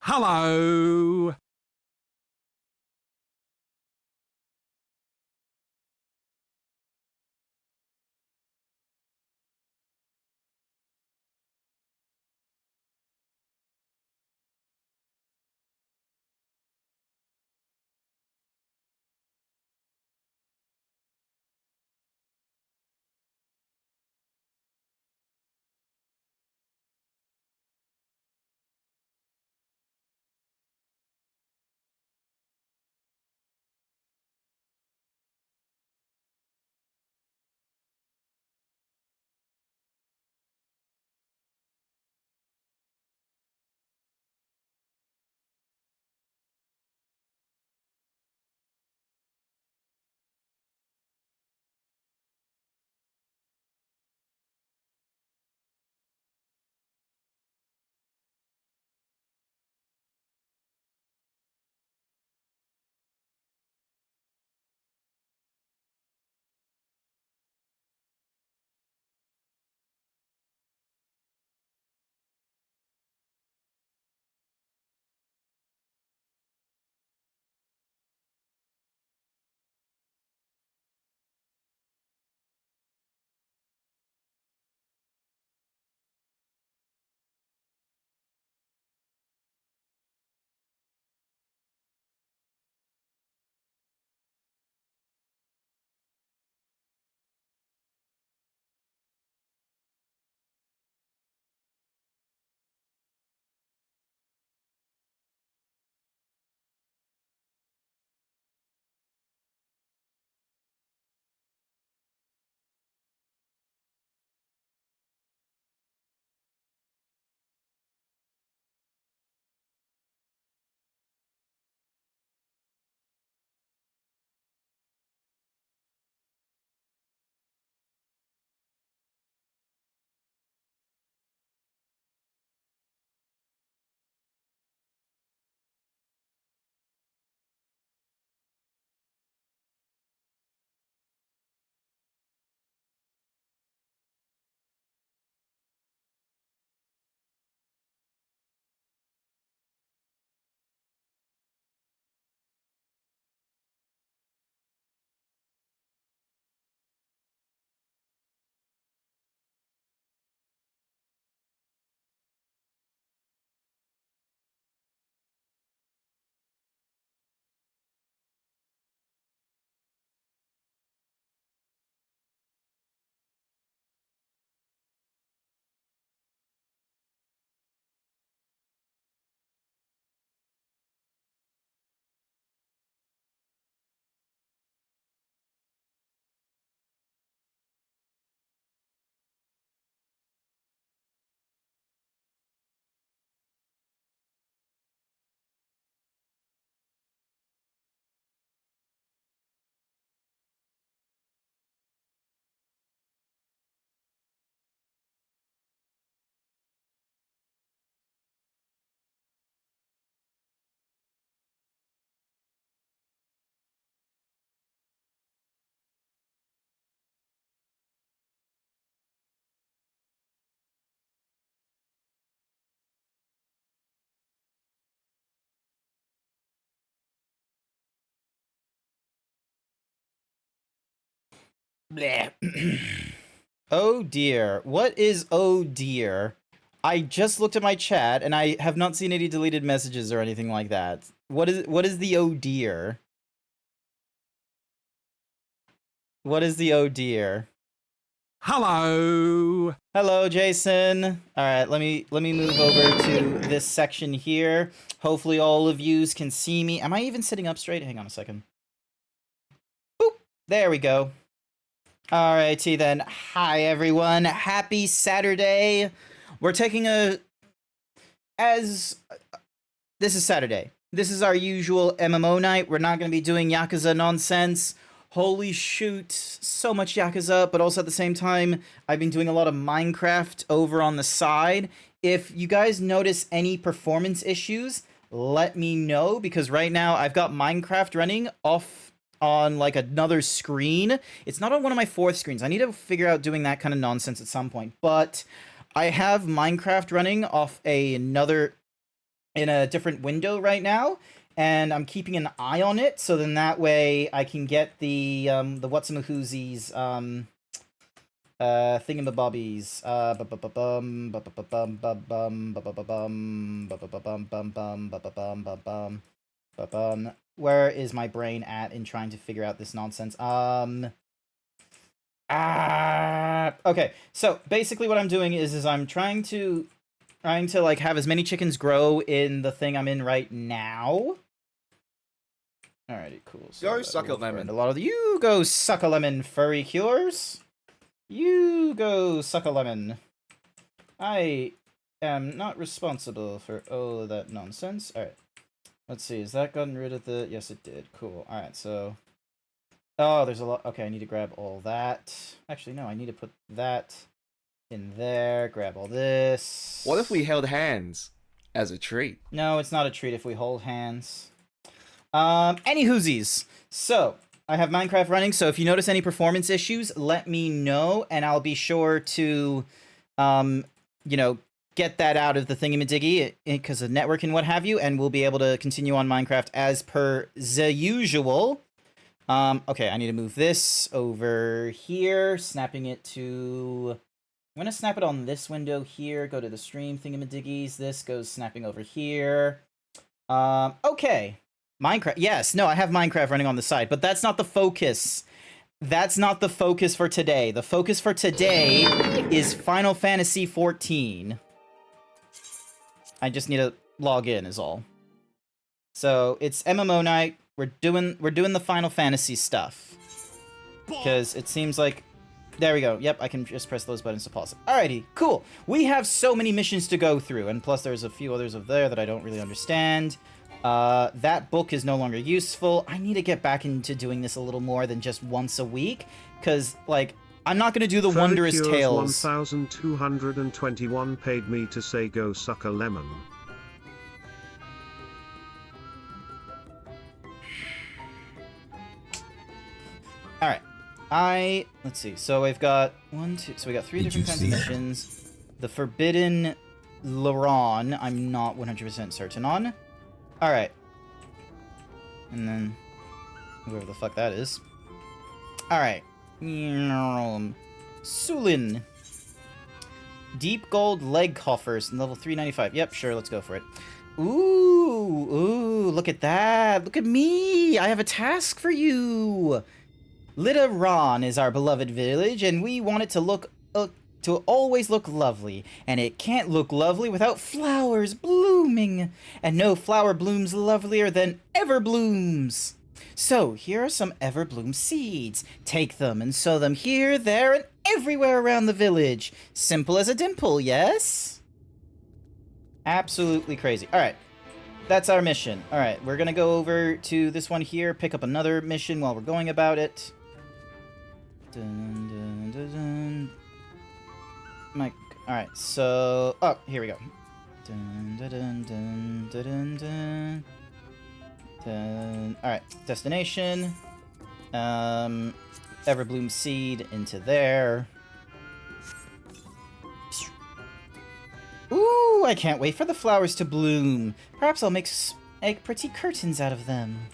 Hello. Bleh. Oh dear. What is oh dear? I just looked at my chat and I have not seen any deleted messages or anything like that. What is the oh dear? What is the oh dear? Hello. Hello, Jason. All right, let me move over to this section here. Hopefully all of yous can see me. Am I even sitting up straight? Hang on a second. Boop. There we go. Alrighty then. Hi everyone. Happy Saturday. We're taking a as this is Saturday. This is our usual MMO night. We're not going to be doing Yakuza nonsense. Holy shoot, so much Yakuza, but also at the same time, I've been doing a lot of Minecraft over on the side. If you guys notice any performance issues, let me know, because right now I've got Minecraft running off on like another screen. It's not on one of my fourth screens. I need to figure out doing that kind of nonsense at some point, but I have Minecraft running off another in a different window right now, and I'm keeping an eye on it, so then that way I can get the whatsamahoozies, thingamabobbies, where is my brain at in trying to figure out this nonsense? Okay, so basically what I'm doing is I'm trying to like have as many chickens grow in the thing I'm in right now. Alrighty, cool. So go suck a lemon. A lot of you go suck a lemon, furry cures. You go suck a lemon. I am not responsible for all of that nonsense. Alright. Let's see, has that gotten rid of the... Yes, it did. Cool. Alright, so... Oh, there's a lot... Okay, I need to grab all that. Actually, no, I need to put that in there. Grab all this. What if we held hands as a treat? No, it's not a treat if we hold hands. Any whoosies. So, I have Minecraft running, so if you notice any performance issues, let me know, and I'll be sure to, you know, get that out of the thingamadiggy because of network and what have you, and we'll be able to continue on Minecraft as per the usual. Okay, I need to move this over here, snapping it to... I'm gonna snap it on this window here, go to the stream thingamadiggies, this goes snapping over here. Okay. Minecraft, yes, no, I have Minecraft running on the side, but that's not the focus. That's not the focus for today. The focus for today is Final Fantasy XIV. I just need to log in is all. So, it's MMO night. We're doing the Final Fantasy stuff. Because it seems like... There we go. Yep, I can just press those buttons to pause it. Alrighty, cool. We have so many missions to go through, and plus there's a few others over there that I don't really understand. That book is no longer useful. I need to get back into doing this a little more than just once a week, because, like, I'm not going to do the Wondrous Tales. 1221 paid me to say go suck a lemon. Alright. Let's see. So we've got so we got 3 different kinds of missions. The Forbidden Laron, I'm not 100% certain on. Alright. And then whoever the fuck that is. Alright. Sulin. Deep gold leg coffers, level 395. Yep, sure, let's go for it. Ooh, look at that. Look at me. I have a task for you. Litaron is our beloved village, and we want it to always look lovely. And it can't look lovely without flowers blooming. And no flower blooms lovelier than Everblooms. So, here are some Everbloom seeds. Take them and sow them here, there, and everywhere around the village. Simple as a dimple, yes? Absolutely crazy. Alright, that's our mission. Alright, we're gonna go over to this one here, pick up another mission while we're going about it. Dun, dun, dun, dun. Alright, so... Oh, here we go. Dun, dun, dun, dun, dun, dun, dun. Alright, destination. Everbloom seed into there. Ooh, I can't wait for the flowers to bloom. Perhaps I'll make pretty curtains out of them.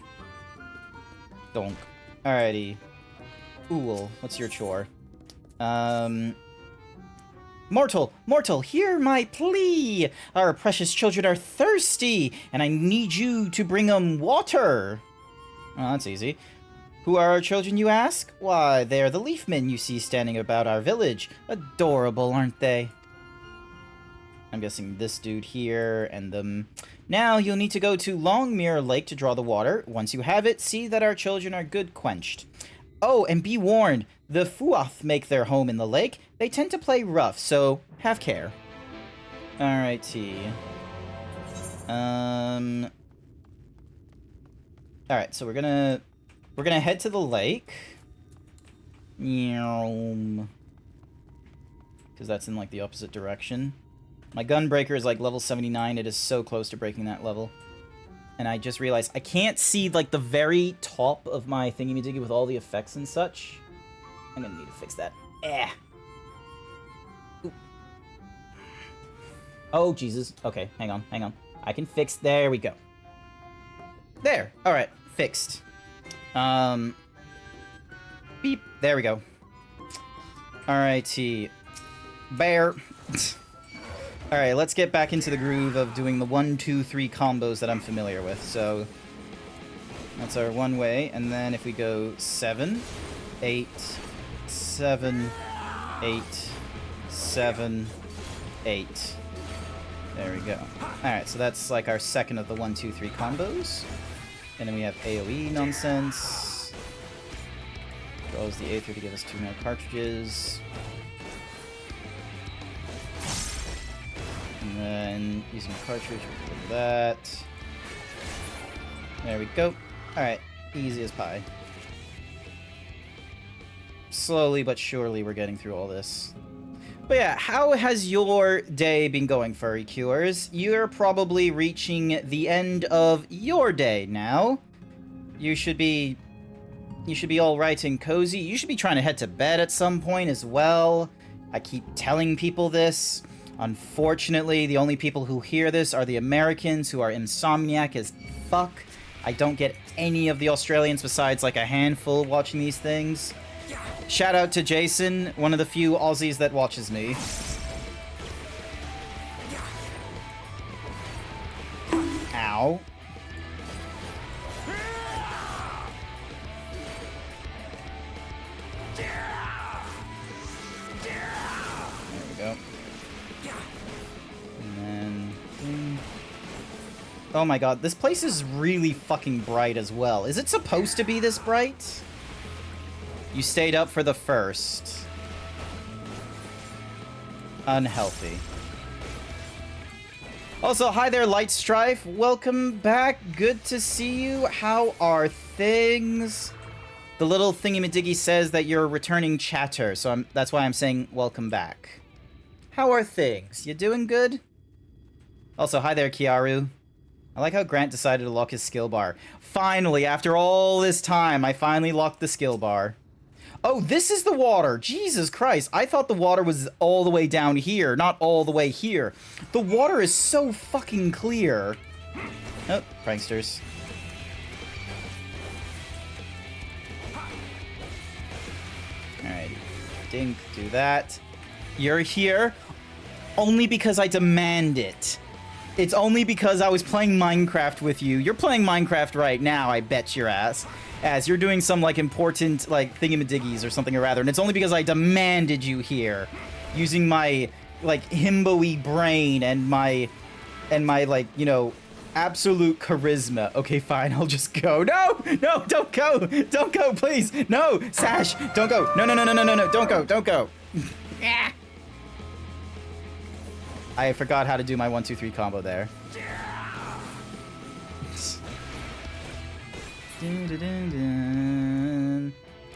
Donk. Alrighty. Ooh, what's your chore? Mortal, hear my plea! Our precious children are thirsty, and I need you to bring them water! Oh, that's easy. Who are our children, you ask? Why, they're the leafmen you see standing about our village. Adorable, aren't they? I'm guessing this dude here, and them. Now, you'll need to go to Longmere Lake to draw the water. Once you have it, see that our children are good quenched. Oh, and be warned, the Fuath make their home in the lake. They tend to play rough, so have care. Alrighty. Alright, so we're gonna head to the lake. Because that's in, like, the opposite direction. My gunbreaker is, like, level 79. It is so close to breaking that level. And I just realized I can't see, like, the very top of my thingy-majiggy with all the effects and such. I'm gonna need to fix that. Ooh. Oh, Jesus. Okay, hang on. I can fix... There we go. There. Alright. Fixed. Beep. There we go. Alrighty. Bear. Alright, let's get back into the groove of doing the 1, 2, 3 combos that I'm familiar with. So, that's our one way. And then if we go 7, 8, 7, 8, 7, 8. There we go. Alright, so that's like our second of the 1, 2, 3 combos. And then we have AoE nonsense. Draws the Aether to give us 2 more cartridges. And then using a cartridge, we'll do that. There we go. Alright, easy as pie. Slowly but surely we're getting through all this. But yeah, how has your day been going, Furry Cures? You're probably reaching the end of your day now. You should be all right and cozy. You should be trying to head to bed at some point as well. I keep telling people this. Unfortunately, the only people who hear this are the Americans, who are insomniac as fuck. I don't get any of the Australians besides like a handful watching these things. Shout out to Jason, one of the few Aussies that watches me. Ow. There we go. And then... Oh my god, this place is really fucking bright as well. Is it supposed to be this bright? You stayed up for the first. Unhealthy. Also, hi there, Light Strife. Welcome back. Good to see you. How are things? The little thingy-majiggy says that you're returning chatter, so that's why I'm saying welcome back. How are things? You doing good? Also, hi there, Kiaru. I like how Grant decided to lock his skill bar. Finally, after all this time, I finally locked the skill bar. Oh, this is the water. Jesus Christ. I thought the water was all the way down here, not all the way here. The water is so fucking clear. Oh, pranksters. Alright. Dink, do that. You're here only because I demand it. It's only because I was playing Minecraft with you. You're playing Minecraft right now, I bet your ass. As you're doing some, like, important, like, thingamadiggies or something or rather. And it's only because I demanded you here. Using my, like, himbo-y brain and my, like, you know, absolute charisma. Okay, fine, I'll just go. No! No, don't go! Don't go, please! No! Sash! Don't go! No, no, no, no, no, no, no! Don't go! Don't go! I forgot how to do my 1, 2, 3 combo there.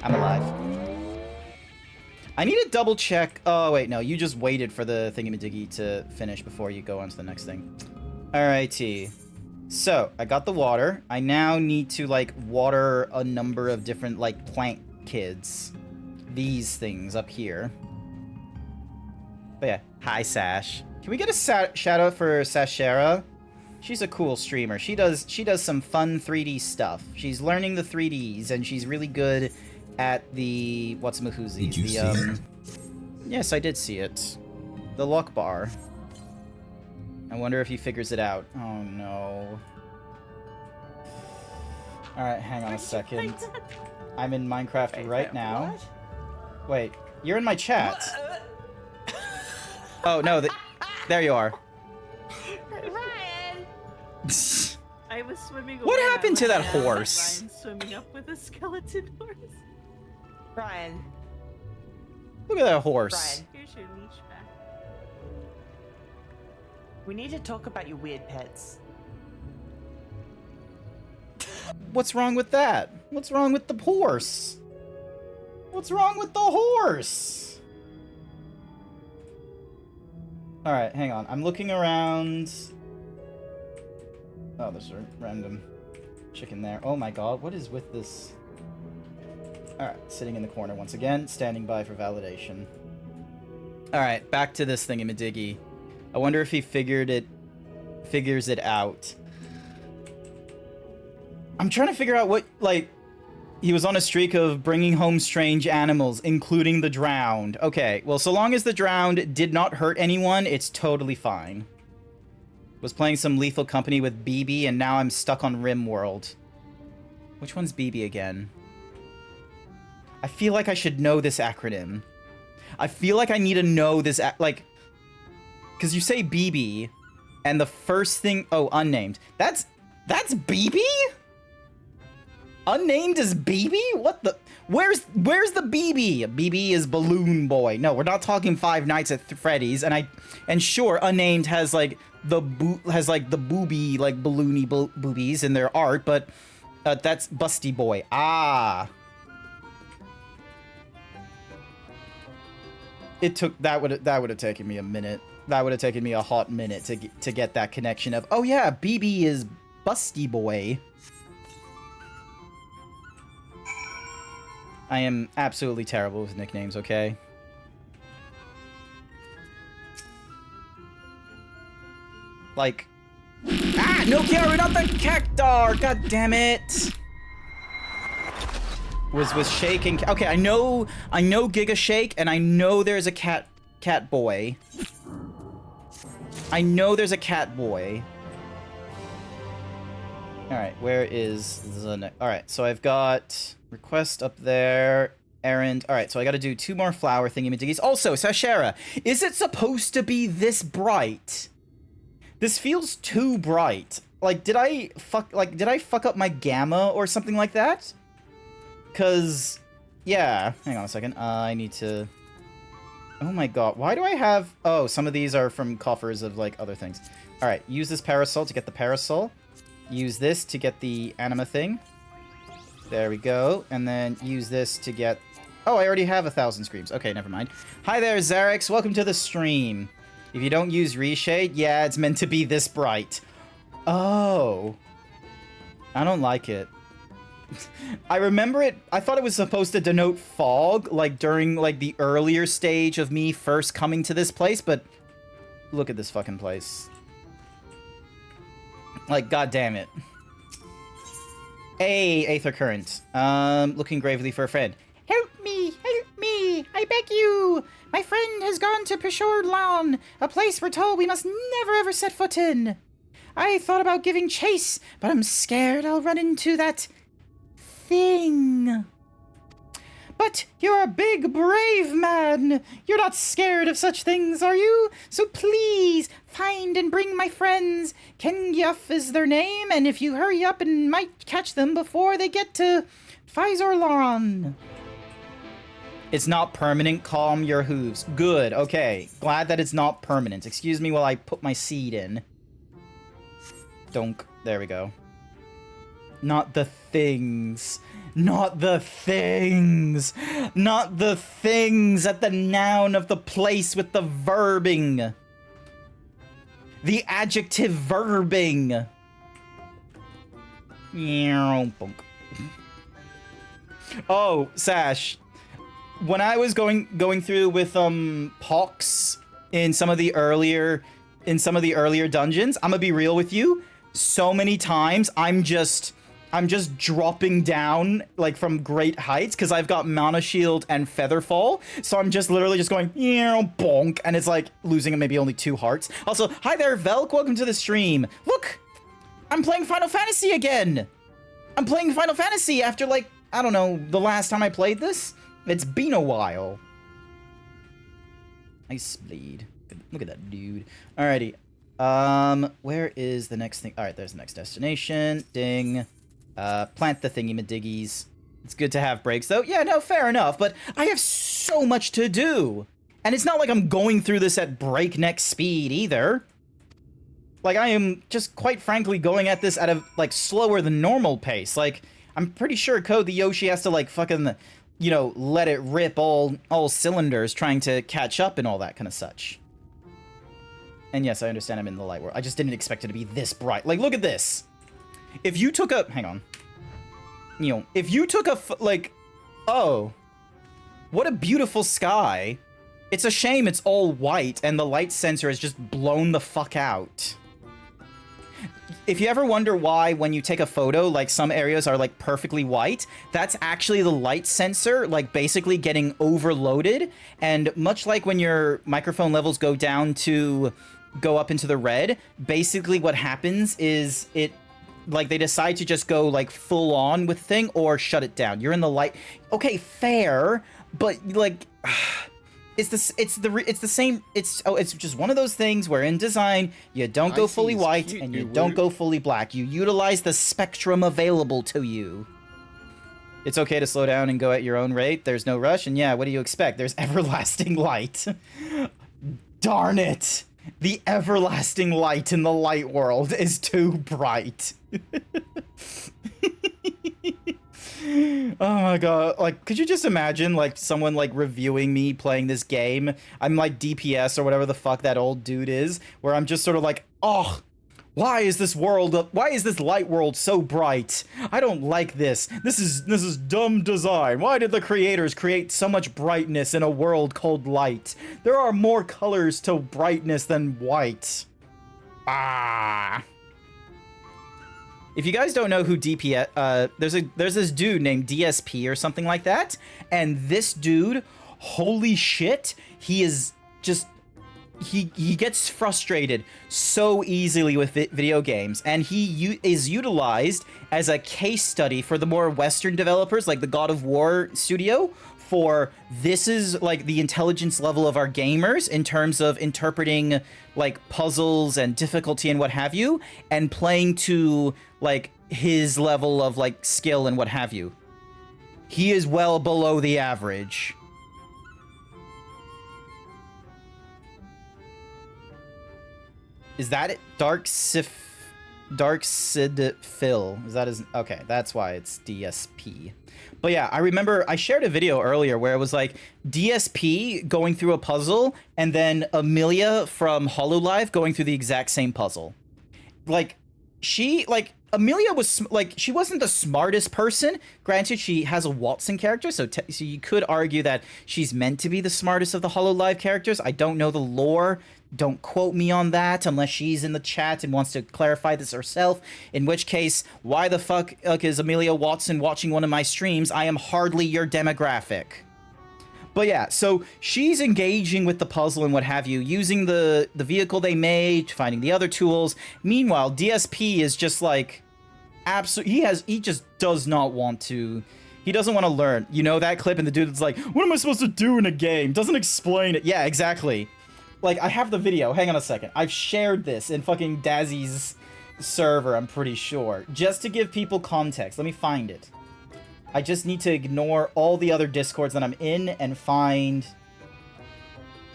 I'm alive. I need to double check. Oh, wait, no. You just waited for the thingy-majiggy to finish before you go on to the next thing. Alrighty. So, I got the water. I now need to, like, water a number of different, like, plant kids. These things up here. But yeah. Hi, Sash. Can we get a shout out for Sashera? She's a cool streamer. She does some fun 3D stuff. She's learning the 3Ds and she's really good at the what's-a-mahoozies. Did you see it? Yes, I did see it. The lock bar. I wonder if he figures it out. Oh no. Alright, hang on a second. I'm in Minecraft right now. Wait, you're in my chat. Oh no, there you are. Ryan! I was swimming away. What happened to that Ryan horse? swimming up with a skeleton horse. Ryan. Look at that horse. Ryan. Here's your leash back. We need to talk about your weird pets. What's wrong with that? What's wrong with the horse? What's wrong with the horse? Alright, hang on. I'm looking around. Oh, there's a random chicken there. Oh my god, what is with this? Alright, sitting in the corner once again, standing by for validation. Alright, back to this thingy-majiggy. I wonder if he figured it figures it out. I'm trying to figure out what, like, he was on a streak of bringing home strange animals, including the drowned. Okay, well, so long as the drowned did not hurt anyone, it's totally fine. Was playing some Lethal Company with BB, and now I'm stuck on RimWorld. Which one's BB again? I feel like I should know this acronym. I feel like I need to know this, like... Because you say BB, and the first thing... Oh, unnamed. That's BB? Unnamed is BB? What the... Where's the BB? BB is Balloon Boy. No, we're not talking Five Nights at Freddy's. And sure, Unnamed has like the booby, like balloony boobies in their art, but that's Busty Boy. Ah. It took that would have taken me a minute. That would have taken me a hot minute to get that connection of, oh yeah, BB is Busty Boy. I am absolutely terrible with nicknames, okay? Like... Ah! No, Kiaru, not the Cactar! God damn it! Was shaking... Okay, I know Giga Shake, and I know there's a cat boy. I know there's a cat boy. Alright, where is the... Alright, so I've got... Request up there. Errand. Alright, so I gotta do 2 more flower thingy-majiggies. Also, Sashera, is it supposed to be this bright? This feels too bright. Like, did I fuck up my gamma or something like that? Cause, yeah. Hang on a second. I need to... Oh my god, why do I have... Oh, some of these are from coffers of, like, other things. Alright, use this parasol to get the parasol. Use this to get the anima thing. There we go. And then use this to get... Oh, I already have 1,000 screams. Okay, never mind. Hi there, Zarex. Welcome to the stream. If you don't use reshade, yeah, it's meant to be this bright. Oh. I don't like it. I remember it... I thought it was supposed to denote fog, like, during, like, the earlier stage of me first coming to this place, but... Look at this fucking place. Like, god damn it. Hey, Aether Current. Looking gravely for a friend. Help me! Help me! I beg you! My friend has gone to Peshawar Lawn, a place we're told we must never ever set foot in. I thought about giving chase, but I'm scared I'll run into that... thing. But you're a big, brave man. You're not scared of such things, are you? So please, find and bring my friends. Kengyuf is their name, and if you hurry up and might catch them before they get to Fizorlaron. It's not permanent. Calm your hooves. Good. Okay. Glad that it's not permanent. Excuse me while I put my seed in. Donk. There we go. Not the things. Not the things! Not the things at the noun of the place with the verbing! The adjective verbing! Oh, Sash. When I was going through with Pox in some of the earlier dungeons, I'm gonna be real with you. So many times I'm just dropping down, like, from great heights, because I've got Mana Shield and Featherfall, so I'm just literally just going, bonk, and it's, like, losing maybe only 2 hearts. Also, hi there, Velk, welcome to the stream. Look! I'm playing Final Fantasy again! I'm playing Final Fantasy after, like, I don't know, the last time I played this? It's been a while. Nice bleed. Look at that dude. Alrighty. Where is the next thing? Alright, there's the next destination. Ding. Plant the thingy-madiggies. It's good to have breaks, though. Yeah, no, fair enough, but I have so much to do. And it's not like I'm going through this at breakneck speed, either. Like, I am just, quite frankly, going at this at a, like, slower than normal pace. Like, I'm pretty sure Code the Yoshi has to, like, fucking, you know, let it rip all cylinders trying to catch up and all that kind of such. And yes, I understand I'm in the light world. I just didn't expect it to be this bright. Like, look at this. If you took a... Hang on. You know, if you took a... Like... Oh. What a beautiful sky. It's a shame it's all white and the light sensor has just blown the fuck out. if you ever wonder why when you take a photo, like some areas are like perfectly white, that's actually the light sensor, like basically getting overloaded. And much like when your microphone levels go up into the red, basically what happens is like they decide to just go like full on with the thing or shut it down. You're in the light. Okay, fair, but like it's the same. It's just one of those things where in design you don't go fully white and you don't go fully black. You utilize the spectrum available to you. It's okay to slow down and go at your own rate. There's no rush, and yeah, what do you expect? There's everlasting light. Darn it! The everlasting light in the light world is too bright. Oh my god, like, could you just imagine, like, someone, like, reviewing me playing this game? I'm, like, DPS or whatever the fuck that old dude is, where I'm just sort of like, oh, why is this light world so bright? I don't like this. This is dumb design. Why did the creators create so much brightness in a world called light? There are more colors to brightness than white. Ah. If you guys don't know who DPS, there's this dude named DSP or something like that, and this dude, holy shit, he is just, he gets frustrated so easily with video games, and he is utilized as a case study for the more Western developers, like the God of War studio, for this is like the intelligence level of our gamers in terms of interpreting like puzzles and difficulty and what have you, and playing to like his level of like skill and what have you. He is well below the average. Is that it? Dark Sid Phil. Is that his? Okay, that's why it's DSP. But yeah, I remember I shared a video earlier where it was like DSP going through a puzzle and then Amelia from HoloLive going through the exact same puzzle. Like, Amelia was, like, she wasn't the smartest person. Granted, she has a Watson character, so you could argue that she's meant to be the smartest of the HoloLive characters. I don't know the lore. Don't quote me on that unless she's in the chat and wants to clarify this herself. In which case, why the fuck is Amelia Watson watching one of my streams? I am hardly your demographic. But yeah, so she's engaging with the puzzle and what have you, using the vehicle they made, finding the other tools. Meanwhile, DSP is just like, he just does not want to. He doesn't want to learn. You know that clip and the dude's like, what am I supposed to do in a game? Doesn't explain it. Yeah, exactly. Like, I have the video. Hang on a second. I've shared this in fucking Dazzy's server, I'm pretty sure. Just to give people context. Let me find it. I just need to ignore all the other Discords that I'm in and find...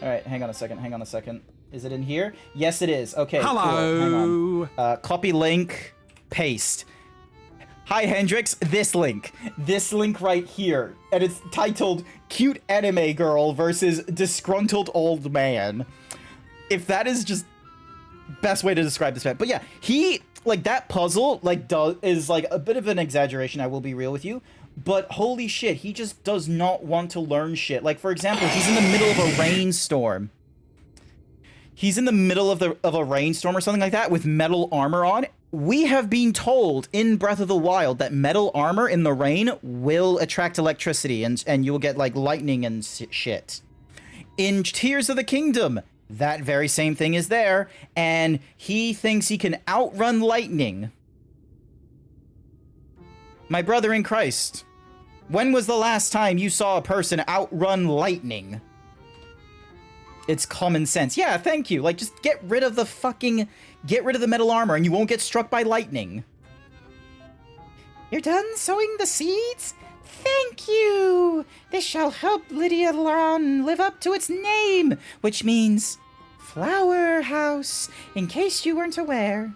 Alright, hang on a second. Is it in here? Yes, it is. Okay, hello. Cool. Hang on. Copy link, paste. Hi, Hendrix, this link right here, and it's titled Cute Anime Girl versus Disgruntled Old Man. If that is just best way to describe this man. But yeah, he, like, that puzzle, like, is, like, a bit of an exaggeration, I will be real with you, but holy shit, he just does not want to learn shit. Like, for example, he's in the middle of a rainstorm. He's in the middle of a rainstorm or something like that with metal armor on. We have been told in Breath of the Wild that metal armor in the rain will attract electricity and you will get like lightning and shit. In Tears of the Kingdom, that very same thing is there, and he thinks he can outrun lightning. My brother in Christ, when was the last time you saw a person outrun lightning? It's common sense. Yeah, thank you. Like, just get rid of the metal armor and you won't get struck by lightning. You're done sowing the seeds? Thank you! This shall help Lydia Laron live up to its name, which means Flower House, in case you weren't aware.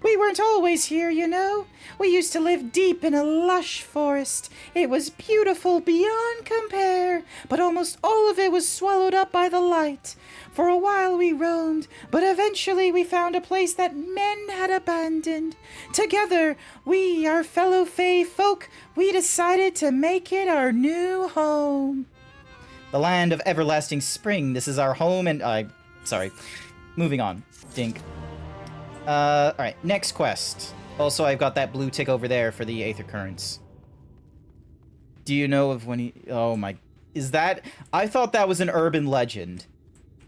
We weren't always here, you know. We used to live deep in a lush forest. It was beautiful beyond compare, but almost all of it was swallowed up by the light. For a while we roamed, but eventually we found a place that men had abandoned. Together, we, our fellow Fae folk, we decided to make it our new home. The land of everlasting spring, this is our home and sorry. Moving on. Dink. Alright, next quest. Also, I've got that blue tick over there for the Aether Currents. Do you know of when he... Oh my... Is that... I thought that was an urban legend.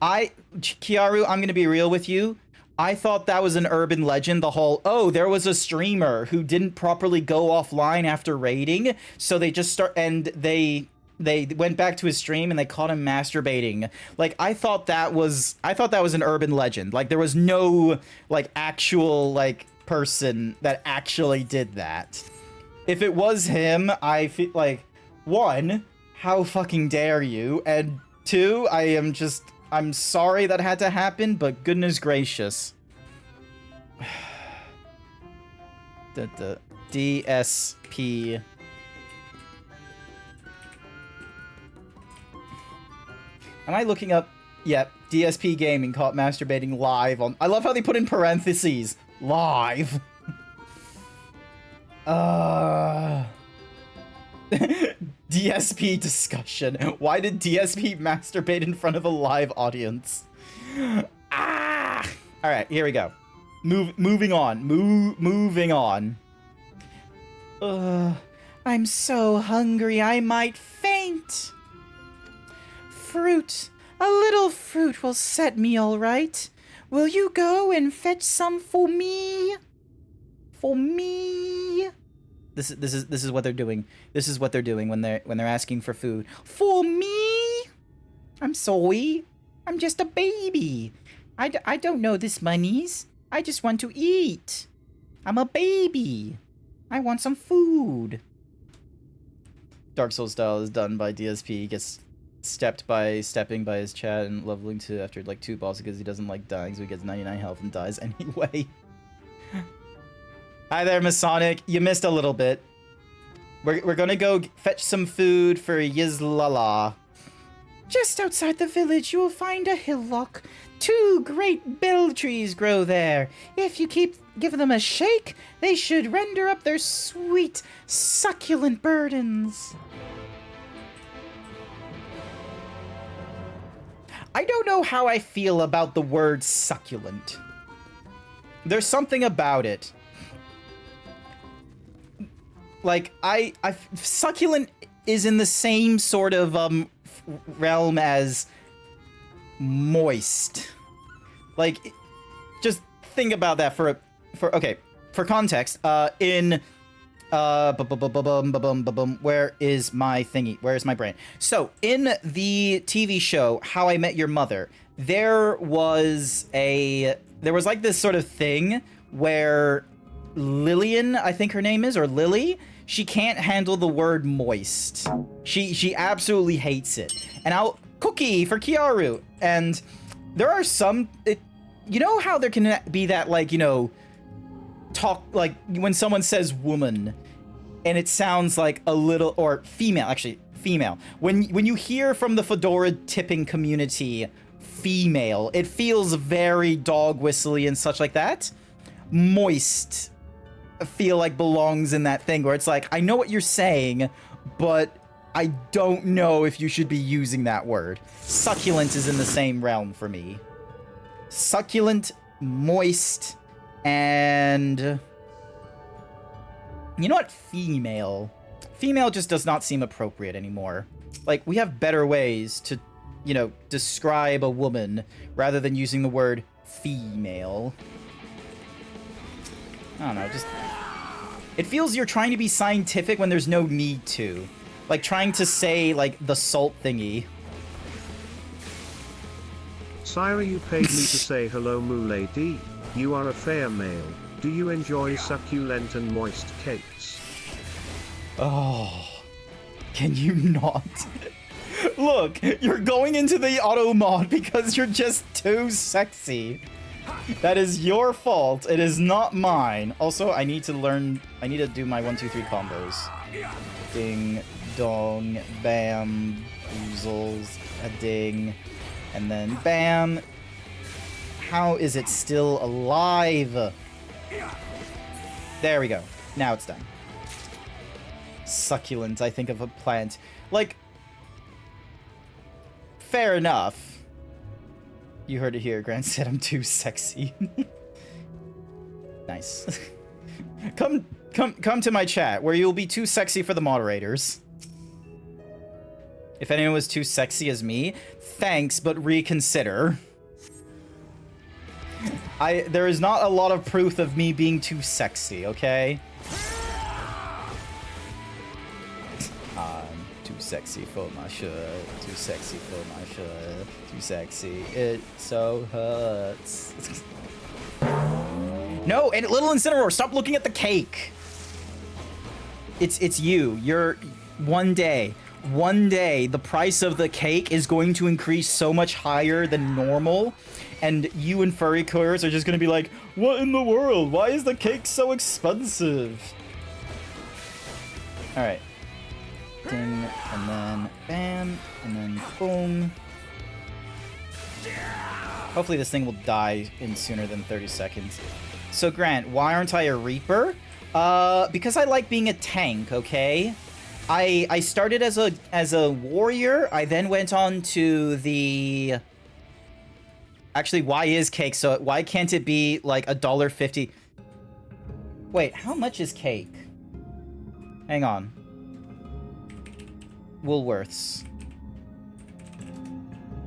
Kiaru, I'm gonna be real with you. I thought that was an urban legend, the whole, oh, there was a streamer who didn't properly go offline after raiding, so they just they went back to his stream and they caught him masturbating. Like, I thought that was an urban legend. Like, there was no, like, actual, like, person that actually did that. If it was him, I feel like, one, how fucking dare you? And two, I'm sorry that had to happen, but goodness gracious. The DSP. Am I looking up? Yep, DSP Gaming caught masturbating live on... I love how they put in parentheses. Live. DSP discussion. Why did DSP masturbate in front of a live audience? Ah! All right, here we go. Moving on. Moving on. I'm so hungry I might faint. Fruit. A little fruit will set me all right. Will you go and fetch some for me? For me? This is what they're doing. This is what they're doing when they're asking for food. For me? I'm sorry. I'm just a baby. I don't know this monies. I just want to eat. I'm a baby. I want some food. Dark Souls style is done by DSP. He gets stepping by his chat and leveling to after like 2 bosses because he doesn't like dying, so he gets 99 health and dies anyway. Hi there, Masonic. You missed a little bit. We're gonna go fetch some food for Yizlala. Just outside the village, you will find a hillock. 2 great bell trees grow there. If you keep giving them a shake, they should render up their sweet, succulent burdens. I don't know how I feel about the word succulent. There's something about it. Like, succulent is in the same sort of, realm as moist. Like, just think about that for context. Where is my thingy? Where is my brain? So, in the TV show, How I Met Your Mother, there was like this sort of thing where Lillian, I think her name is, or Lily, she can't handle the word moist. She absolutely hates it. And Cookie for Kiaru. And there are some, you know how there can be that, like, you know, talk, like when someone says woman and it sounds like a little, or female, actually female. When you hear from the fedora tipping community female, it feels very dog whistly and such like that. Moist feel like belongs in that thing where it's like, I know what you're saying, but I don't know if you should be using that word. Succulent is in the same realm for me. Succulent, moist, and you know what? Female. Female just does not seem appropriate anymore. Like, we have better ways to, you know, describe a woman rather than using the word female. I don't know, just... It feels you're trying to be scientific when there's no need to. Like, trying to say, like, the salt thingy. Syra, you paid me to say hello, Moo Lady. You are a fair male. Do you enjoy succulent and moist cakes? Oh, can you not? Look, you're going into the auto mod because you're just too sexy. That is your fault. It is not mine. Also, I need to do my 1, 2, 3 combos. Ding, dong, bam, oozles, a ding, and then bam. How is it still alive? There we go. Now it's done. Succulent, I think of a plant. Like, fair enough. You heard it here. Grant said I'm too sexy. Nice. Come to my chat, where you'll be too sexy for the moderators. If anyone was too sexy as me, thanks, but reconsider. There is not a lot of proof of me being too sexy, okay? I'm too sexy for my shirt, too sexy for my shirt, too sexy, it so hurts. No, and Little Incineroar, stop looking at the cake! It's you. You're... One day, the price of the cake is going to increase so much higher than normal, and you and furry curs are just gonna be like, what in the world? Why is the cake so expensive? Alright. Ding, and then bam, and then boom. Hopefully this thing will die in sooner than 30 seconds. So Grant, why aren't I a Reaper? Because I like being a tank, okay? I started as a warrior. I then went on to the... Actually, why is cake? So why can't it be like $1.50? Wait, how much is cake? Hang on. Woolworths.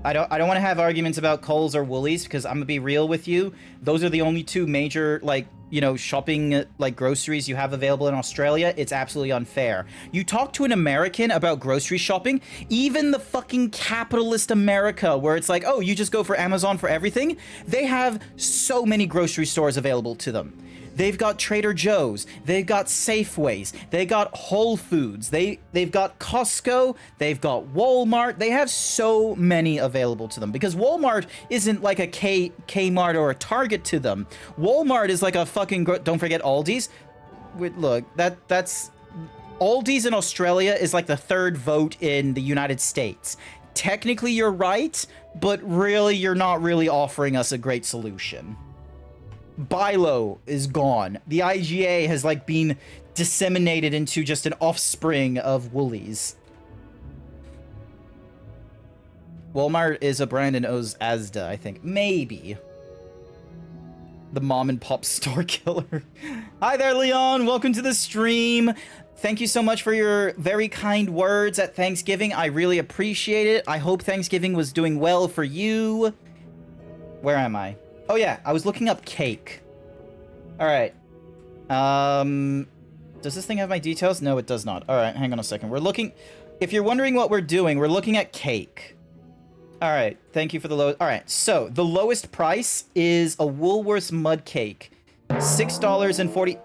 I don't want to have arguments about Coles or Woolies, because I'm gonna be real with you. Those are the only two major, like, you know, shopping, like, groceries you have available in Australia. It's absolutely unfair. You talk to an American about grocery shopping, even the fucking capitalist America, where it's like, oh, you just go for Amazon for everything. They have so many grocery stores available to them. They've got Trader Joe's, they've got Safeways, they got Whole Foods, they've got Costco, they've got Walmart. They have so many available to them, because Walmart isn't like a Kmart or a Target to them. Walmart is like a fucking don't forget Aldi's. Wait, look, that's Aldi's in Australia is like the third vote in the United States. Technically you're right, but really you're not really offering us a great solution. Bilo is gone. The IGA has like been disseminated into just an offspring of Woolies. Walmart is a brand and owes Asda, I think. Maybe. The mom and pop store killer. Hi there, Leon. Welcome to the stream. Thank you so much for your very kind words at Thanksgiving. I really appreciate it. I hope Thanksgiving was doing well for you. Where am I? Oh yeah, I was looking up cake. Alright. Does this thing have my details? No, it does not. Alright, hang on a second. We're looking... If you're wondering what we're doing, we're looking at cake. Alright, thank you for the low... Alright, so the lowest price is a Woolworths mud cake. $6.40...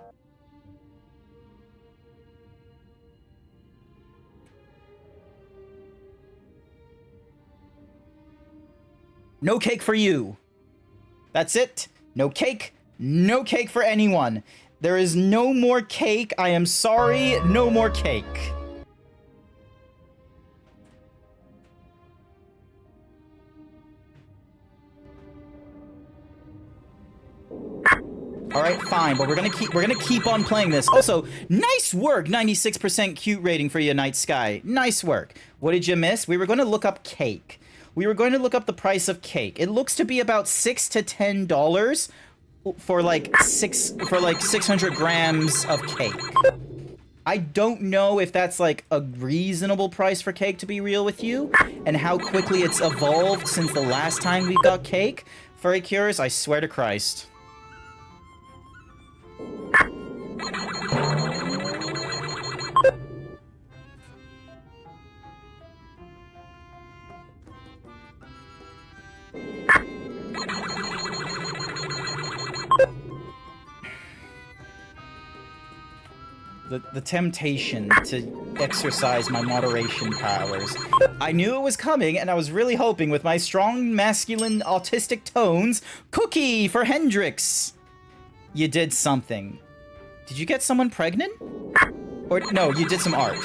No cake for you. That's it. No cake. No cake for anyone. There is no more cake. I am sorry. No more cake. All right, fine, but we're gonna keep on playing this. Also, nice work. 96% cute rating for you, Night Sky. Nice work. What did you miss? We were going to look up cake. We were going to look up the price of cake. It looks to be about $6 to $10 for like 600 grams of cake. I don't know if that's like a reasonable price for cake, to be real with you, and how quickly it's evolved since the last time we got cake. Furry Cures, I swear to Christ. The temptation to exercise my moderation powers. I knew it was coming, and I was really hoping with my strong, masculine, autistic tones. Cookie for Hendrix! You did something. Did you get someone pregnant? Or no, you did some art.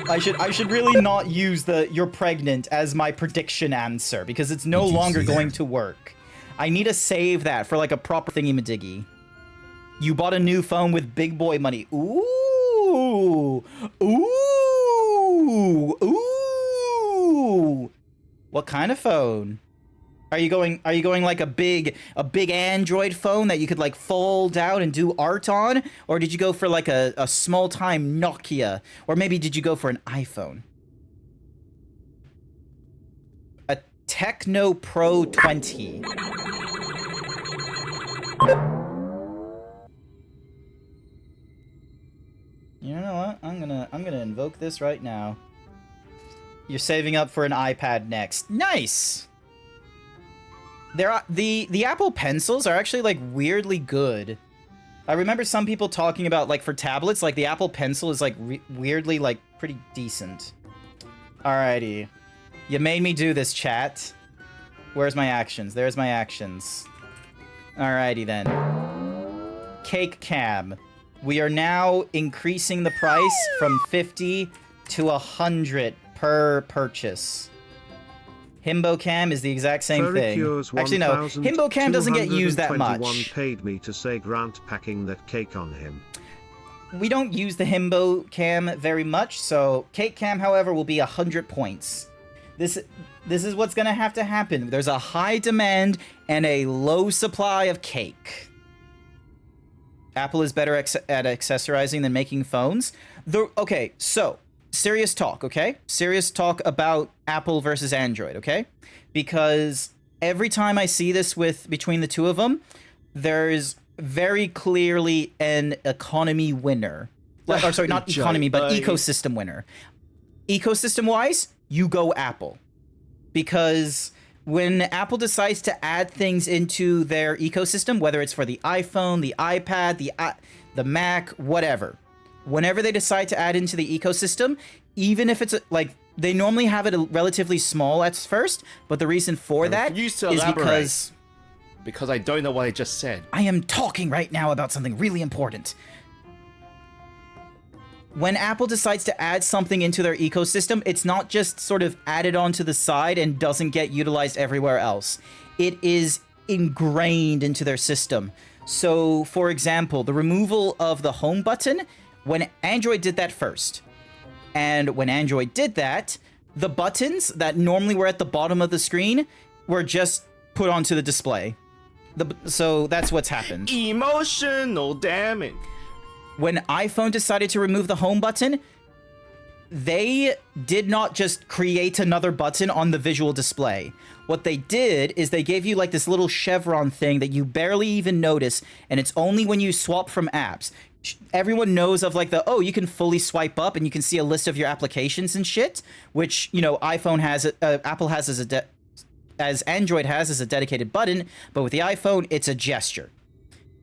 I should really not use the "you're pregnant" as my prediction answer, because it's no longer going to work. I need to save that for like a proper thingy-madiggy. You bought a new phone with big boy money. Ooh! Ooh! Ooh! What kind of phone? Are you going like a big Android phone that you could like fold out and do art on? Or did you go for like a small time Nokia? Or maybe did you go for an iPhone? A Techno Pro 20. You know what? I'm gonna invoke this right now. You're saving up for an iPad next. Nice! The Apple Pencils are actually, like, weirdly good. I remember some people talking about, like, for tablets, like, the Apple Pencil is, like, weirdly, like, pretty decent. Alrighty. You made me do this, chat. Where's my actions? There's my actions. Alrighty, then. Cake Cam. We are now increasing the price from 50 to 100 per purchase. Himbo Cam is the exact same thing. Actually, no. Himbo Cam doesn't get used that much. Paid me to say Grant packing that cake on him. We don't use the Himbo Cam very much, so Cake Cam, however, will be 100 points. This is what's gonna have to happen. There's a high demand and a low supply of cake. Apple is better at accessorizing than making phones. Okay, so serious talk, okay? Serious talk about Apple versus Android, okay? Because every time I see this between the two of them, there's very clearly an economy winner. Or sorry, not economy, but ecosystem winner. Ecosystem-wise, you go Apple. Because when Apple decides to add things into their ecosystem, whether it's for the iPhone, the iPad, the Mac, whatever, whenever they decide to add into the ecosystem, even if it's like they normally have it relatively small at first, but the reason for that is because I don't know what I just said. I am talking right now about something really important. When Apple decides to add something into their ecosystem, it's not just sort of added onto the side and doesn't get utilized everywhere else. It is ingrained into their system. So, for example, the removal of the home button, when Android did that first. And when Android did that, the buttons that normally were at the bottom of the screen were just put onto the display. So that's what's happened. Emotional damage. When iPhone decided to remove the home button, they did not just create another button on the visual display. What they did is they gave you like this little chevron thing that you barely even notice, and it's only when you swap from apps. Everyone knows of like the, oh, you can fully swipe up and you can see a list of your applications and shit, which, you know, iPhone has, Apple has as Android has as a dedicated button, but with the iPhone, it's a gesture.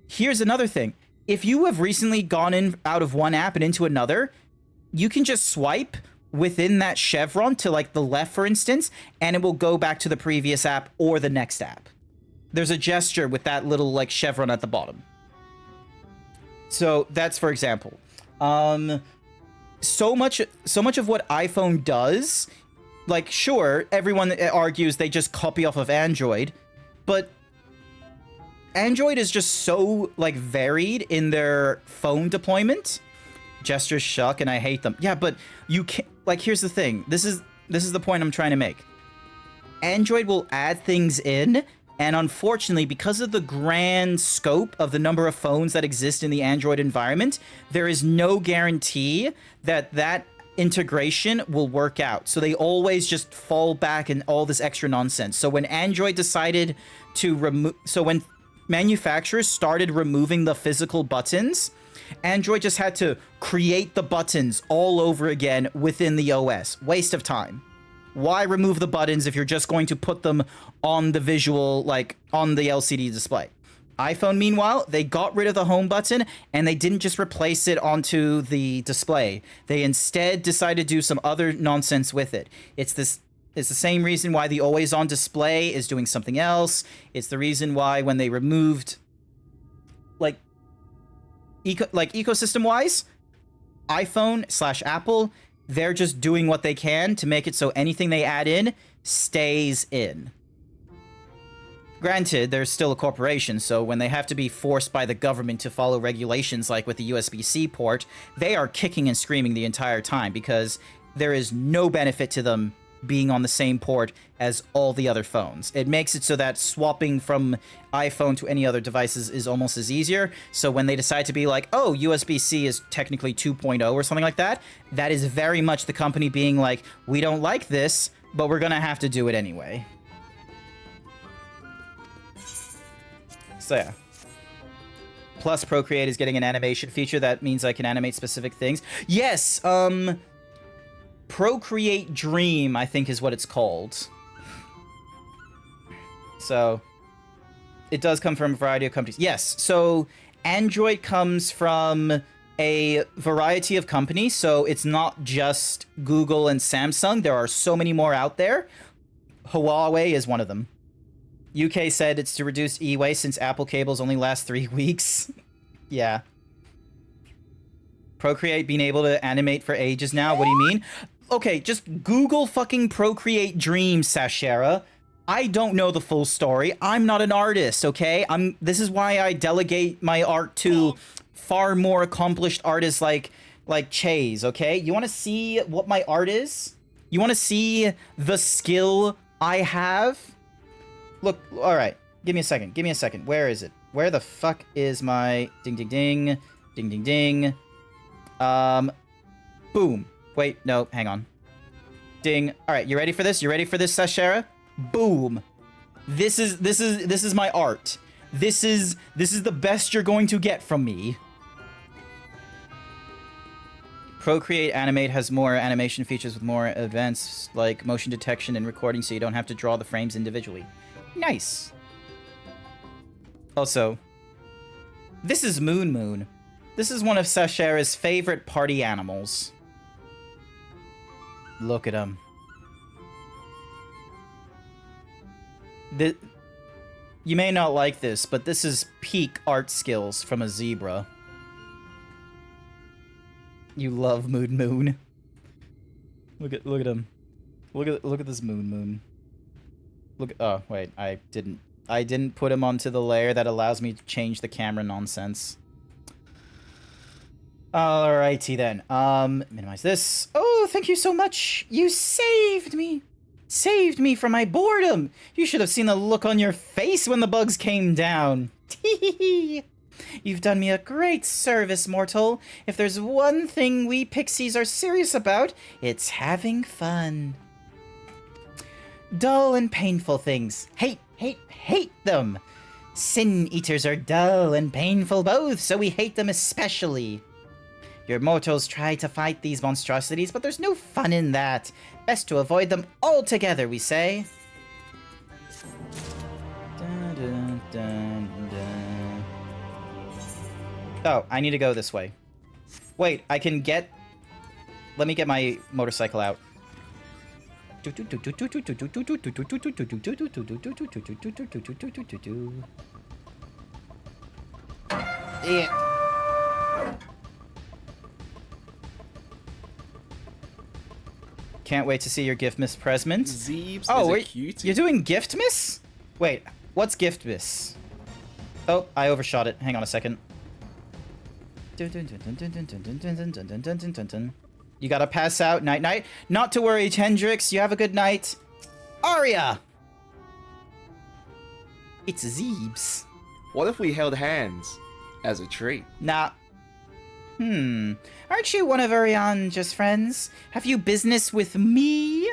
Here's another thing. If you have recently gone in out of one app and into another, you can just swipe within that chevron to like the left, for instance, and it will go back to the previous app or the next app. There's a gesture with that little like chevron at the bottom. So that's for example. So much of what iPhone does, like sure, everyone argues they just copy off of Android, but Android is just so like varied in their phone deployment. Gestures suck and I hate them. Yeah, but you can't, like, here's the thing. This is the point I'm trying to make. Android will add things in, and unfortunately, because of the grand scope of the number of phones that exist in the Android environment, there is no guarantee that that integration will work out. So they always just fall back in all this extra nonsense. So when Android decided to when manufacturers started removing the physical buttons, Android just had to create the buttons all over again within the OS. Waste of time. Why remove the buttons if you're just going to put them on the visual, like on the LCD display? iPhone, meanwhile, they got rid of the home button and they didn't just replace it onto the display. They instead decided to do some other nonsense with it. It's the same reason why the always on display is doing something else. It's the reason why when they removed ecosystem wise, iPhone / Apple, they're just doing what they can to make it so anything they add in stays in. Granted, they're still a corporation, so when they have to be forced by the government to follow regulations like with the USB-C port, they are kicking and screaming the entire time because there is no benefit to them being on the same port as all the other phones. It makes it so that swapping from iPhone to any other devices is almost as easier. So when they decide to be like, oh, USB-C is technically 2.0 or something like that, that is very much the company being like, we don't like this, but we're gonna have to do it anyway. So yeah. Plus, Procreate is getting an animation feature. That means I can animate specific things. Yes, Procreate Dream, I think is what it's called. So, it does come from a variety of companies. Yes, so Android comes from a variety of companies, so it's not just Google and Samsung. There are so many more out there. Huawei is one of them. UK said it's to reduce e-waste since Apple cables only last 3 weeks. Yeah. Procreate being able to animate for ages now? What do you mean? Okay, just Google fucking Procreate Dream, Sashera. I don't know the full story. I'm not an artist, okay? This is why I delegate my art to far more accomplished artists like Chase, okay? You want to see what my art is? You want to see the skill I have? Look, all right. Give me a second. Give me a second. Where is it? Where the fuck is my ding ding ding ding ding ding? Boom. Wait, no, hang on. Ding. All right, you ready for this? You ready for this, Sashera? Boom. This is my art. This is the best you're going to get from me. Procreate Animate has more animation features with more advanced like motion detection and recording, so you don't have to draw the frames individually. Nice. Also, this is Moon Moon. This is one of Sashera's favorite party animals. Look at him. You may not like this, but this is peak art skills from a zebra. You love Moon Moon. Look at him. Look at this Moon Moon. Look. Oh wait, I didn't put him onto the layer that allows me to change the camera nonsense. Alrighty then. Minimize this. Oh, thank you so much. You saved me. Saved me from my boredom. You should have seen the look on your face when the bugs came down. You've done me a great service, mortal. If there's one thing we pixies are serious about, it's having fun. Dull and painful things. Hate them. Sin eaters are dull and painful both, so we hate them especially. Your mortals try to fight these monstrosities, but there's no fun in that. Best to avoid them altogether, we say. Dun, dun, dun, dun. Oh, I need to go this way. Wait, I can get... Let me get my motorcycle out. Yeah. Can't wait to see your gift, Miss Presment. Zeebs oh, is a wait, cutie. you're doing gift, Miss? Wait, what's gift, Miss? Oh, I overshot it. Hang on a second. You gotta pass out. Night, night. Not to worry, Hendrix. You have a good night. Aria! It's Zeebs. What if we held hands as a treat? Nah. Aren't you one of Ariana's friends? Have you business with me?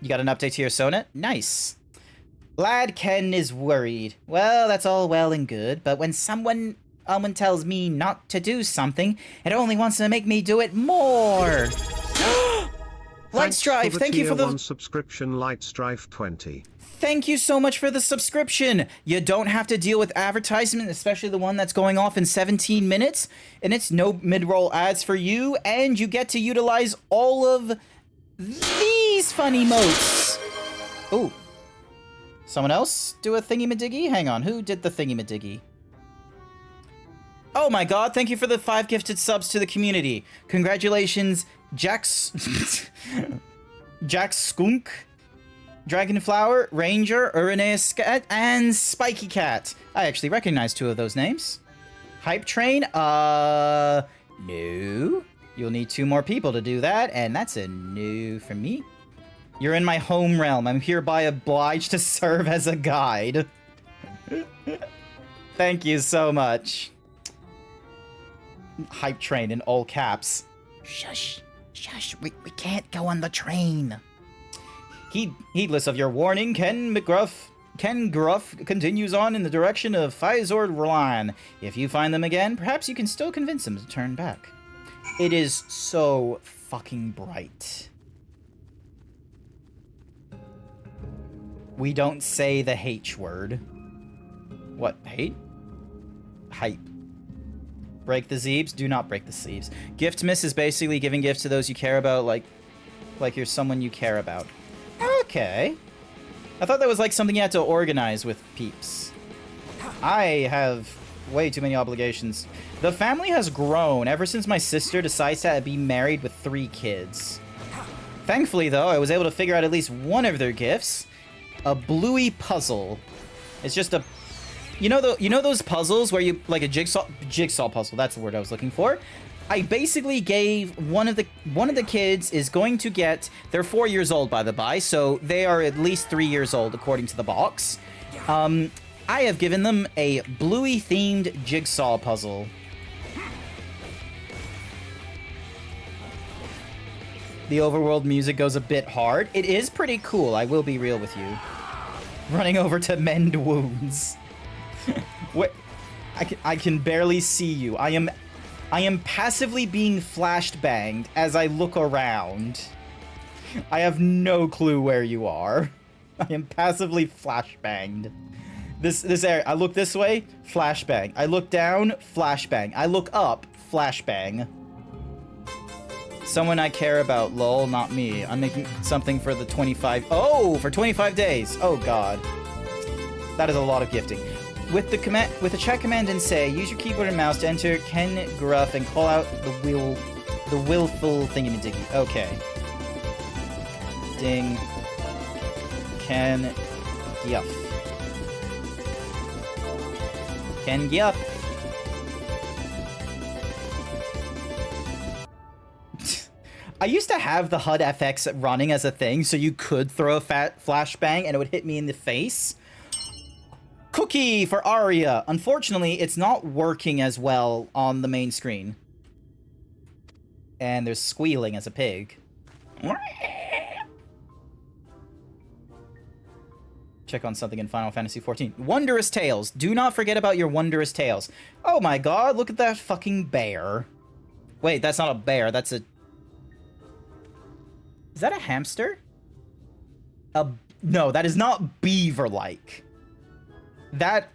You got an update to your sonnet? Nice. Lad Ken is worried. Well, that's all well and good, but when someone tells me not to do something, it only wants to make me do it more. Lightstrife, thank you for the... Tier 1 subscription, Lightstrife 20. Thank you so much for the subscription. You don't have to deal with advertisement, especially the one that's going off in 17 minutes. And it's no mid-roll ads for you. And you get to utilize all of these fun emotes. Ooh. Someone else do a thingy-madiggy? Hang on, who did the thingy-madiggy? Oh my god, thank you for the 5 gifted subs to the community. Congratulations, Jack Skunk, Dragonflower, Ranger, Uranus Cat, and Spiky Cat. I actually recognize 2 of those names. Hype Train? No. You'll need 2 more people to do that, and that's a no for me. You're in my home realm. I'm hereby obliged to serve as a guide. Thank you so much. Hype train in all caps. Shush. Shush. We can't go on the train. Heedless of your warning, Ken Gruff continues on in the direction of Fizord Rolan. If you find them again, perhaps you can still convince them to turn back. It is so fucking bright. We don't say the H word. What, hate? Hype. Break the Zeebs? Do not break the Zeebs. Gift miss is basically giving gifts to those you care about, like you're someone you care about. Okay. I thought that was like something you had to organize with peeps. I have way too many obligations. The family has grown ever since my sister decided to be married with 3 kids. Thankfully, though, I was able to figure out at least one of their gifts. A bluey puzzle. It's just a... You know those puzzles where you... Like a jigsaw puzzle, that's the word I was looking for. I basically gave one of the kids is going to get... They're 4 years old, by the by, so they are at least 3 years old, according to the box. I have given them a bluey-themed jigsaw puzzle. The overworld music goes a bit hard. It is pretty cool, I will be real with you. Running over to mend wounds. What? I can barely see you. I am passively being flash banged as I look around. I have no clue where you are. I am passively flash banged. This area. I look this way, flashbang. I look down, flashbang. I look up, flashbang. Someone I care about, lol, not me. I'm making something for the 25... Oh, for 25 days. Oh, God. That is a lot of gifting. With the chat command and say, use your keyboard and mouse to enter Ken Gruff and call out the willful thingamajiggy. Okay. Ding. Ken Gruff. Ken Gruff. I used to have the HUD FX running as a thing, so you could throw a flashbang and it would hit me in the face. Cookie for Aria. Unfortunately, it's not working as well on the main screen. And there's squealing as a pig. Check on something in Final Fantasy XIV. Wondrous Tales. Do not forget about your Wondrous Tales. Oh my god, look at that fucking bear. Wait, that's not a bear, that's a... Is that a hamster? No, that is not beaver-like. That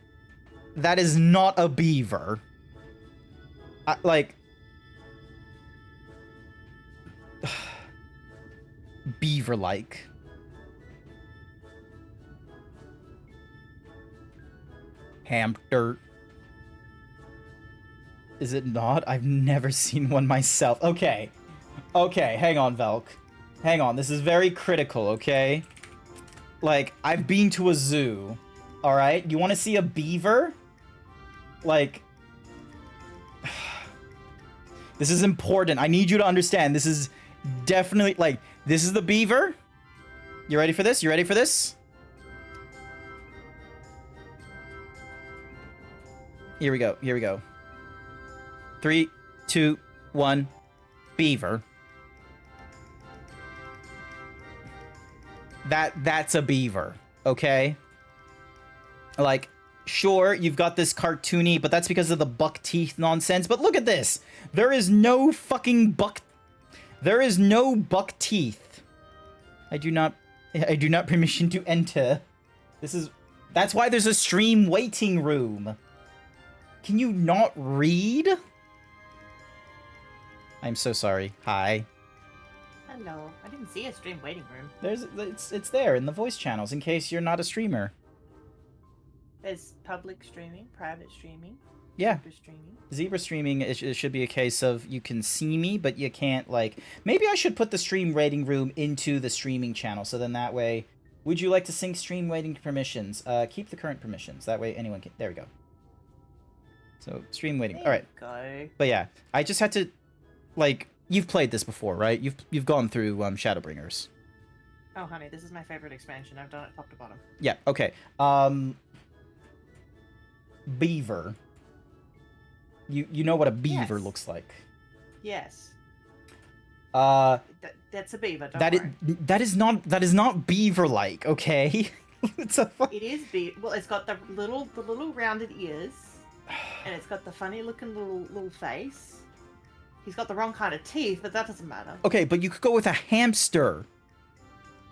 is not a beaver. Like... Beaver-like. Hamster. Is it not? I've never seen one myself. Okay. Okay, hang on, Velk. Hang on, this is very critical, okay? Like, I've been to a zoo, alright? You want to see a beaver? Like... This is important. I need you to understand. This is definitely, like, this is the beaver. You ready for this? You ready for this? Here we go. Here we go. 3, 2, 1. Beaver. That's a beaver, okay? Like, sure, you've got this cartoony, but that's because of the buck teeth nonsense. But look at this. There is no fucking buck. There is no buck teeth. I do not permission to enter. That's why there's a stream waiting room. Can you not read? I'm so sorry. Hi. Hello. I didn't see a stream waiting room. It's there in the voice channels in case you're not a streamer. There's public streaming, private streaming. Yeah. Zebra streaming. Zebra streaming, it should be a case of you can see me, but you can't, like... Maybe I should put the stream waiting room into the streaming channel, so then that way... Would you like to sync stream waiting permissions? Keep the current permissions. That way anyone can... There we go. So, stream waiting. Alright. Go. But yeah, I just had to, like, you've played this before, right? You've gone through Shadowbringers. Oh, honey, this is my favorite expansion. I've done it top to bottom. Yeah. Okay. Beaver. You know what a beaver Yes. looks like. Yes. Uh, That's a beaver. Don't that worry. that is not beaver-like. Okay. It's a It is beaver. Well, it's got the little rounded ears, and it's got the funny looking little face. He's got the wrong kind of teeth, but that doesn't matter. Okay, but you could go with a hamster.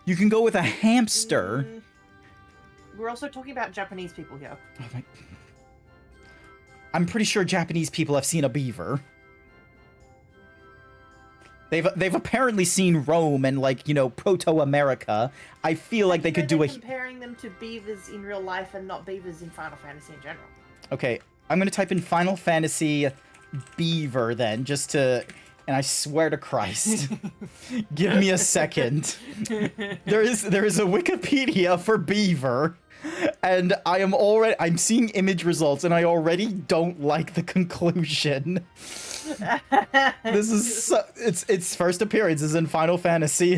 You can go with a hamster. We're also talking about Japanese people here. Oh my... I'm pretty sure Japanese people have seen a beaver. They've apparently seen Rome and, like, you know, Proto-America. I feel like they could do a... comparing them to beavers in real life and not beavers in Final Fantasy in general. Okay, I'm gonna type in Final Fantasy beaver then, just to... And I swear to Christ, give me a second. There is a Wikipedia for beaver, and I'm seeing image results, and I already don't like the conclusion. This is its first appearance is in Final Fantasy,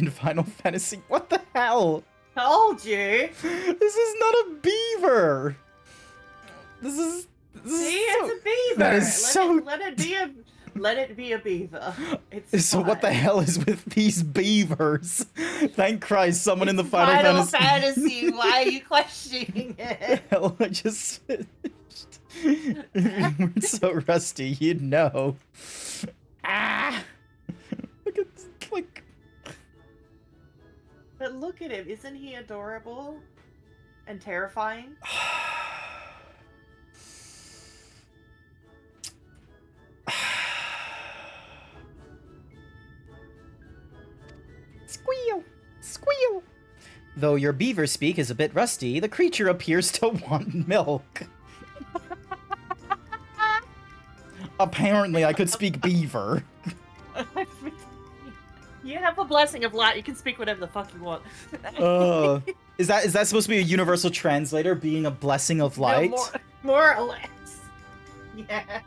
what the hell? Told you. This is not a beaver. This is See, it's a beaver. That is Let it be a beaver. It's So what the fine. hell is with these beavers? Thank Christ, someone in the Final Final Fantasy. Fantasy. Why are you questioning it? Hell, I just finished. If you weren't so rusty, you'd know. Ah! Look at, like... But look at him. Isn't he adorable and terrifying? Squeal! Squeal! Though your beaver speak is a bit rusty, the creature appears to want milk. Apparently, I could speak beaver. You have a blessing of light. You can speak whatever the fuck you want. Is that supposed to be a universal translator, being a blessing of light? No, more or less. Yeah.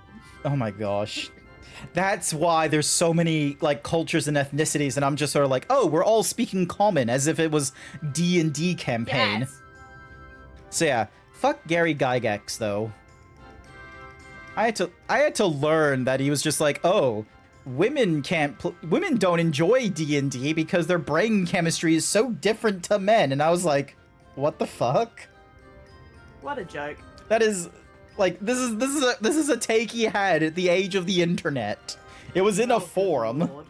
Oh my gosh. That's why there's so many, like, cultures and ethnicities, and I'm just sort of like, oh, we're all speaking common, as if it was D&D campaign. Yes. So yeah, fuck Gary Gygax, though. I had to learn that he was just like, oh, women don't enjoy D&D because their brain chemistry is so different to men, and I was like, what the fuck? What a joke. That is, like, this is a take he had at the age of the internet. It was in a Oh, good forum. Lord.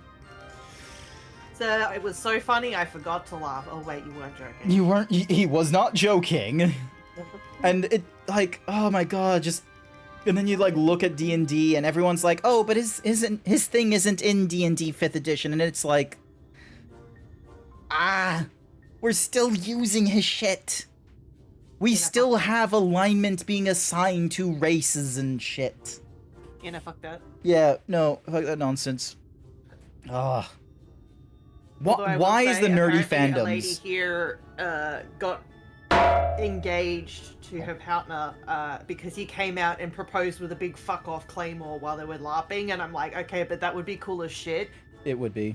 So it was so funny I forgot to laugh. Oh wait, you weren't joking. You weren't. He was not joking. And it, like, oh my god, just. And then you, like, look at D&D and everyone's like, oh, but his thing isn't in D&D 5th edition, and it's like, we're still using his shit. We still have alignment being assigned to races and shit. You know, fuck that. Yeah, no, fuck that nonsense. Ugh. Although I will Why is say, the nerdy apparently a lady fandoms? here got engaged to her partner because he came out and proposed with a big fuck off claymore while they were laughing, and I'm like, okay, but that would be cool as shit. It would be.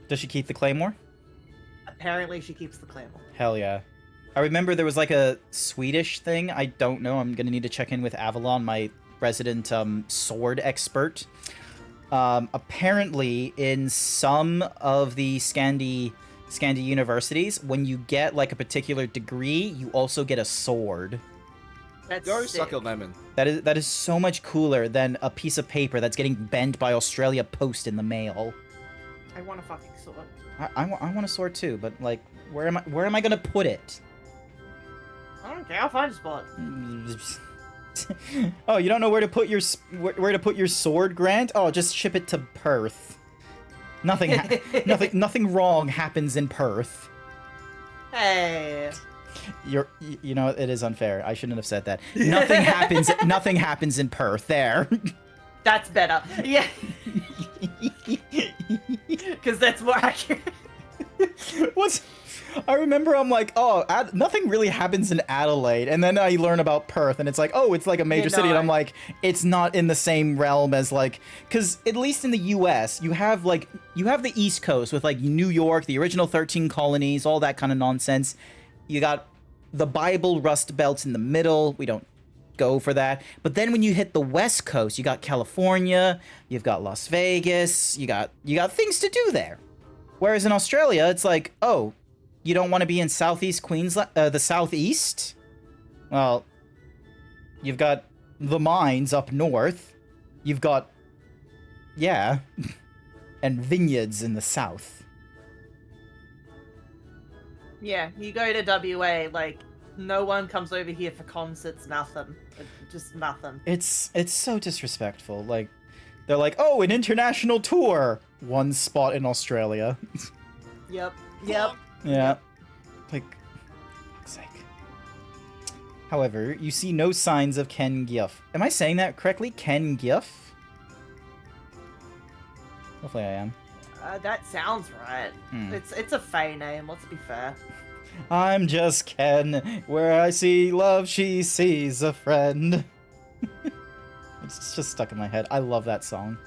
Does she keep the claymore? Apparently she keeps the claymore. Hell yeah. I remember there was like a Swedish thing. I don't know. I'm gonna need to check in with Avalon, my resident sword expert. Apparently, in some of the Scandi universities, when you get like a particular degree, you also get a sword. That's Go sick. suck a lemon. That is so much cooler than a piece of paper that's getting bent by Australia Post in the mail. I want a fucking sword. I want a sword too, but like, where am I gonna put it? I don't care. I'll find a spot. Oh, you don't know where to put your sword, Grant? Oh, just ship it to Perth. Nothing wrong happens in Perth. Hey. You know, it is unfair. I shouldn't have said that. Nothing happens in Perth. There. That's better. Yeah. Because that's more accurate. What's... I remember I'm like, oh, nothing really happens in Adelaide. And then I learn about Perth, and it's like, oh, it's like a major city. And I'm like, it's not in the same realm as like... Because at least in the US, you have the East Coast with like New York, the original 13 colonies, all that kind of nonsense. You got the Bible Rust Belt in the middle. We don't go for that. But then when you hit the West Coast, you got California, you've got Las Vegas, you got things to do there. Whereas in Australia, it's like, oh, you don't want to be in Southeast Queensland, the Southeast? Well, you've got the mines up north. You've got, yeah, and vineyards in the south. Yeah, you go to WA, like, no one comes over here for concerts, nothing. Just nothing. It's so disrespectful. Like, they're like, oh, an international tour. One spot in Australia. Yep. Yeah. Like, fuck's sake. However, you see no signs of Ken Giff. Am I saying that correctly? Ken Giff? Hopefully I am. That sounds right. It's a Fae name, let's be fair. I'm just Ken. Where I see love, she sees a friend. It's just stuck in my head. I love that song.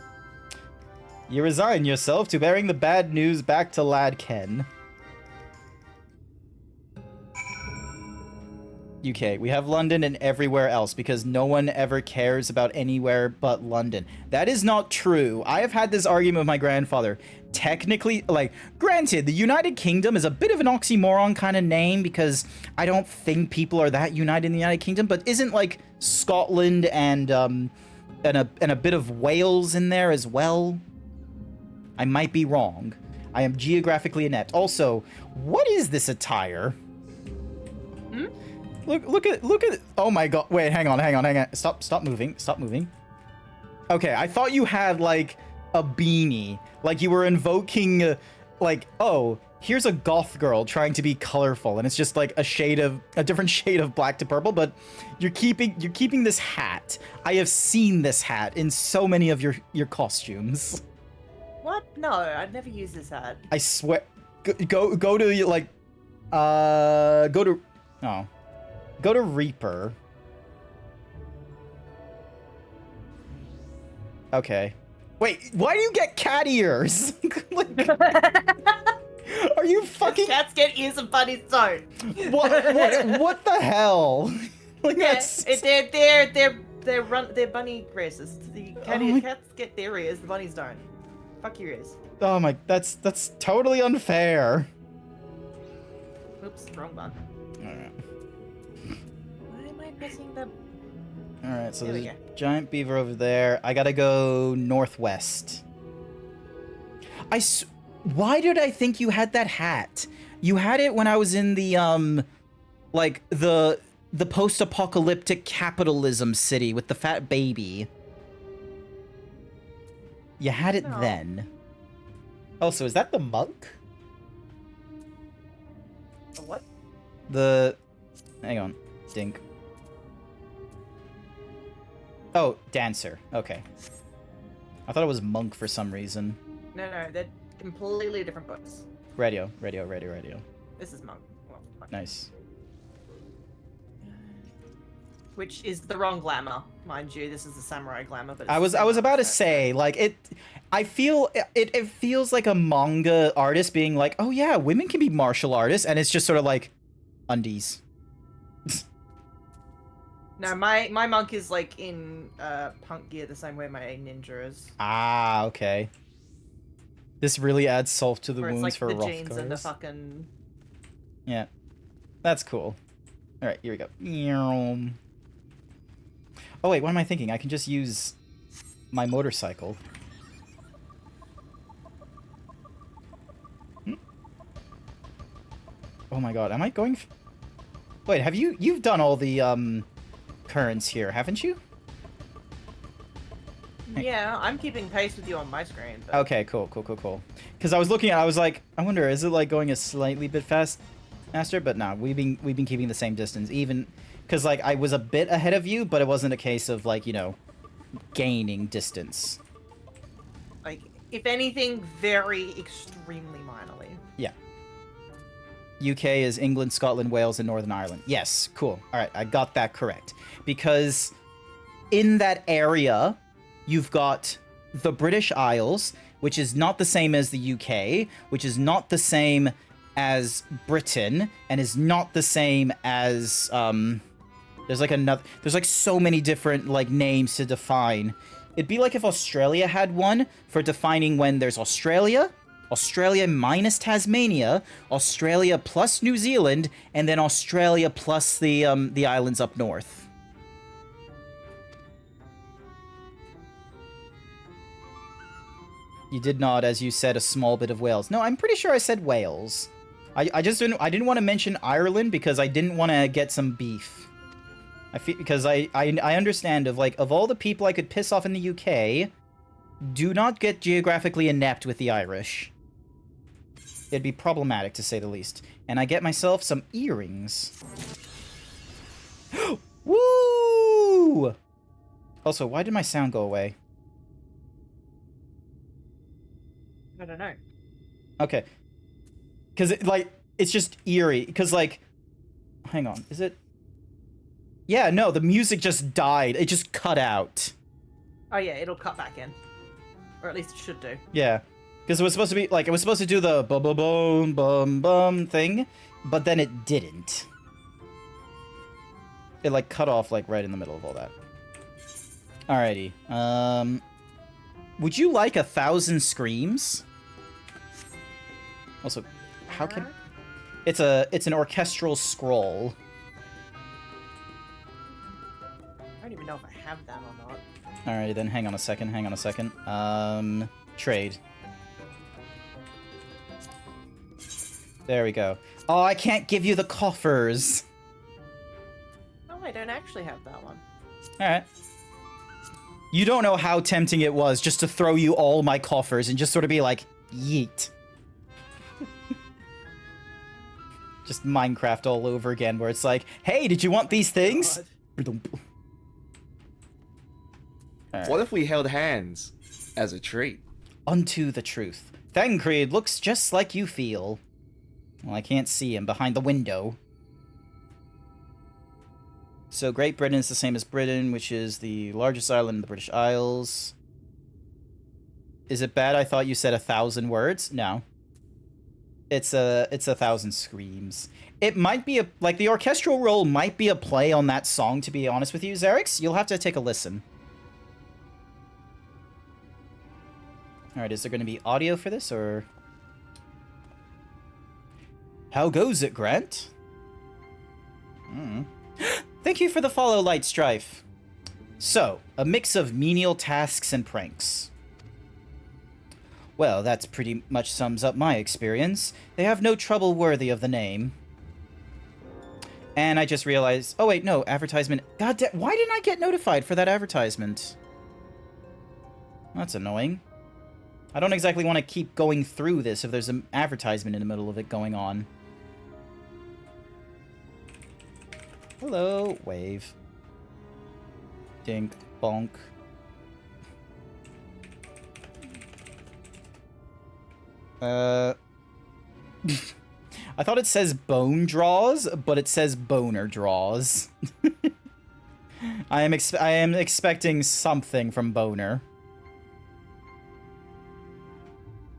You resign yourself to bearing the bad news back to lad Ken. UK. We have London and everywhere else because no one ever cares about anywhere but London. That is not true. I have had this argument with my grandfather. Technically, like, granted, the United Kingdom is a bit of an oxymoron kind of name because I don't think people are that united in the United Kingdom, but isn't, like, Scotland and a bit of Wales in there as well? I might be wrong. I am geographically inept. Also, what is this attire? Look at, oh my god, wait, hang on. Stop moving. Okay, I thought you had, like, a beanie. Like, you were invoking, like, oh, here's a goth girl trying to be colorful, and it's just, like, a different shade of black to purple, but you're keeping this hat. I have seen this hat in so many of your costumes. What? No, I'd never use this hat. I swear, go to, like, go to Reaper. Okay. Wait, why do you get cat ears? Like, are you fucking... Cats get ears and bunnies don't. What the hell? Like, Yeah, that's... they're bunny racist. The cats get their ears, the bunnies don't. Fuck your ears. Oh my, that's totally unfair. Oops, wrong one. Alright. Why am I pressing the... Alright, so There we there's a go. giant beaver over there. I gotta go northwest. Why did I think you had that hat? You had it when I was in the, like, the post-apocalyptic capitalism city with the fat baby. You had it No. then. Oh, so is that the monk? The what? Hang on. Dink. Oh, dancer. Okay. I thought it was monk for some reason. No, they're completely different books. Radio. This is monk. Well, fuck. Nice. Which is the wrong glamour, mind you. This is the samurai glamour. But it's I the was same about to outfit. say, like, it feels like a manga artist being like, oh yeah, women can be martial artists, and it's just sort of like undies. No, my monk is like in punk gear the same way my ninja is. Ah, okay. This really adds salt to the Where it's wounds like for the rough jeans and the guys. fucking... Yeah. That's cool. Alright, here we go. Oh wait, what am I thinking? I can just use my motorcycle. Oh my god, am I going... Wait, have you've done all the, currents here, haven't you? Yeah, I'm keeping pace with you on my screen. But... Okay, cool. Because I was looking at, I was like, I wonder, is it like going a slightly bit faster? But no, we've been keeping the same distance, even because like I was a bit ahead of you, but it wasn't a case of like, you know, gaining distance. Like, if anything, very extremely minorly. Yeah. UK is England, Scotland, Wales, and Northern Ireland. Yes, cool. All right, I got that correct. Because in that area, you've got the British Isles, which is not the same as the UK, which is not the same as Britain, and is not the same as, there's like so many different, like, names to define. It'd be like if Australia had one for defining when there's Australia, Australia minus Tasmania, Australia plus New Zealand, and then Australia plus the islands up north. You did nod as you said a small bit of Wales. No, I'm pretty sure I said Wales. I didn't want to mention Ireland because I didn't want to get some beef. Because I understand of all the people I could piss off in the UK, do not get geographically inept with the Irish. It'd be problematic to say the least. And I get myself some earrings. Woo! Also, why did my sound go away? I don't know. Okay. Because, it's just eerie. Because, hang on. Is it? Yeah, no, the music just died. It just cut out. Oh yeah, it'll cut back in. Or at least it should do. Yeah. Because it was supposed to be, it was supposed to do the bum thing, but then it didn't. It, cut off, right in the middle of all that. Alrighty. Would you like 1,000 screams? Also, how can... It's an orchestral scroll. I don't even know if I have that or not. Alrighty then, hang on a second. Trade. There we go. Oh, I can't give you the coffers. Oh, I don't actually have that one. Alright. You don't know how tempting it was just to throw you all my coffers and just sort of be like, yeet. Just Minecraft all over again, where it's like, hey, did you want these things? Right. What if we held hands as a treat? Unto the truth. Thangcreed looks just like you feel. Well, I can't see him behind the window. So Great Britain is the same as Britain, which is the largest island in the British Isles. Is it bad I thought you said 1,000 words? No. It's 1,000 screams. It might be the orchestral roll might be a play on that song, to be honest with you, Xerix. You'll have to take a listen. Alright, is there going to be audio for this, or... How goes it, Grant? Thank you for the follow, Light Strife. So, a mix of menial tasks and pranks. Well, that's pretty much sums up my experience. They have no trouble worthy of the name. And I just realized... Oh, wait, no, advertisement... God damn, why didn't I get notified for that advertisement? That's annoying. I don't exactly want to keep going through this if there's an advertisement in the middle of it going on. Hello, wave. Dink, bonk. I thought it says bone draws, but it says boner draws. I am expecting something from boner.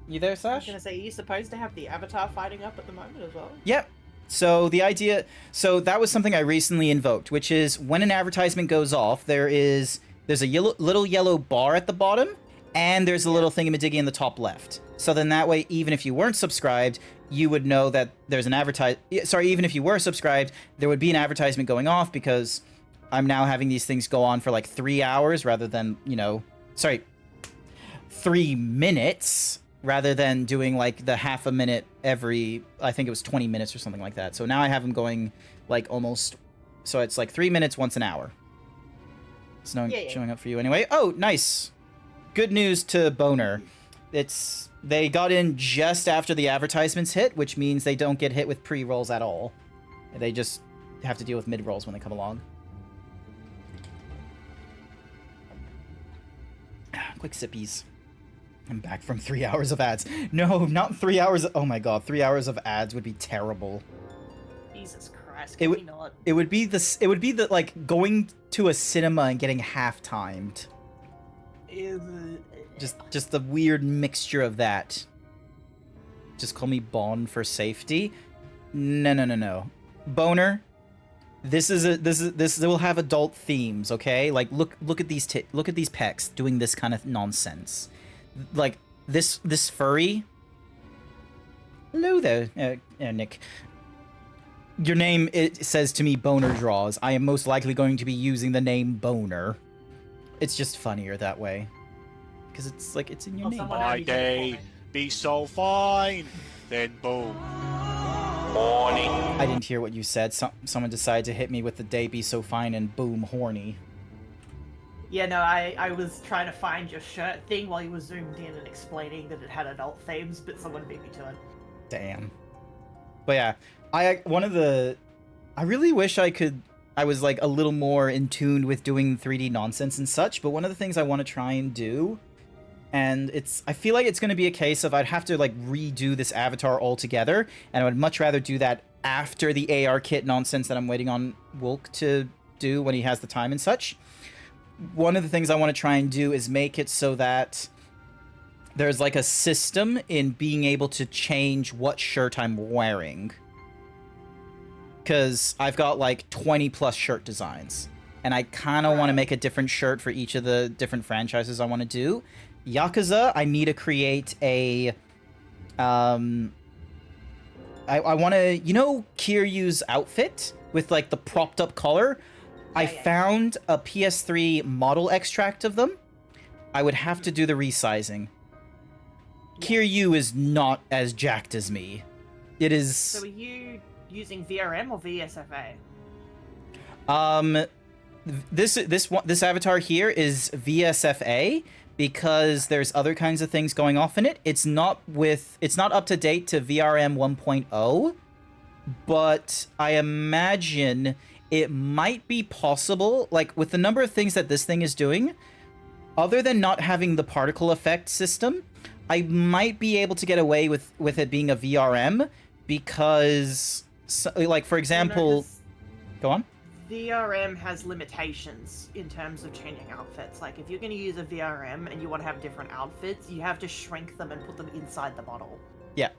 You there, I was Sash? gonna say, are you supposed to have the avatar fighting up at the moment as well? Yep. So that was something I recently invoked, which is when an advertisement goes off, there's a little yellow bar at the bottom, and there's a little thingamadiggy in the top left. So then that way, even if you weren't subscribed, you would know that there's an even if you were subscribed, there would be an advertisement going off, because I'm now having these things go on for 3 hours rather than, 3 minutes. Rather than doing the half a minute every, I think it was 20 minutes or something like that. So now I have them going almost, so it's 3 minutes once an hour. It's showing up for you anyway. Oh, nice. Good news to Boner. They got in just after the advertisements hit, which means they don't get hit with pre-rolls at all. They just have to deal with mid-rolls when they come along. Quick sippies. I'm back from 3 hours of ads. No, not 3 hours. Oh my god, 3 hours of ads would be terrible. Jesus Christ, It can would- we not? It would be the like going to a cinema and getting half timed. Just the weird mixture of that. Just call me Bond for safety. No. Boner. This will have adult themes, okay? Like look at these pecs doing this kind of nonsense. Like this furry. Hello there, Nick. Your name, it says to me Boner Draws. I am most likely going to be using the name Boner. It's just funnier that way. Because it's like, it's in your name. someone My already did it for day me. be so fine, then boom. Morning. I didn't hear what you said. Someone decided to hit me with the day be so fine and boom, horny. Yeah, no, I was trying to find your shirt thing while you were zoomed in and explaining that it had adult themes, but someone beat me to it. Damn. But yeah, I really wish I was like a little more in tune with doing 3D nonsense and such, but one of the things I want to try and do, and I feel like it's going to be a case of I'd have to like redo this avatar altogether, and I would much rather do that after the AR kit nonsense that I'm waiting on Wolk to do when he has the time and such. One of the things I want to try and do is make it so that there's like a system in being able to change what shirt I'm wearing. Because I've got like 20 plus shirt designs. And I kind of want to make a different shirt for each of the different franchises I want to do. Yakuza, I need to create a... I want to... You know Kiryu's outfit? With like the propped up collar? I found a PS3 model extract of them. I would have to do the resizing. Kiryu is not as jacked as me. It is... So are you using VRM or VSFA? This avatar here is VSFA because there's other kinds of things going off in it. It's not up to date to VRM 1.0, but I imagine it might be possible, like with the number of things that this thing is doing, other than not having the particle effect system, I might be able to get away with it being a VRM because, like, for example... Go on. VRM has limitations in terms of changing outfits. Like, if you're going to use a VRM and you want to have different outfits, you have to shrink them and put them inside the model. Yeah.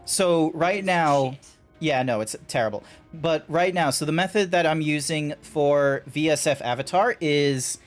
So right It's now... shit. Yeah, no, it's terrible. But right now, so the method that I'm using for VSF Avatar is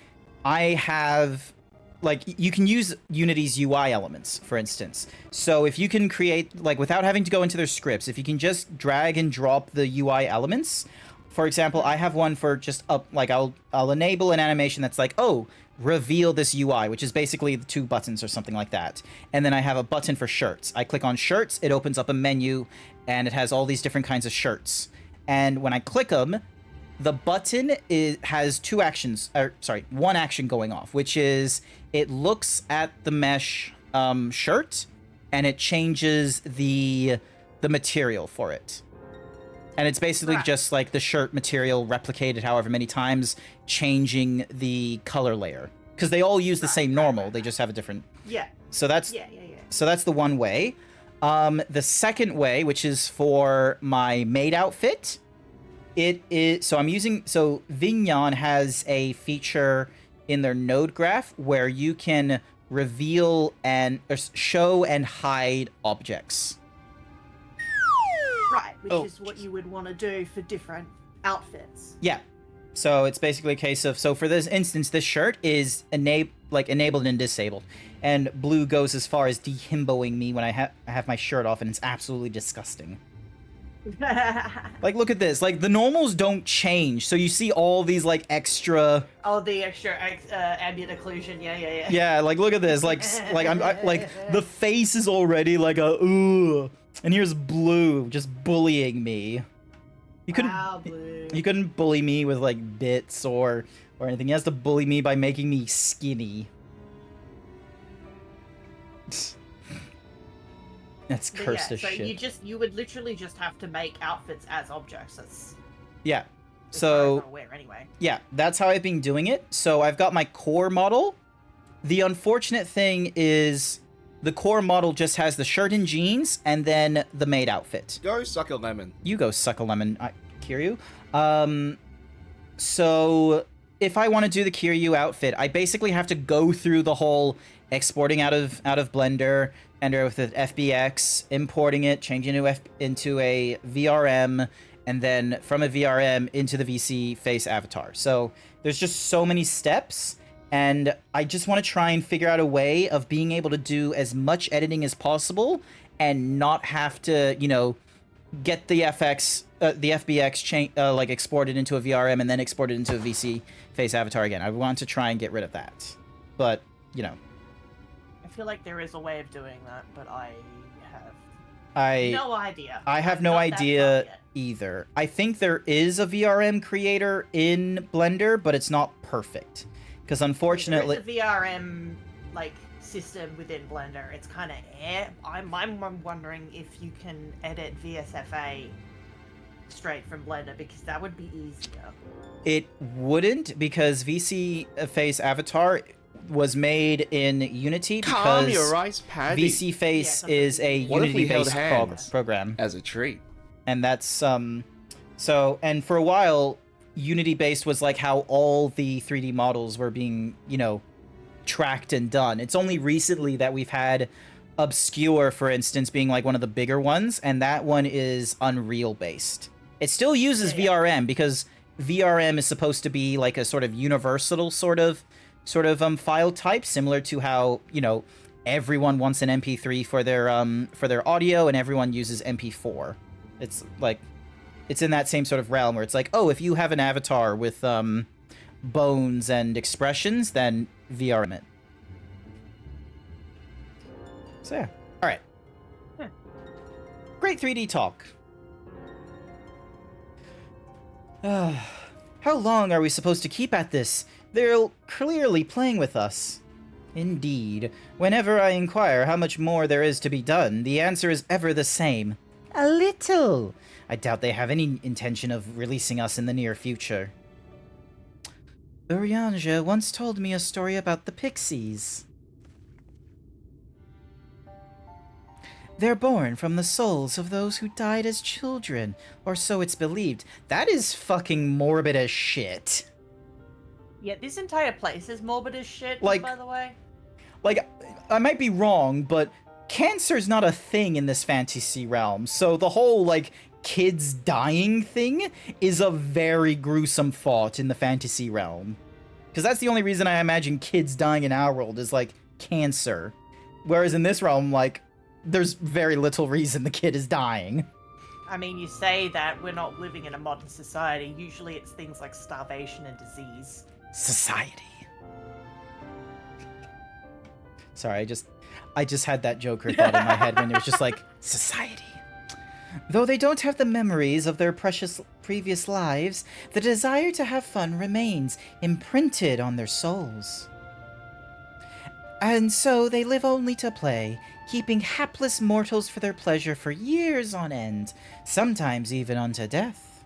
I have... Like, you can use Unity's UI elements, for instance. So if you can create, like, without having to go into their scripts, if you can just drag and drop the UI elements... For example, I have one for just up, like I'll enable an animation that's like, oh, reveal this UI, which is basically the 2 buttons or something like that. And then I have a button for shirts. I click on shirts, it opens up a menu, and it has all these different kinds of shirts. And when I click them, the button has 2 actions, one action going off, which is it looks at the mesh shirt, and it changes the material for it. And it's basically just like the shirt material replicated however many times, changing the color layer. Because they all use the same normal, they just have a different... Yeah. So that's... Yeah. So that's the one way. The second way, which is for my maid outfit, it is... So I'm using... So Vignon has a feature in their node graph where you can reveal and... Or show and hide objects. Right, which is what you would want to do for different outfits. Yeah. So it's basically a case of, so for this instance, this shirt is enabled and disabled. And Blue goes as far as dehimboing me when I have my shirt off, and it's absolutely disgusting. Like, look at this. Like, the normals don't change, so you see all these, like, extra... Oh, the extra ambient occlusion, yeah. Yeah, like, look at this. Like, the face is already like a, ooh. And here's Blue just bullying me. You couldn't bully me with like bits or anything. He has to bully me by making me skinny. That's cursed as shit. So you would literally just have to make outfits as objects. That's yeah. as far as So I'm aware anyway. yeah, that's how I've been doing it. So I've got my core model. The unfortunate thing is the core model just has the shirt and jeans, and then the maid outfit. Go suck a lemon. You go suck a lemon, Kiryu. So if I want to do the Kiryu outfit, I basically have to go through the whole exporting out of Blender, enter with the FBX, importing it, changing it into a VRM, and then from a VRM into the VC face avatar. So there's just so many steps, and I just want to try and figure out a way of being able to do as much editing as possible and not have to, you know, get the FBX like exported into a VRM and then exported into a VC face avatar again. I want to try and get rid of that, but you know, I feel like there is a way of doing that, but I have no idea. I have no idea either. I think there is a VRM creator in Blender, but it's not perfect because unfortunately, there's a VRM like system within Blender. It's kind of I'm wondering if you can edit VSFA straight from Blender, because that would be easier. It wouldn't, because VC face avatar was made in Unity because Calm your rice paddy. VC face is a What if we held Unity-based hands program, as a treat? and that's so. And for a while, Unity-based was like how all the 3D models were being, you know, tracked and done. It's only recently that we've had Obscure, for instance, being like one of the bigger ones, and that one is Unreal based. It still uses VRM because VRM is supposed to be like a sort of universal sort of file type, similar to how, you know, everyone wants an MP3 for their audio and everyone uses MP4. It's like it's in that same sort of realm where it's like, oh, if you have an avatar with bones and expressions, then VRM it. So yeah. All right. Great 3D talk. How long are we supposed to keep at this? They're clearly playing with us. Indeed. Whenever I inquire how much more there is to be done, the answer is ever the same. A little. I doubt they have any intention of releasing us in the near future. Urianja once told me a story about the pixies. They're born from the souls of those who died as children, or so it's believed. That is fucking morbid as shit. Yeah, this entire place is morbid as shit, Like- by the way. Like, I might be wrong, but cancer's not a thing in this fantasy realm, so the whole, like, kids dying thing is a very gruesome thought in the fantasy realm. Because that's the only reason I imagine kids dying in our world is, like, cancer. Whereas in this realm, like, there's very little reason the kid is dying. I mean, you say that we're not living in a modern society. Usually it's things like starvation and disease. Society. Sorry, I just had that Joker thought in my head when it was just like, society. Though they don't have the memories of their precious previous lives, the desire to have fun remains imprinted on their souls. And so they live only to play, keeping hapless mortals for their pleasure for years on end, sometimes even unto death.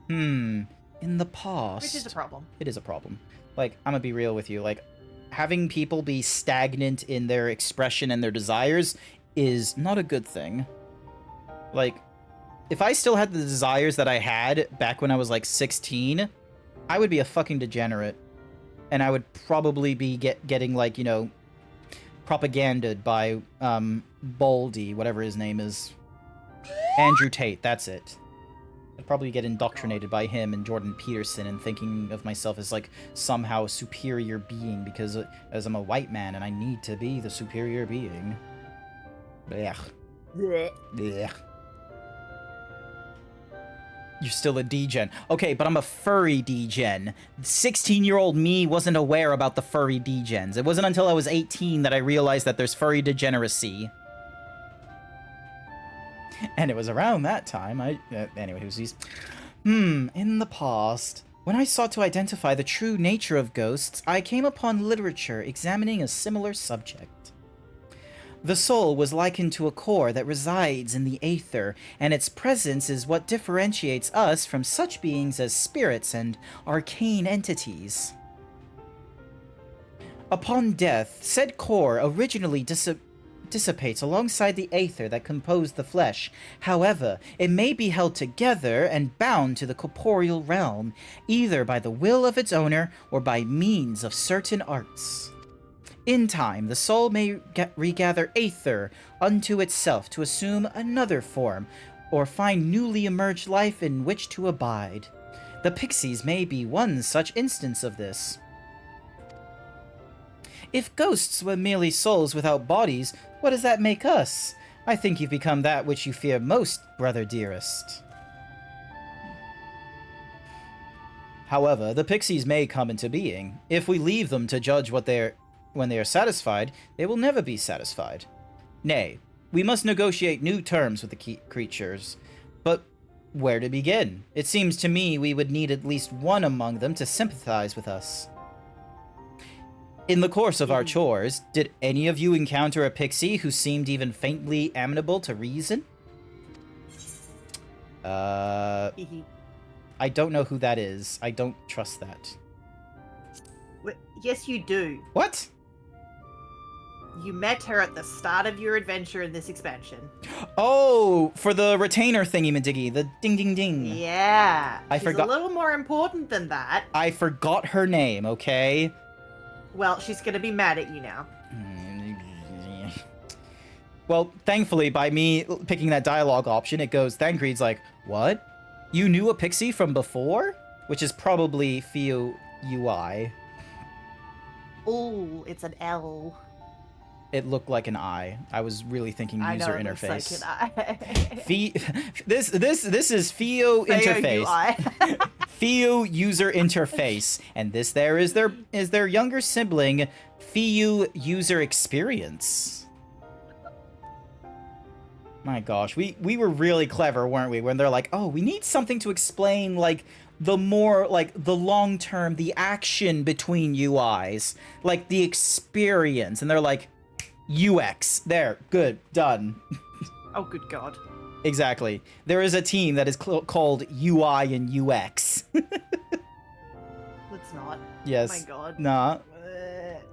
In the past... Which is a problem. It is a problem. Like, I'm gonna be real with you, like, having people be stagnant in their expression and their desires is not a good thing. Like, if I still had the desires that I had back when I was, like, 16, I would be a fucking degenerate. And I would probably be getting, like, you know, propaganded by, Baldy, whatever his name is. Andrew Tate, that's it. I'd probably get indoctrinated by him and Jordan Peterson and thinking of myself as, like, somehow a superior being because as I'm a white man and I need to be the superior being. Blech. Blech. You're still a degen. Okay, but I'm a furry degen. 16-year-old me wasn't aware about the furry degens. It wasn't until I was 18 that I realized that there's furry degeneracy. And it was around that time anyway, who's in the past, when I sought to identify the true nature of ghosts, I came upon literature examining a similar subject. The soul was likened to a core that resides in the aether, and its presence is what differentiates us from such beings as spirits and arcane entities. Upon death, said core originally dissipates alongside the aether that composed the flesh. However, it may be held together and bound to the corporeal realm, either by the will of its owner or by means of certain arts. In time, the soul may regather aether unto itself to assume another form, or find newly emerged life in which to abide. The pixies may be one such instance of this. If ghosts were merely souls without bodies, what does that make us? I think you've become that which you fear most, brother dearest. However, the pixies may come into being. If we leave them to judge when they are satisfied, they will never be satisfied. Nay, we must negotiate new terms with the creatures. But where to begin? It seems to me we would need at least one among them to sympathize with us. In the course of our chores, did any of you encounter a pixie who seemed even faintly amenable to reason? I don't know who that is. I don't trust that. Yes, you do. What? You met her at the start of your adventure in this expansion. Oh, for the retainer thingy-majiggy, the ding-ding-ding. Yeah. I She's forgot- a little more important than that. I forgot her name, okay? Well, she's gonna be mad at you now. Well, thankfully, by me picking that dialogue option, it goes, Thancred's like, what? You knew a pixie from before? Which is probably Theo UI. Ooh, it's an L. It looked like an I. I was really thinking user I know, interface. It looks like an I. This is Theo interface. Theo user interface, and this there is their younger sibling, Theo user experience. My gosh, we were really clever, weren't we? When they're like, oh, we need something to explain like the more like the long term, the action between UIs, like the experience, and they're like, UX. There, good, done. Oh, good God. Exactly. There is a team that is called UI and UX. Let's not. Yes. Oh my God. Nah.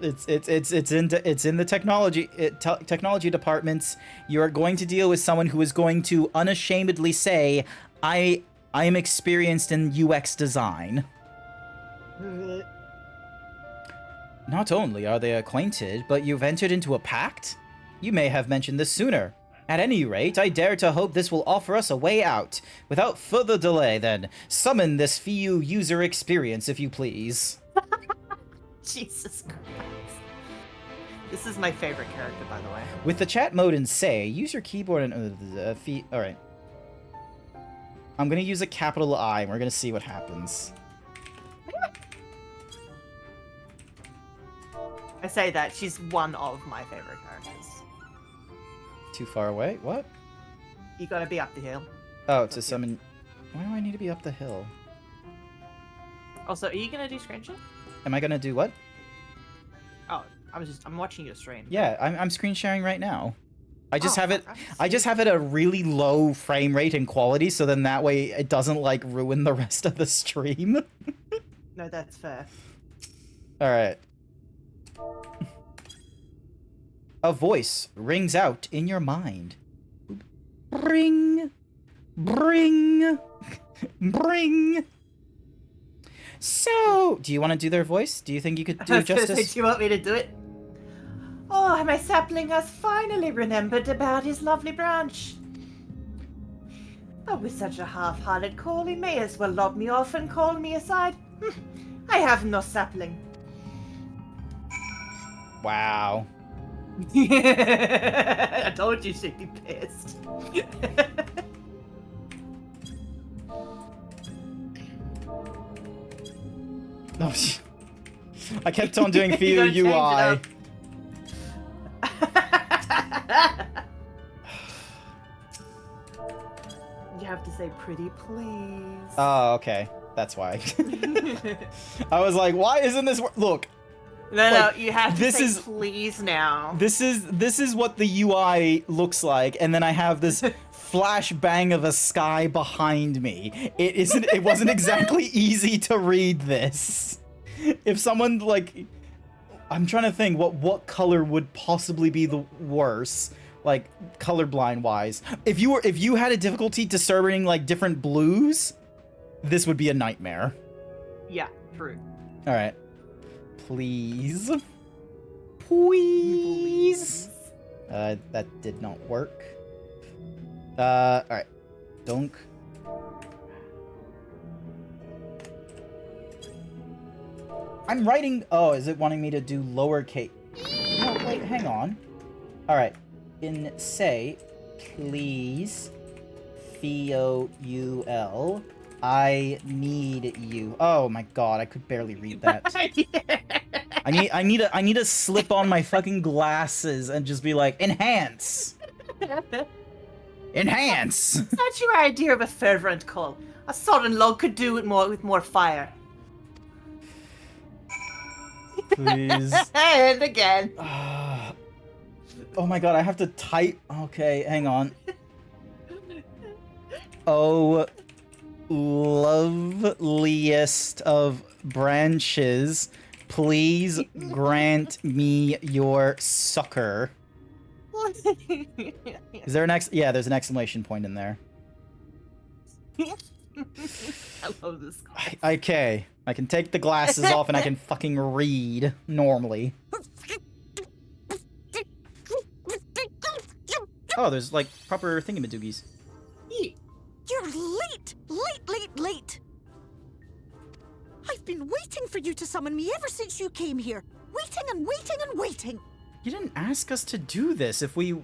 It's in the technology departments. You are going to deal with someone who is going to unashamedly say, I am experienced in UX design. Not only are they acquainted, but you've entered into a pact? You may have mentioned this sooner. At any rate, I dare to hope this will offer us a way out. Without further delay, then, summon this Theo user experience, if you please. Jesus Christ. This is my favorite character, by the way. With the chat mode in say, use your keyboard and... Alright. I'm gonna use a capital I, and we're gonna see what happens. I say that, she's one of my favorite characters. Too far away? What? You gotta be up the hill. Oh, to summon... Why do I need to be up the hill? Also, are you gonna do screen share? Am I gonna do what? Oh, I'm watching your stream. Yeah, I'm screen sharing right now. I just Oh, have it. fuck, I just have it at a really low frame rate and quality, so then that way it doesn't like ruin the rest of the stream. No, that's fair. All right. A voice rings out in your mind. Bring, bring, bring. So, do you want to do their voice? Do you think you could do I was gonna say, justice? do you want me to do it? Oh, my sapling has finally remembered about his lovely branch. But with such a half-hearted call, he may as well lob me off and call me aside. I have no sapling. Wow. I told you she'd be pissed. Oh, I kept on doing You Theo gotta change it UI. up. You have to say pretty please. Oh, okay. That's why. I was like, why isn't this look? No, like, you have to this say is- please now. This is what the UI looks like, and then I have this flashbang of a sky behind me. It wasn't exactly easy to read this. If someone like I'm trying to think what color would possibly be the worst, like colorblind wise. If you had a difficulty discerning like different blues, this would be a nightmare. Yeah, true. All right, please, please. That did not work. All right, donk. I'm writing. Oh, is it wanting me to do lowercase? No, wait, hang on. All right, in say, please, Theoul, I need you. Oh my god, I could barely read that. I need to slip on my fucking glasses and just be like, enhance, enhance. Such your idea of a fervent call. A sodden log could do it more with more fire. Please. And again. Oh my god, I have to type. Okay, hang on. Oh, loveliest of branches, please grant me your succor. Is there an yeah, there's an exclamation point in there. I love this guy. Okay, I can take the glasses off and I can fucking read normally. Oh, there's like proper thingamadoogies. You're late! Late! I've been waiting for you to summon me ever since you came here. Waiting and waiting and waiting. You didn't ask us to do this if we,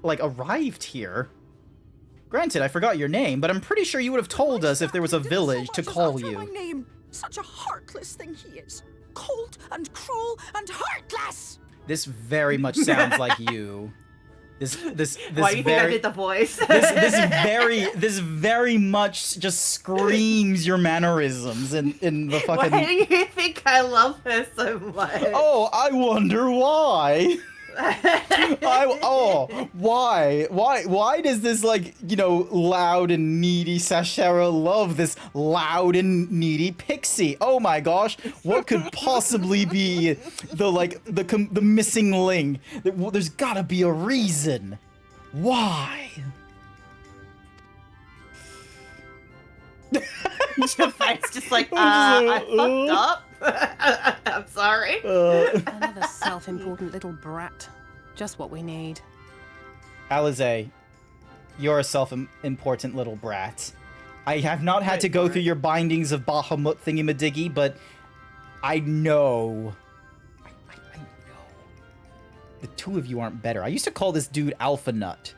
like, arrived here. Granted, I forgot your name, but I'm pretty sure you would have told us if there was a village to call you. My name. Such a heartless thing he is. Cold and cruel and heartless! This very much sounds like you. This Why do you think I did the voice? this very much just screams your mannerisms in the fucking. Why do you think I love her so much? Oh, I wonder why. Why does this, like, you know, loud and needy Sashera love this loud and needy pixie? Oh my gosh, what could possibly be the missing link? There's gotta be a reason. Why? Your face just like, I fucked up. I'm sorry. Another self-important little brat. Just what we need. Alize, you're a self-important little brat. I have not had to go through your bindings of Bahamut thingy-madiggy, but I know. I know. The two of you aren't better. I used to call this dude Alpha Nut.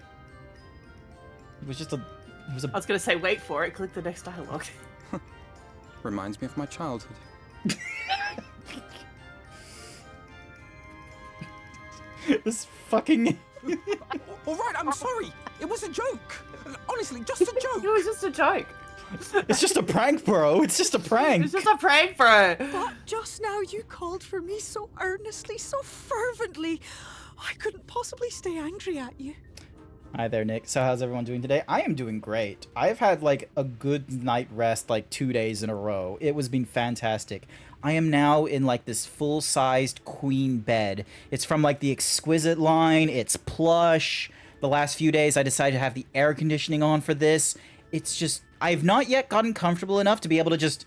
It was just a... I was gonna say, wait for it, click the next dialogue. Reminds me of my childhood. This fucking... Alright, I'm sorry. It was a joke. Honestly, just a joke. It was just a joke. It's just a prank, bro. It's just a prank. It's just a prank, bro. But just now you called for me so earnestly, so fervently. I couldn't possibly stay angry at you. Hi there, Nick. So how's everyone doing today? I am doing great. I've had like a good night rest like 2 days in a row. It was been fantastic. I am now in like this full-sized queen bed. It's from like the Exquisite line. It's plush. The last few days I decided to have the air conditioning on for this. It's just, I've not yet gotten comfortable enough to be able to just,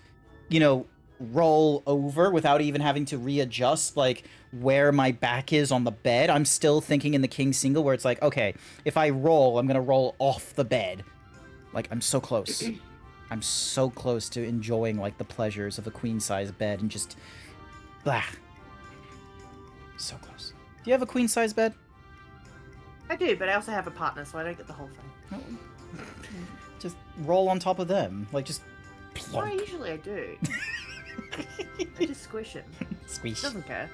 you know, roll over without even having to readjust like where my back is on the bed. I'm still thinking in the king single where it's like, okay, if I roll, I'm gonna roll off the bed. Like, I'm so close. I'm so close to enjoying like the pleasures of a queen size bed and just blah. So close. Do you have a queen size bed? I do, but I also have a partner, so I don't get the whole thing. Just roll on top of them. Like, just plonk. Well, usually I do. I just squish him. Squish. He doesn't care.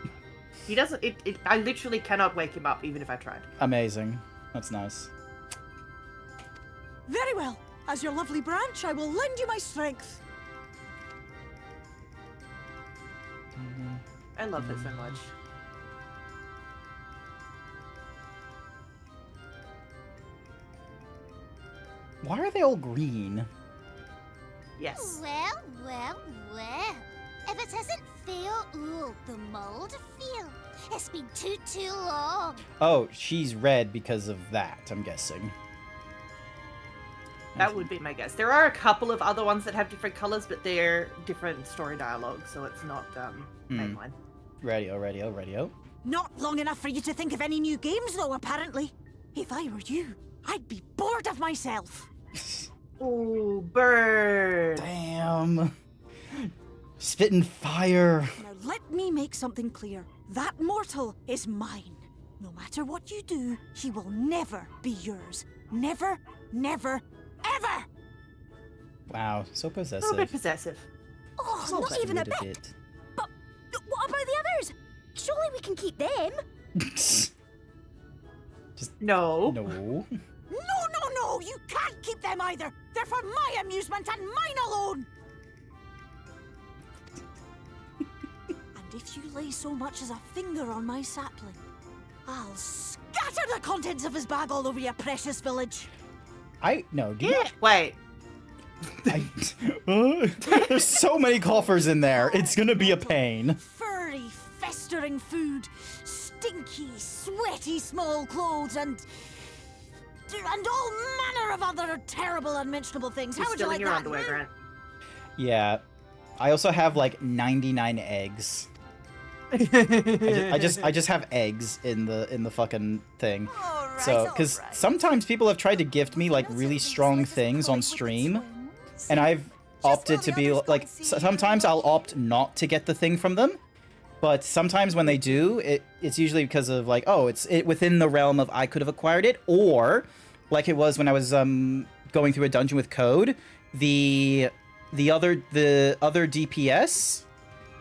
He doesn't. I literally cannot wake him up, even if I tried. Amazing. That's nice. Very well. As your lovely branch, I will lend you my strength. I love it so much. Why are they all green? Yes. Well. If it isn't fail, ooh, the mold feel. It's been too long. Oh, she's red because of that, I'm guessing. That would be my guess. There are a couple of other ones that have different colors, but they're different story dialogue, so it's not mainline. Radio. Not long enough for you to think of any new games, though, apparently. If I were you, I'd be bored of myself. Ooh, bird. Damn. Spitting fire. Now let me make something clear. That mortal is mine. No matter what you do, he will never be yours. Never, never, ever! Wow, so A possessive. little bit possessive. Oh, So not even a sweet of bit. it. But what about the others? Surely we can keep them. No. No. No, you can't keep them either. They're for my amusement and mine alone. And if you lay so much as a finger on my sapling, I'll scatter the contents of his bag all over your precious village. No, do you Yeah. Wait. There's so many coffers in there. It's gonna be a pain. Furry, festering food, stinky, sweaty small clothes, and all manner of other terrible, unmentionable things. You're How would you still in like your that? underwear, Grant. Yeah. I also have like 99 eggs. I just have eggs in the fucking thing. So, because sometimes people have tried to gift me like really strong things on stream, and I've opted to be like, sometimes I'll opt not to get the thing from them, but sometimes when they do, it's usually because of like, oh, it's within the realm of I could have acquired it, or like it was when I was going through a dungeon with Code, the other DPS.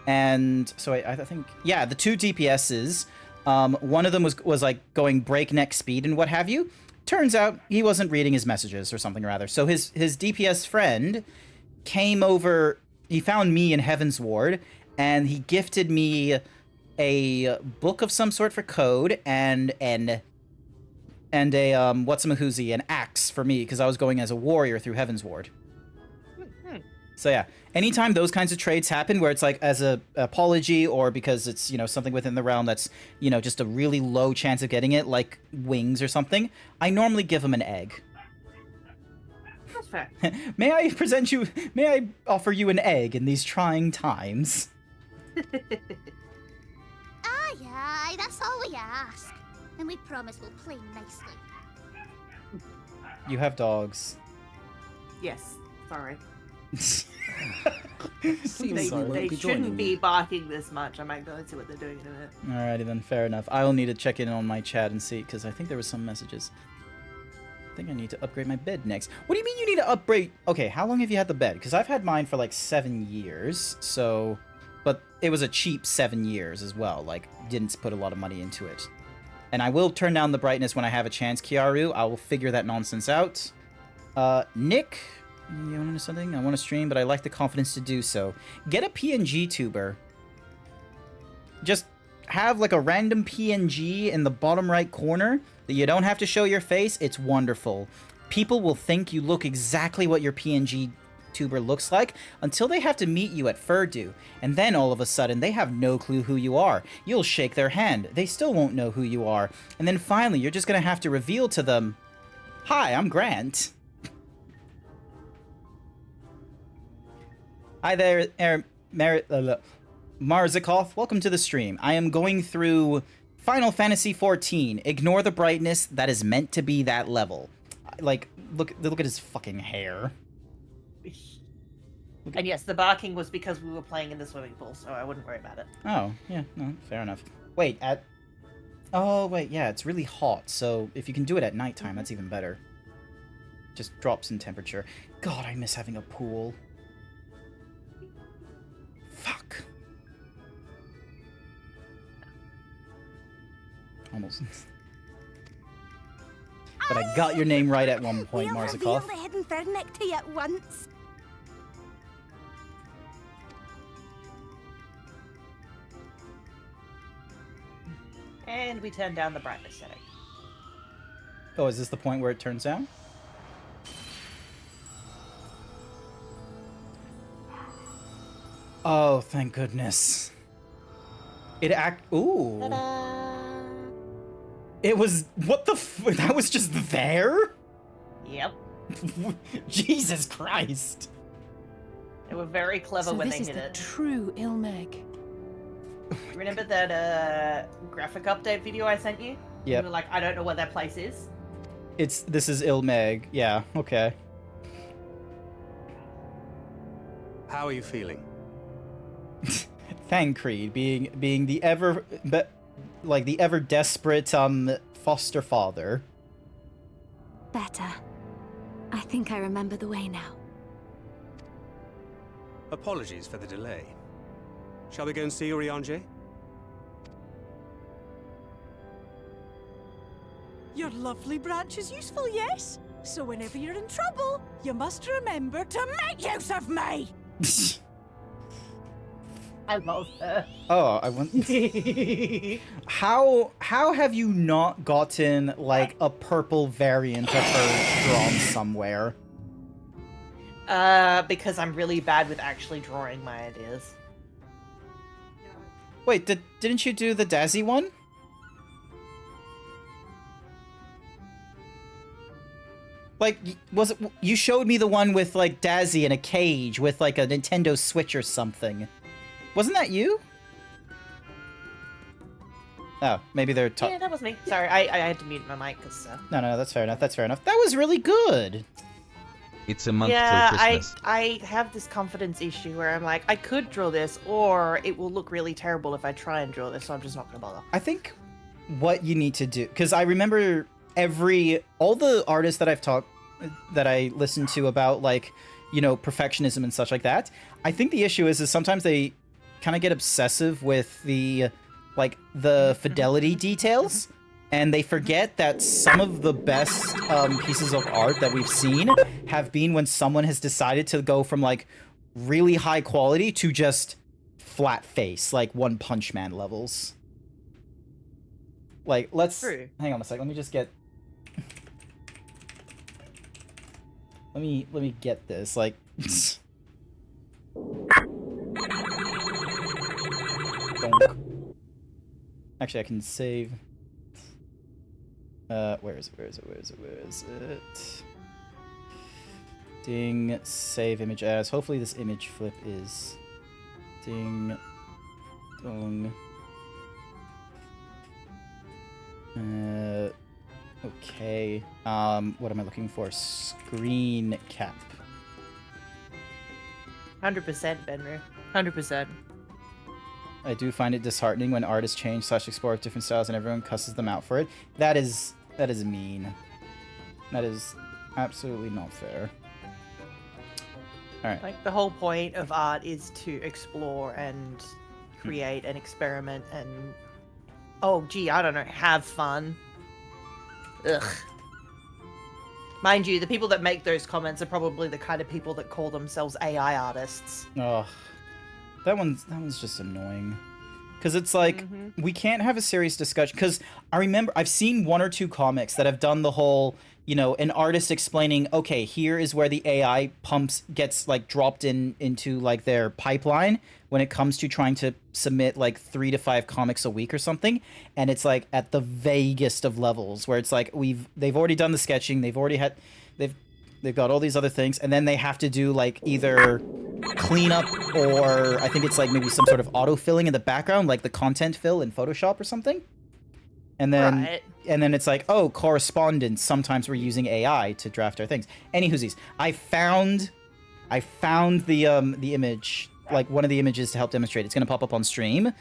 And so I think, yeah, the two DPSs, one of them was like going breakneck speed and what have you. Turns out he wasn't reading his messages or something or other. So his DPS friend came over, he found me in Heaven's Ward, and he gifted me a book of some sort for Code and a whatsamahoozy, an axe for me, because I was going as a warrior through Heaven's Ward. So yeah, anytime those kinds of trades happen where it's like as a apology or because it's, something within the realm that's, just a really low chance of getting it, like wings or something, I normally give them an egg. That's fair. May I offer you an egg in these trying times? Aye, that's all we ask. And we promise we'll play nicely. You have dogs. Yes. Sorry. Seems sorry. They shouldn't be barking this much. I might go and see what they're doing in a minute. Alrighty then, fair enough. I'll need to check in on my chat and see, because I think there was some messages. I think I need to upgrade my bed next. What do you mean you need to upgrade? Okay, how long have you had the bed? Because I've had mine for like 7 years, so... But it was a cheap 7 years as well, like, didn't put a lot of money into it. And I will turn down the brightness when I have a chance, Kiaru. I will figure that nonsense out. Nick... You want to know something? I want to stream, but I lack the confidence to do so. Get a PNG tuber. Just have like a random PNG in the bottom right corner that you don't have to show your face. It's wonderful. People will think you look exactly what your PNG tuber looks like until they have to meet you at Furdu. And then all of a sudden, they have no clue who you are. You'll shake their hand. They still won't know who you are. And then finally, you're just going to have to reveal to them, "Hi, I'm Grant." Hi there, Marzikov. Welcome to the stream. I am going through Final Fantasy XIV. Ignore the brightness. That is meant to be that level. Like, look at his fucking hair. And yes, the barking was because we were playing in the swimming pool, so I wouldn't worry about it. Oh, yeah, no, fair enough. Wait, oh, wait, yeah, it's really hot, so if you can do it at nighttime, that's even better. Just drops in temperature. God, I miss having a pool. Fuck. Almost. But I got your name right at one point, Marzikov. We'll reveal the hidden Fernic to you at once. And we turn down the brightness setting. Oh, is this the point where it turns down? Oh, thank goodness. Ooh. Ta-da! It was, what the that was just there? Yep. Jesus Christ. They were very clever So when this they is hit the it. true Ilmeg. Remember that graphic update video I sent you? Yep. You were like, I don't know where that place is. This is Ilmeg. Yeah, okay. How are you feeling? Thancred being the ever desperate foster father. Better. I think I remember the way now. Apologies for the delay. Shall we go and see Urianger? Your lovely branch is useful, yes? So whenever you're in trouble, you must remember to make use of me! I love her. Oh, I want. How have you not gotten like a purple variant of her drawn somewhere? Because I'm really bad with actually drawing my ideas. Wait, didn't you do the Dazzy one? Like, was it? You showed me the one with like Dazzy in a cage with like a Nintendo Switch or something. Wasn't that you? Oh, maybe they're Yeah, that was me. Sorry, I had to mute my mic because. No, that's fair enough. That's fair enough. That was really good. It's a month Yeah, till Christmas. I have this confidence issue where I'm like, I could draw this, or it will look really terrible if I try and draw this, so I'm just not gonna bother. I think what you need to do, because I remember all the artists that I listened to about like, you know, perfectionism and such like that. I think the issue is sometimes they kind of get obsessive with the fidelity details, and they forget that some of the best pieces of art that we've seen have been when someone has decided to go from like really high quality to just flat face, like One Punch Man levels. Like, hang on a sec. Let me just get. Let me get this. Like. Donk. Actually, I can save. Where is it? Ding, save image as. Hopefully this image flip is ding dong. Okay. What am I looking for? Screen cap. 100%, Benru. 100%. I do find it disheartening when artists change / explore different styles and everyone cusses them out for it. That is mean. That is absolutely not fair. Alright. Like, the whole point of art is to explore and create and experiment and, oh gee, I don't know, have fun. Ugh. Mind you, the people that make those comments are probably the kind of people that call themselves AI artists. Oh, that one's just annoying. Because it's like, we can't have a serious discussion. Because I remember, I've seen 1 or 2 comics that have done the whole, you know, an artist explaining, okay, here is where the AI gets like dropped into like their pipeline when it comes to trying to submit like 3 to 5 comics a week or something. And it's like at the vaguest of levels where it's like they've already done the sketching, they've got all these other things, and then they have to do like either cleanup or I think it's like maybe some sort of auto filling in the background, like the content fill in Photoshop or something. And then it's like, oh, correspondence. Sometimes we're using AI to draft our things. Anywhoosies, I found the image, like one of the images to help demonstrate. It's gonna pop up on stream.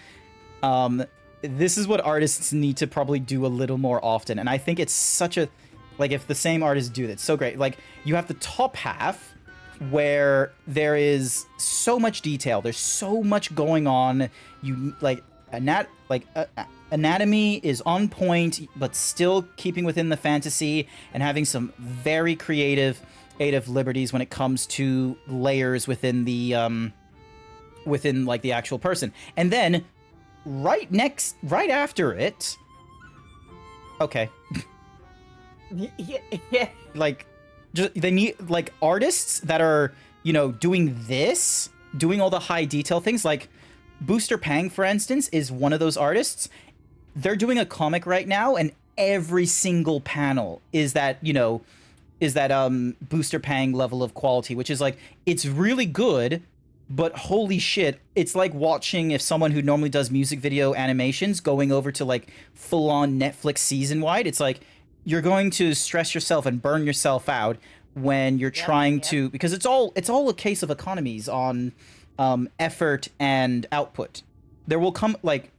This is what artists need to probably do a little more often, and I think it's such a, like, if the same artists do that, it's so great. Like, you have the top half where there is so much detail, there's so much going on. You like anatomy is on point, but still keeping within the fantasy and having some very creative liberties when it comes to layers within the within like the actual person. And then right after it, okay. Like, just, they need like artists that are, you know, doing this doing all the high detail things. Like Booster Pang, for instance, is one of those artists. They're doing a comic right now, and every single panel is that, you know, Booster Pang level of quality, which is like, it's really good, but holy shit, it's like watching if someone who normally does music video animations going over to like full-on Netflix season-wide. It's like, you're going to stress yourself and burn yourself out when you're trying to, because it's all a case of economies on effort and output. There will come, like,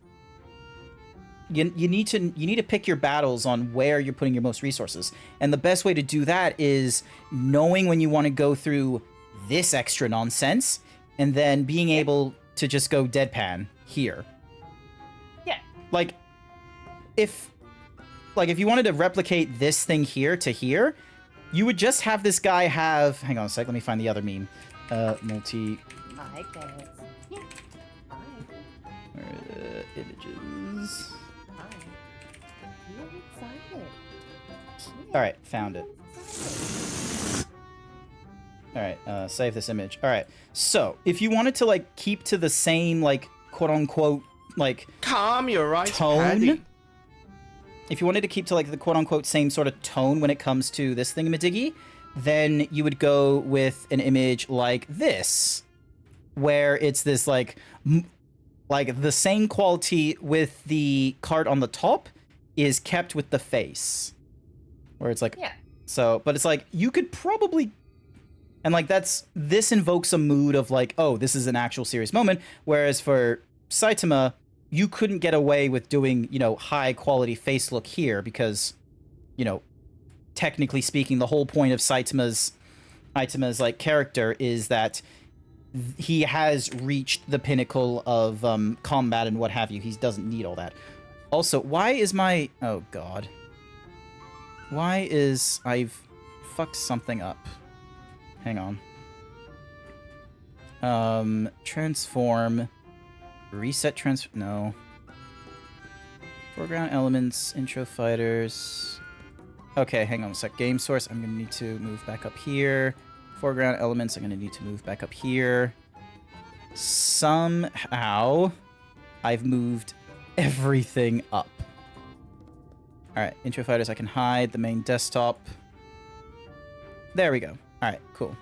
you need to pick your battles on where you're putting your most resources. And the best way to do that is knowing when you want to go through this extra nonsense and then being able to just go deadpan here. Yeah. Like if you wanted to replicate this thing here to here, you would just have this guy have, hang on a sec, let me find the other meme. Multi Hi, guys. Yeah. Hi. Images. Hi. You're excited. All right, found it. All right, save this image. All right, so if you wanted to like keep to the same like quote unquote like calm your eyes, tone, Paddy. if you wanted to keep to like the quote unquote same sort of tone when it comes to this thingamadiggy, then you would go with an image like this, where it's this like the same quality with the card on the top is kept with the face, where it's like, yeah. So, but it's like, you could probably, and like this invokes a mood of like, oh, this is an actual serious moment, whereas for Saitama, you couldn't get away with doing, you know, high quality face look here because, you know, technically speaking, the whole point of Saitama's like character is that he has reached the pinnacle of combat and what have you. He doesn't need all that. Also, why is my... Oh, God. Why is... I've fucked something up. Hang on. Transform. Reset No. Foreground elements, intro fighters. Okay, hang on a sec. Game source, I'm going to need to move back up here. Foreground elements, I'm going to need to move back up here. Somehow, I've moved everything up. Alright, intro fighters, I can hide the main desktop. There we go. Alright, cool.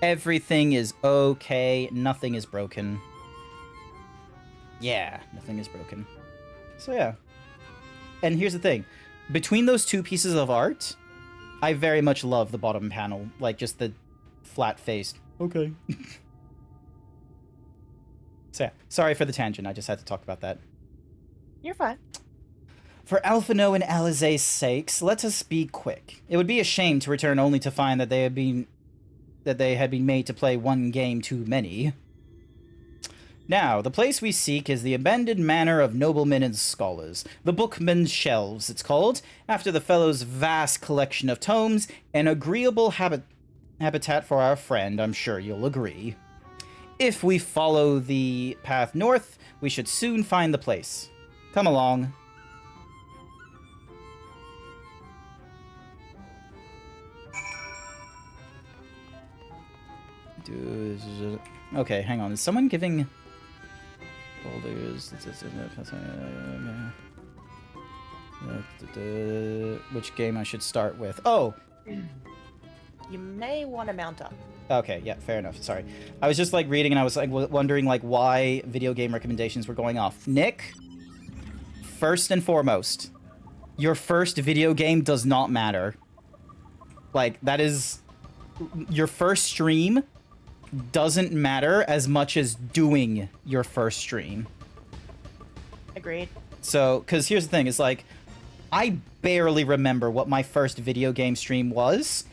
Everything is okay. Nothing is broken. Yeah, nothing is broken. So yeah. And here's the thing. Between those two pieces of art, I very much love the bottom panel. Like, just the flat-faced. Okay. So yeah, sorry for the tangent. I just had to talk about that. You're fine. For Alphino and Alizé's sakes, let us be quick. It would be a shame to return only to find that they had been made to play one game too many. Now, the place we seek is the abandoned manor of noblemen and scholars. The Bookman's Shelves, it's called, after the fellow's vast collection of tomes, an agreeable habitat for our friend, I'm sure you'll agree. If we follow the path north, we should soon find the place. Come along. Okay, hang on. Is someone giving... Boulders... Which game I should start with? Oh! You may want to mount up. Okay, yeah, fair enough. Sorry. I was just, like, reading and I was, like, wondering, like, why video game recommendations were going off. Nick, first and foremost, your first video game does not matter. Like, that is... Your first stream doesn't matter as much as doing your first stream. Agreed. So, because here's the thing, is like, I barely remember what my first video game stream was.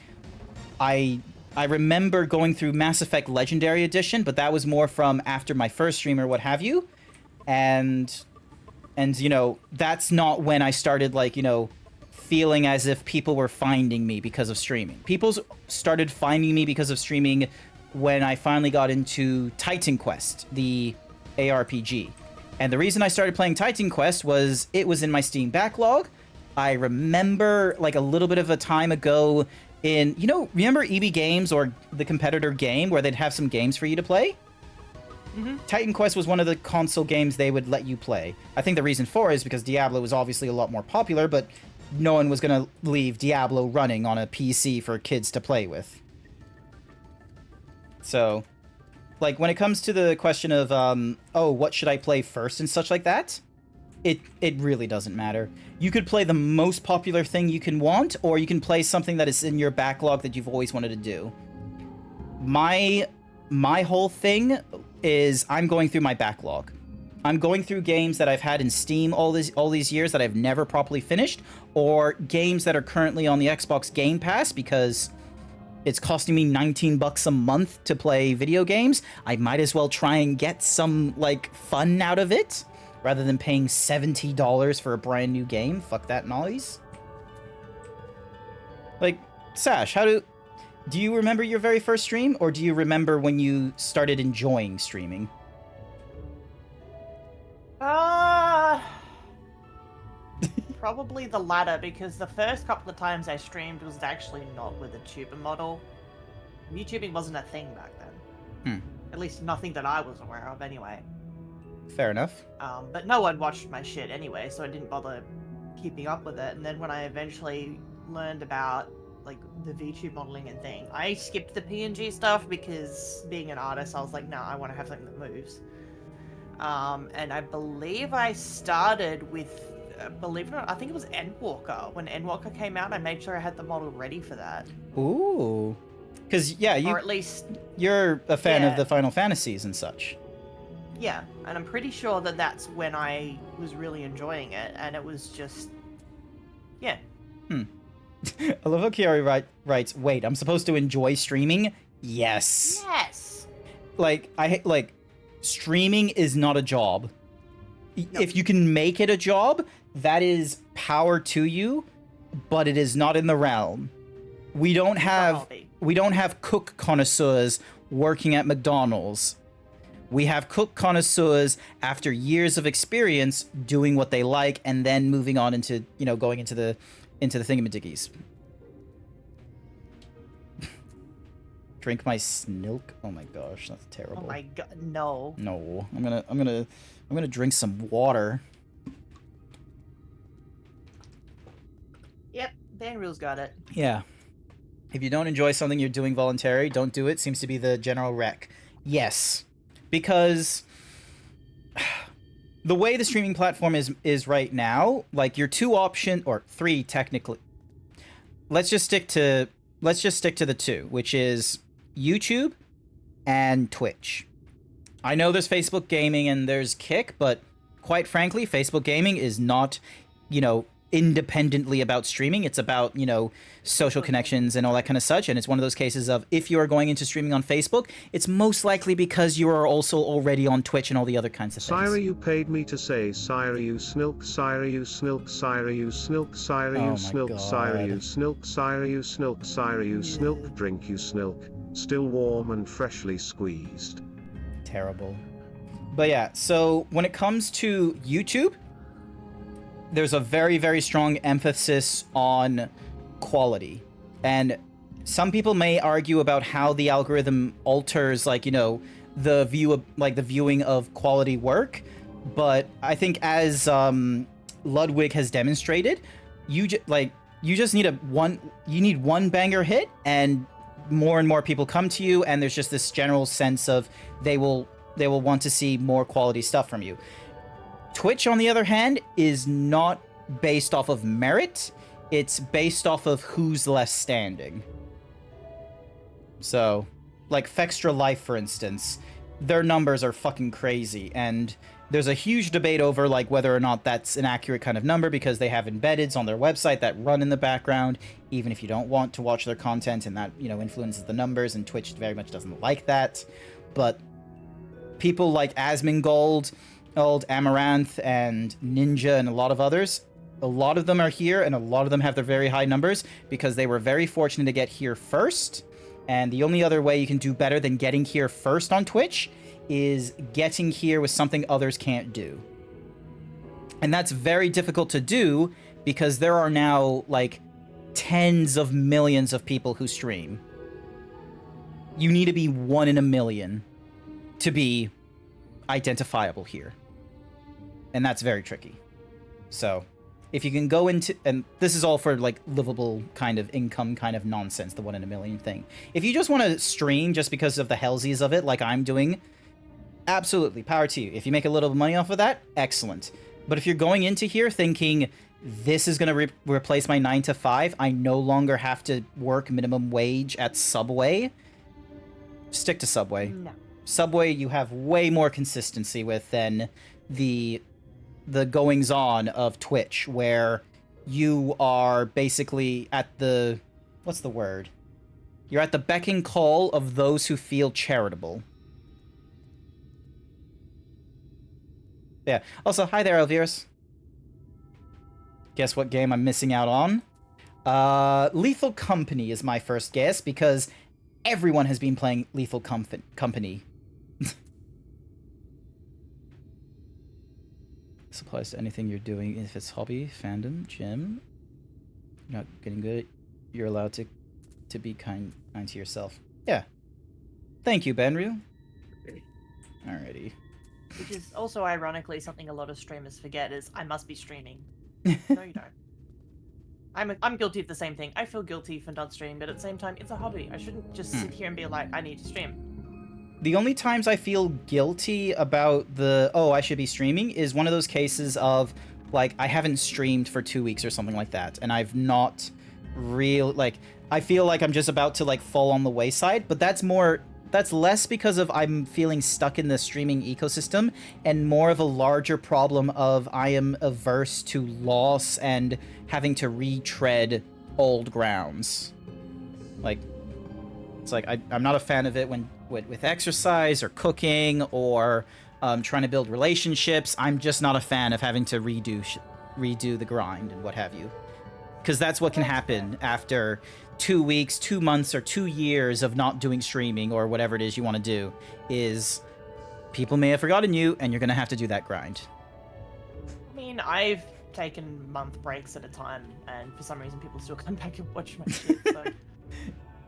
I remember going through Mass Effect Legendary Edition, but that was more from after my first stream or what have you. And you know, that's not when I started, like, you know, feeling as if people were finding me because of streaming. People started finding me because of streaming when I finally got into Titan Quest, the ARPG. And the reason I started playing Titan Quest was it was in my Steam backlog. I remember, like, a little bit of a time ago in, you know, remember EB Games or the competitor game where they'd have some games for you to play? Titan Quest was one of the console games they would let you play. I think the reason for it is because Diablo was obviously a lot more popular, but no one was going to leave Diablo running on a PC for kids to play with. So, like, when it comes to the question of, oh, what should I play first and such like that, it really doesn't matter. You could play the most popular thing you can want, or you can play something that is in your backlog that you've always wanted to do. My whole thing is I'm going through my backlog. I'm going through games that I've had in Steam all these years that I've never properly finished, or games that are currently on the Xbox Game Pass because it's costing me $19 a month to play video games. I might as well try and get some, like, fun out of it, rather than paying $70 for a brand new game. Fuck that noise. Like, Sash, do you remember your very first stream, or do you remember when you started enjoying streaming? Probably the latter, because the first couple of times I streamed was actually not with a tuber model. YouTubing wasn't a thing back then. At least nothing that I was aware of, anyway. Fair enough. But no one watched my shit anyway, so I didn't bother keeping up with it. And then when I eventually learned about, like, the VTube modeling and thing, I skipped the PNG stuff because being an artist, I was like, no, I want to have something that moves. And I believe I started with, believe it or not, I think it was Endwalker. When Endwalker came out, I made sure I had the model ready for that. Ooh. Because, yeah, or at least, you're a fan of the Final Fantasies and such. Yeah, and I'm pretty sure that that's when I was really enjoying it, and it was just, yeah. I love how Kiari writes, wait, I'm supposed to enjoy streaming? Yes. Yes. Like, streaming is not a job. No. If you can make it a job, that is power to you, but it is not in the realm. We don't have cook connoisseurs working at McDonald's. We have cook connoisseurs after years of experience doing what they like and then moving on into, going into the thingamadickies. Drink my snilk. Oh my gosh, that's terrible. Oh my god, no. No, I'm gonna drink some water. Yep, Dan Rule's got it. Yeah. If you don't enjoy something you're doing voluntary, don't do it. Seems to be the general rec. Yes. Because the way the streaming platform is right now, like your three technically. Let's just stick to the two, which is YouTube and Twitch. I know there's Facebook Gaming and there's Kick, but quite frankly, Facebook Gaming is not, independently about streaming. It's about, social connections and all that kind of such. And it's one of those cases of, if you are going into streaming on Facebook, it's most likely because you are also already on Twitch and all the other kinds of things. Syra, you paid me to say Syra, you snilk, Syra, you snilk, Syra, you snilk, Syra, you snilk, Syra, you snilk, Syra, you snilk, Syra, you snilk, drink, you snilk, still warm and freshly squeezed. Terrible. But yeah, so when it comes to YouTube, there's a very, very strong emphasis on quality. And some people may argue about how the algorithm alters, the viewing of quality work. But I think as Ludwig has demonstrated, you just need one banger hit, and more people come to you, and there's just this general sense of they will want to see more quality stuff from you. Twitch, on the other hand, is not based off of merit. It's based off of who's left standing. So, like Fextra Life, for instance, their numbers are fucking crazy, and there's a huge debate over whether or not that's an accurate kind of number, because they have embeds on their website that run in the background, even if you don't want to watch their content, and that, influences the numbers, and Twitch very much doesn't like that. But people like Asmongold, Old Amaranth, and Ninja, and a lot of others, a lot of them are here, and a lot of them have their very high numbers because they were very fortunate to get here first. And the only other way you can do better than getting here first on Twitch is getting here with something others can't do. And that's very difficult to do because there are now tens of millions of people who stream. You need to be 1 in a million to be identifiable here. And that's very tricky. So, if you can go into, and this is all for like livable kind of income kind of nonsense, the 1 in a million thing. If you just want to stream just because of the hellsies of it, like I'm doing, absolutely, power to you. If you make a little money off of that, excellent. But if you're going into here thinking, this is going to replace my 9 to 5, I no longer have to work minimum wage at Subway, stick to Subway. No. Subway you have way more consistency with than the goings-on of Twitch, where you are basically at the... what's the word? You're at the beck and call of those who feel charitable. Yeah. Also, hi there, Elvirus. Guess what game I'm missing out on? Lethal Company is my first guess, because everyone has been playing Lethal Company. This applies to anything you're doing. If it's hobby, fandom, gym, you're not getting good, you're allowed to be kind to yourself. Yeah. Thank you, Benryu. Alrighty. Which is also ironically something a lot of streamers forget is I must be streaming. No, you don't. I'm guilty of the same thing. I feel guilty for not streaming, but at the same time, it's a hobby. I shouldn't just sit here and be like, I need to stream. The only times I feel guilty about the, oh, I should be streaming, is one of those cases of, like, I haven't streamed for 2 weeks or something like that, and I've not like, I feel like I'm just about to, like, fall on the wayside, but that's less because of I'm feeling stuck in the streaming ecosystem, and more of a larger problem of I am averse to loss and having to retread old grounds. Like, it's like, I'm not a fan of it when with exercise or cooking or trying to build relationships. I'm just not a fan of having to redo the grind and what have you. Because that's what can happen after 2 weeks, 2 months, or 2 years of not doing streaming or whatever it is you want to do, is people may have forgotten you, and you're going to have to do that grind. I mean, I've taken month breaks at a time, and for some reason people still come back and watch my shit, so...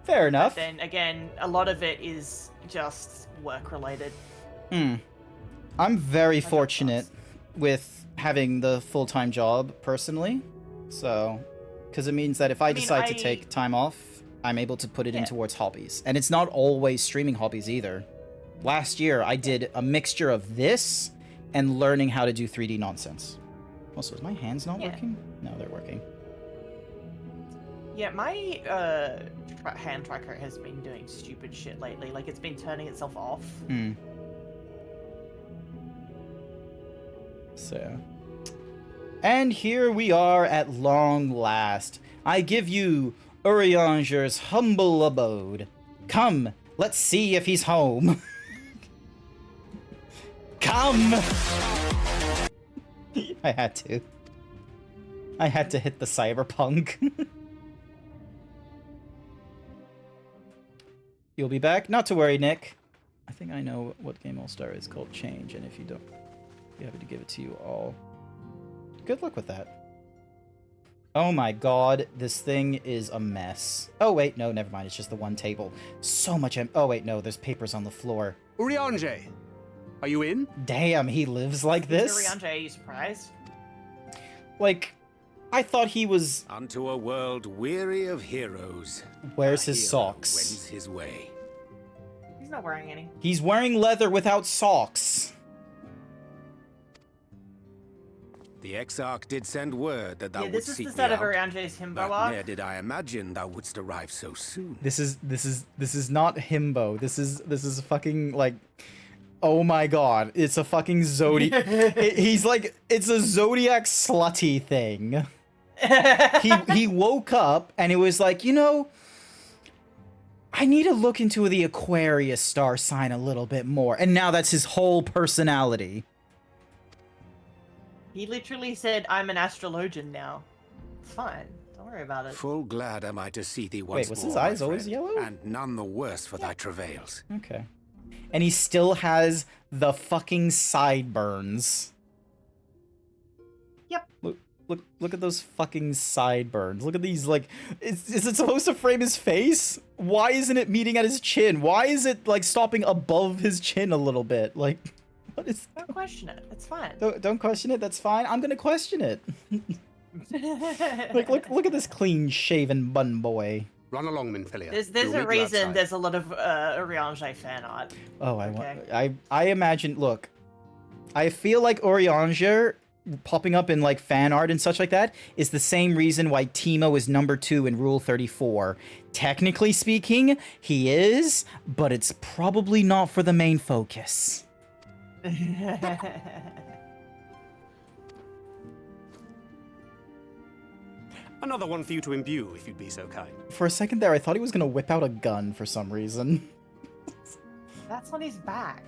Fair enough. But then, again, a lot of it is just work-related. I'm very fortunate with having the full-time job, personally, so... Because it means that if I decide to take time off, I'm able to put it in towards hobbies. And it's not always streaming hobbies either. Last year, I did a mixture of this and learning how to do 3D nonsense. Also, is my hands not working? No, they're working. Yeah, my hand tracker has been doing stupid shit lately. Like, it's been turning itself off. So... And here we are at long last. I give you Urianger's humble abode. Come, let's see if he's home. Come! I had to. I had to hit the cyberpunk. You'll be back? Not to worry, Nick. I think I know what Game All-Star is called Change, and if you don't, I'll be happy to give it to you all. Good luck with that. Oh my god, this thing is a mess. Oh wait, no, never mind, it's just the one table. So much oh wait, no, there's papers on the floor. Urianger, are you in? Damn, he lives like this? Urianger, are you surprised? Like, I thought he was... Unto a world weary of heroes. Where's his socks? Wends his way. He's not wearing any. He's wearing leather without socks. The Exarch did send word that thou wouldst seek me out. This is the set of Urianger's himbo But arc. ne'er did I imagine thou wouldst arrive so soon. This is not himbo. This is fucking like, oh my god, it's a fucking zodiac. He's like, it's a zodiac slutty thing. He woke up and it was like, you know, I need to look into the Aquarius star sign a little bit more, and now that's his whole personality. He literally said, I'm an astrologian now. It's fine. Don't worry about it. Full glad am I to see thee once Wait, was more, his my eyes always friend, yellow? And none the worse for thy travails. Okay. And he still has the fucking sideburns. Yep. Look at those fucking sideburns. Look at these, like, is it supposed to frame his face? Why isn't it meeting at his chin? Why is it, like, stopping above his chin a little bit? Like... What is? Don't question it. It's fine. Don't question it. That's fine. I'm gonna question it. Like, look at this clean-shaven bun boy. Run along, Minfilia. There's a reason there's a lot of Urianger fan art. Oh, Okay. I imagine. Look, I feel like Urianger popping up in like fan art and such like that is the same reason why Teemo is number 2 in Rule 34. Technically speaking, he is, but it's probably not for the main focus. Another one for you to imbue, if you'd be so kind. For a second there, I thought he was gonna whip out a gun for some reason. That's on his back.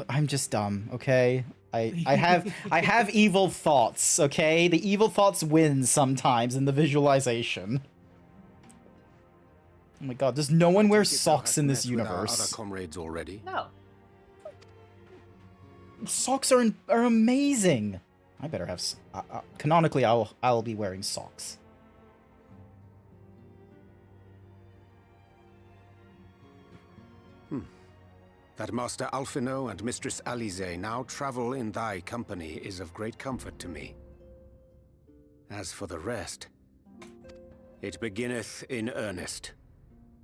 I'm just dumb, okay? I have evil thoughts, okay? The evil thoughts win sometimes in the visualization. Oh my god, does no one wear socks in this universe? Other comrades already? No. Socks are amazing. I better have. Canonically, I'll be wearing socks. That Master Alphino and Mistress Alize now travel in thy company is of great comfort to me. As for the rest, it beginneth in earnest.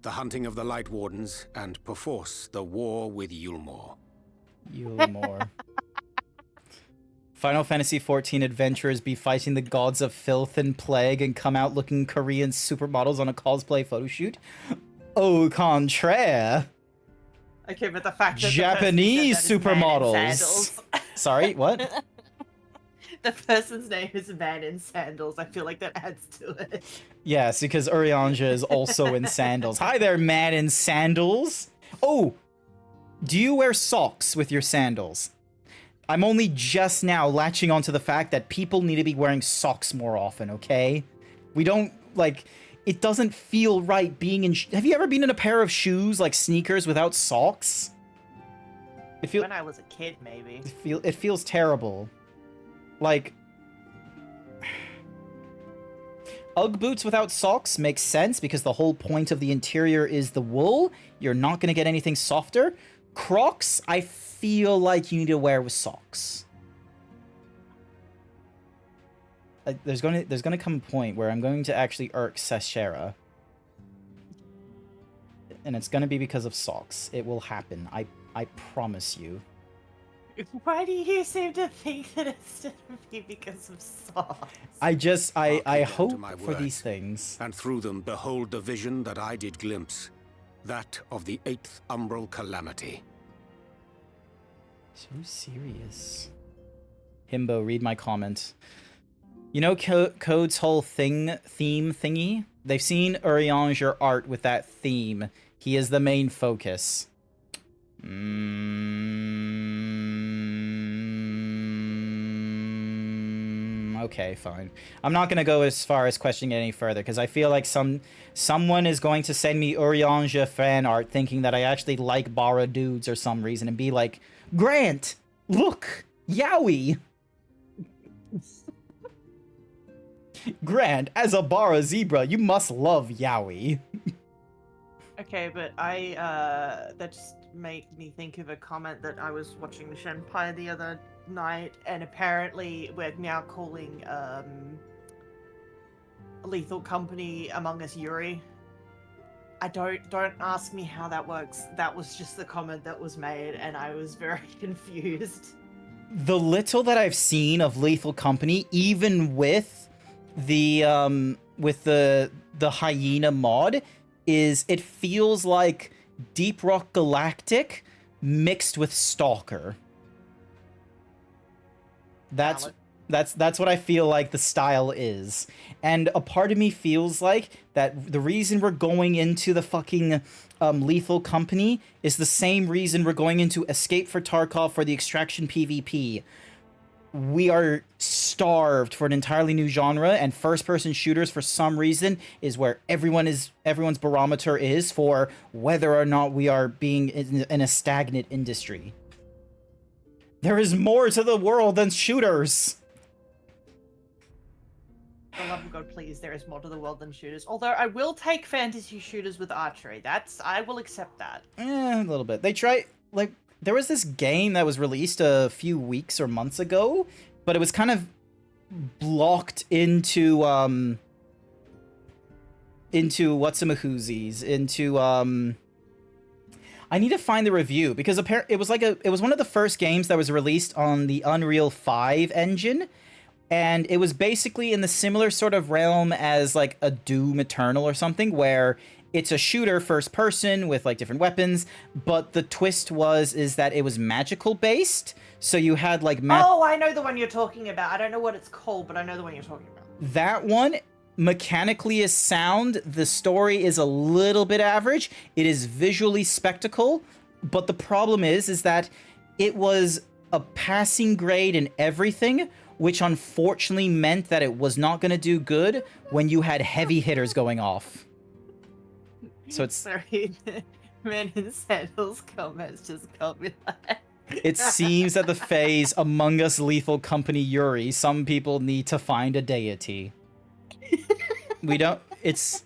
The hunting of the Light Wardens, and perforce the war with Yulmore. Yulmore. Final Fantasy XIV adventurers be fighting the gods of filth and plague and come out looking Korean supermodels on a cosplay photo shoot? Au contraire. Okay, but the fact that Japanese supermodels. Sorry, what? The person's name is a man in sandals. I feel like that adds to it. Yes, because Urianger is also in sandals. Hi there, man in sandals. Oh, do you wear socks with your sandals? I'm only just now latching onto the fact that people need to be wearing socks more often, okay? We don't, like, it doesn't feel right being in... Have you ever been in a pair of shoes, like sneakers, without socks? When I was a kid, maybe. It feels terrible. Like... Ugg boots without socks makes sense because the whole point of the interior is the wool. You're not going to get anything softer. Crocs, I feel like you need to wear with socks. There's going to come a point where I'm going to actually irk Seshera. And it's going to be because of socks. It will happen. I promise you. Why do you seem to think that it's going to be because of socks? I hope for these things. And through them behold the vision that I did glimpse. That of the 8th Umbral Calamity. So serious. Himbo, read my comment. You know Code's whole theme thingy? They've seen Urianger art with that theme. He is the main focus. Okay, fine. I'm not gonna go as far as questioning it any further, because I feel like someone is going to send me Urianger fan art thinking that I actually like Bara dudes or some reason, and be like, Grant, look, Yowie! Grant, as a Bara zebra, you must love Yowie. Okay, but that just made me think of a comment that I was watching the Shenpai the other night, and apparently we're now calling Lethal Company Among Us Yuri. Don't ask me how that works. That was just the comment that was made, and I was very confused. The little that I've seen of Lethal Company, even with the hyena mod, is it feels like Deep Rock Galactic mixed with Stalker. That's what I feel like the style is. And a part of me feels like that the reason we're going into the fucking Lethal Company is the same reason we're going into Escape for Tarkov for the Extraction PvP. We are starved for an entirely new genre, and first-person shooters, for some reason, is where everyone's barometer is for whether or not we are being in a stagnant industry. There is more to the world than shooters! For the love of God, please, there is more to the world than shooters. Although, I will take fantasy shooters with archery. I will accept that. A little bit. They try, like, there was this game that was released a few weeks or months ago, but it was kind of blocked into whatsamahoozies, into I need to find the review because it was one of the first games that was released on the Unreal 5 engine, and it was basically in the similar sort of realm as like a Doom Eternal or something, where it's a shooter first person with like different weapons, but the twist is that it was magical based. So you had like Oh, I know the one you're talking about. I don't know what it's called, but I know the one you're talking about. That one mechanically is sound. The story is a little bit average. It is visually spectacle, but the problem is that it was a passing grade in everything, which unfortunately meant that it was not going to do good when you had heavy hitters going off. So it's... Sorry, Man in Sandals comments just got me like... It seems that the phase Among Us Lethal Company Yuri, some people need to find a deity. We don't... It's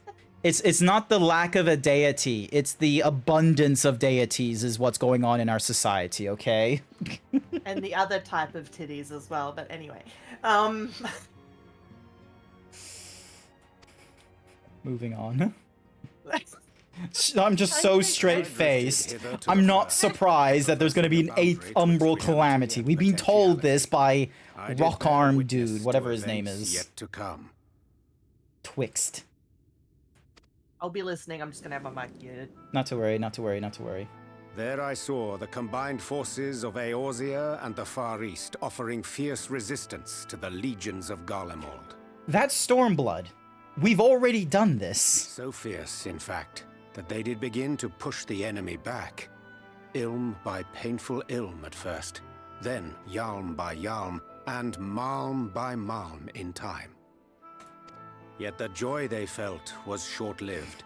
not the lack of a deity. It's the abundance of deities is what's going on in our society, okay? And the other type of titties as well, but anyway. Moving on. I'm just so straight-faced. I'm not surprised that there's going to be an 8th Umbral Calamity. We've been told this by Rock Arm Dude, whatever his name is. Yet to come. Twixt. I'll be listening. I'm just going to have my mic muted. Not to worry, not to worry, not to worry. There I saw the combined forces of Eorzea and the Far East offering fierce resistance to the legions of Garlemald. That's Stormblood. We've already done this. So fierce, in fact, that they did begin to push the enemy back. Ilm by painful ilm at first, then Yalm by Yalm, and Malm by Malm in time. Yet the joy they felt was short-lived,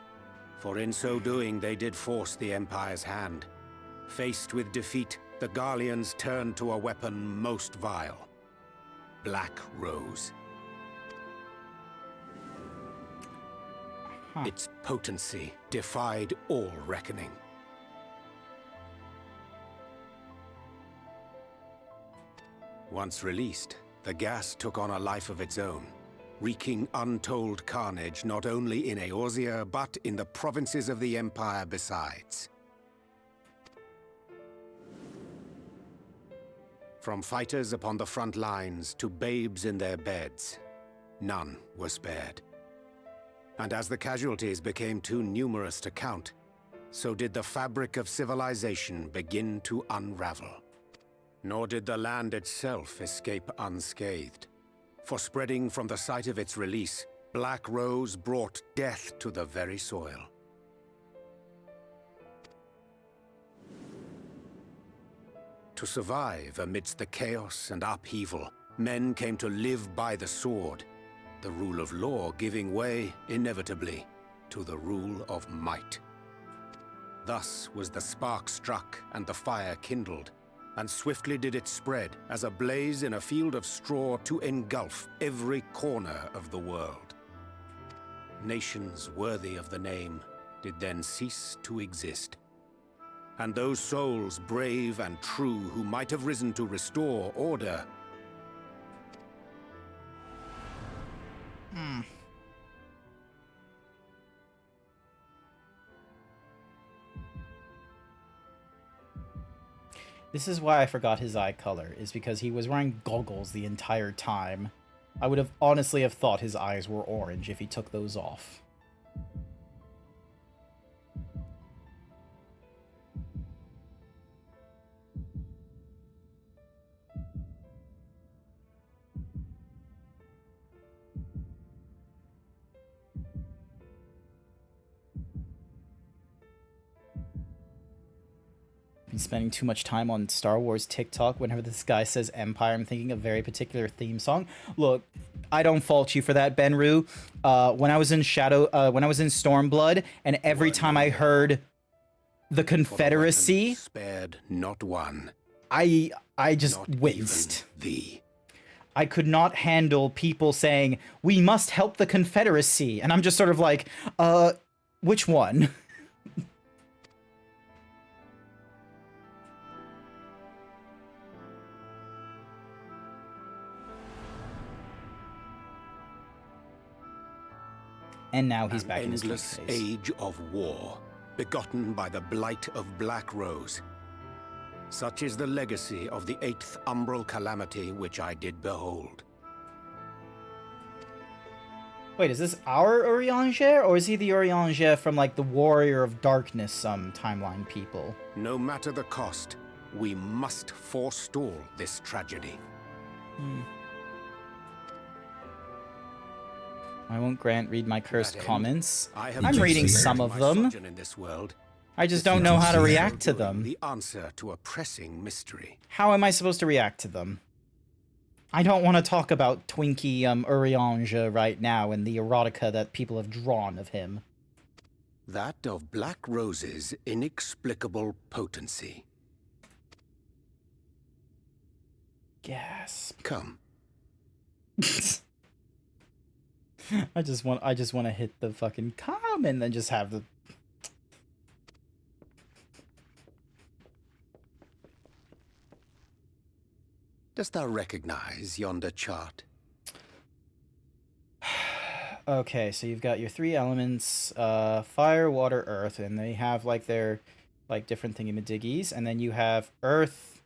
for in so doing they did force the Empire's hand. Faced with defeat, the Garleans turned to a weapon most vile. Black Rose. Its potency defied all reckoning. Once released, the gas took on a life of its own, wreaking untold carnage not only in Eorzea, but in the provinces of the Empire besides. From fighters upon the front lines to babes in their beds, none were spared. And as the casualties became too numerous to count, so did the fabric of civilization begin to unravel. Nor did the land itself escape unscathed. For spreading from the site of its release, Black Rose brought death to the very soil. To survive amidst the chaos and upheaval, men came to live by the sword, the rule of law giving way, inevitably, to the rule of might. Thus was the spark struck and the fire kindled, and swiftly did it spread as a blaze in a field of straw to engulf every corner of the world. Nations worthy of the name did then cease to exist. And those souls brave and true who might have risen to restore order This is why I forgot his eye color, is because he was wearing goggles the entire time. I would have honestly have thought his eyes were orange if he took those off. Been spending too much time on Star Wars TikTok. Whenever this guy says Empire, I'm thinking of a very particular theme song. Look, I don't fault you for that, Benru. When I was in Stormblood, and every time I heard the Confederacy, spared not one. I just winced. Thee. I could not handle people saying, "We must help the Confederacy," and I'm just sort of like, which one? And now he's An back in his endless twink phase. age of war, begotten by the blight of Black Rose. Such is the legacy of the 8th umbral calamity which I did behold. Wait, is this our Urianger, or is he the Urianger from, like, the Warrior of Darkness timeline people? No matter the cost, we must forestall this tragedy. I won't grant read my cursed comments. I'm reading some of them. In this world. I just don't know how to react to them. The answer to a pressing mystery. How am I supposed to react to them? I don't want to talk about Twinkie Urianger right now and the erotica that people have drawn of him. That of Black Rose's inexplicable potency. Gasp. Come. I just want to hit the fucking come and then just have the... Dost thou recognize yonder chart? Okay, so you've got your 3 elements, fire, water, earth, and they have, like, their, like, different thingy-madiggies, and then you have earth...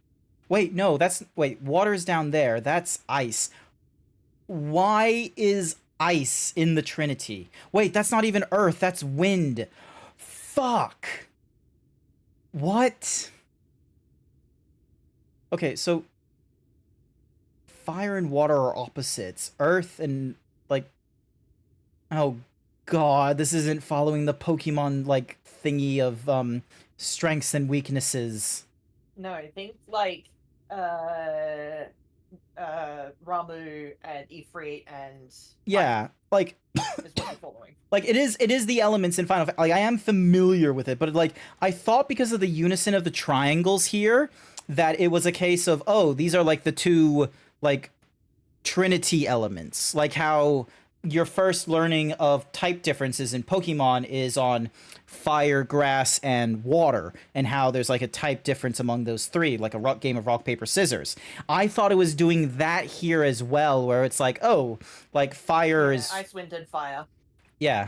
Wait, no, wait, water's down there, that's ice. Why is ice in the Trinity? Wait, that's not even earth, that's wind. Fuck! What? Okay, so... fire and water are opposites. Earth and, like... Oh, God, this isn't following the Pokemon, like, thingy of, strengths and weaknesses. No, things like, Ramu and Ifrit and... Yeah, like... is what I'm following. Like, it is the elements in Final Fantasy. Like, I am familiar with it, but, like, I thought because of the unison of the triangles here, that it was a case of, oh, these are, like, the 2, like, Trinity elements. Like how your first learning of type differences in Pokemon is on fire, grass, and water, and how there's like a type difference among those 3, like a game of rock, paper, scissors. I thought it was doing that here as well, where it's like, oh, like fire is... Ice, wind, and fire. Yeah.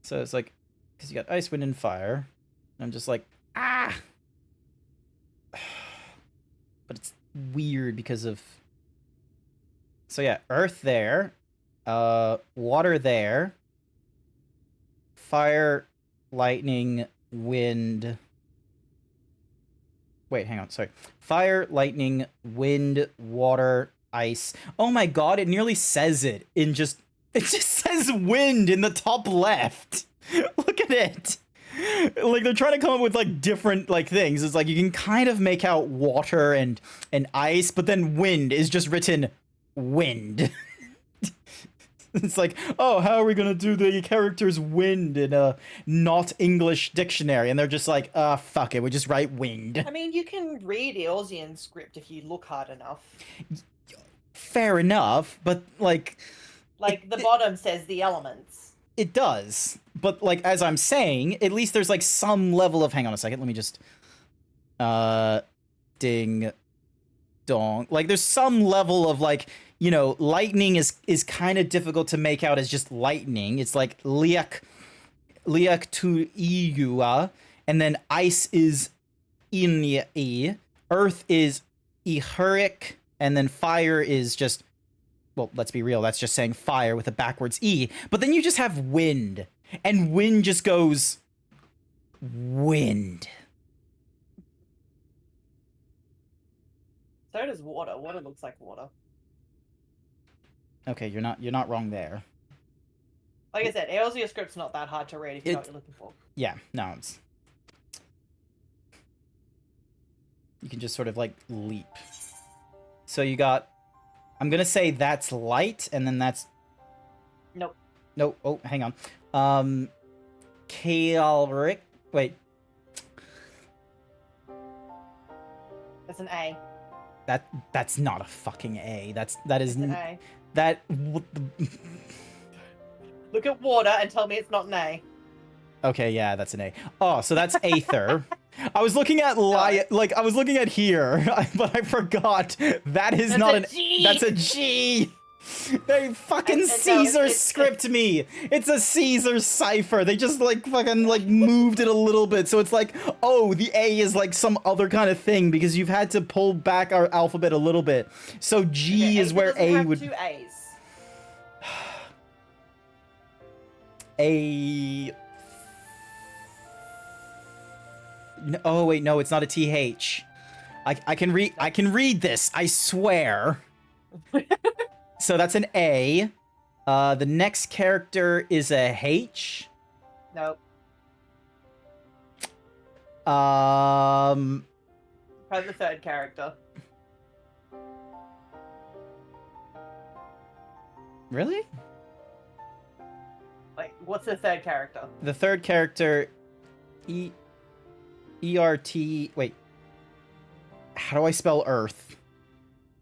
So it's like, because you got ice, wind, and fire. And I'm just like, ah! But it's weird because of... So yeah, earth there, water there, fire, lightning, wind. Wait, hang on, sorry. Fire, lightning, wind, water, ice. Oh my god, it nearly says it in just... It just says wind in the top left. Look at it. Like, they're trying to come up with, like, different, like, things. It's like, you can kind of make out water and ice, but then wind is just written wind. It's like, oh, how are we gonna do the character's wind in a not English dictionary? And they're just like, fuck it, we just write wind. I mean, you can read Eorzean script if you look hard enough. Fair enough, but, like... Like, the bottom says the elements. It does, but, like, as I'm saying, at least there's, like, some level of... Hang on a second, let me just... Ding... Dong. Like, there's some level of, like, you know, lightning is kind of difficult to make out as just lightning. It's like liak tu iua, and then ice is inia, earth is ihurik, and then fire is just, well, let's be real, that's just saying fire with a backwards e. But then you just have wind, and wind just goes wind. So does water. Water looks like water. Okay, you're not wrong there. Like I said, Eorzean script's not that hard to read if you know what you're looking for. Yeah, no, it's... You can just sort of, like, leap. So you got... I'm gonna say that's light, and then that's... Nope. Nope. Oh, hang on. Kaelric... Wait. That's an A. That's not a fucking A. That is... It's an A. That... What the... Look at water and tell me it's not an A. Okay, yeah, that's an A. Oh, so that's Aether. I was looking at I was looking at here, but I forgot that is not an G. That's a G. They fucking no, Caesar it's- script me. It's a Caesar cipher. They just like fucking like moved it a little bit. So it's like, oh, the A is like some other kind of thing because you've had to pull back our alphabet a little bit. So G Okay, is where doesn't A have would. 2 A's. A. No, oh wait, no, it's not a TH. I can read this. I swear. So that's an A. The next character is a H. Nope. Um. Probably the third character. Really? Like, what's the third character? The third character, E-R-T. Wait. How do I spell Earth?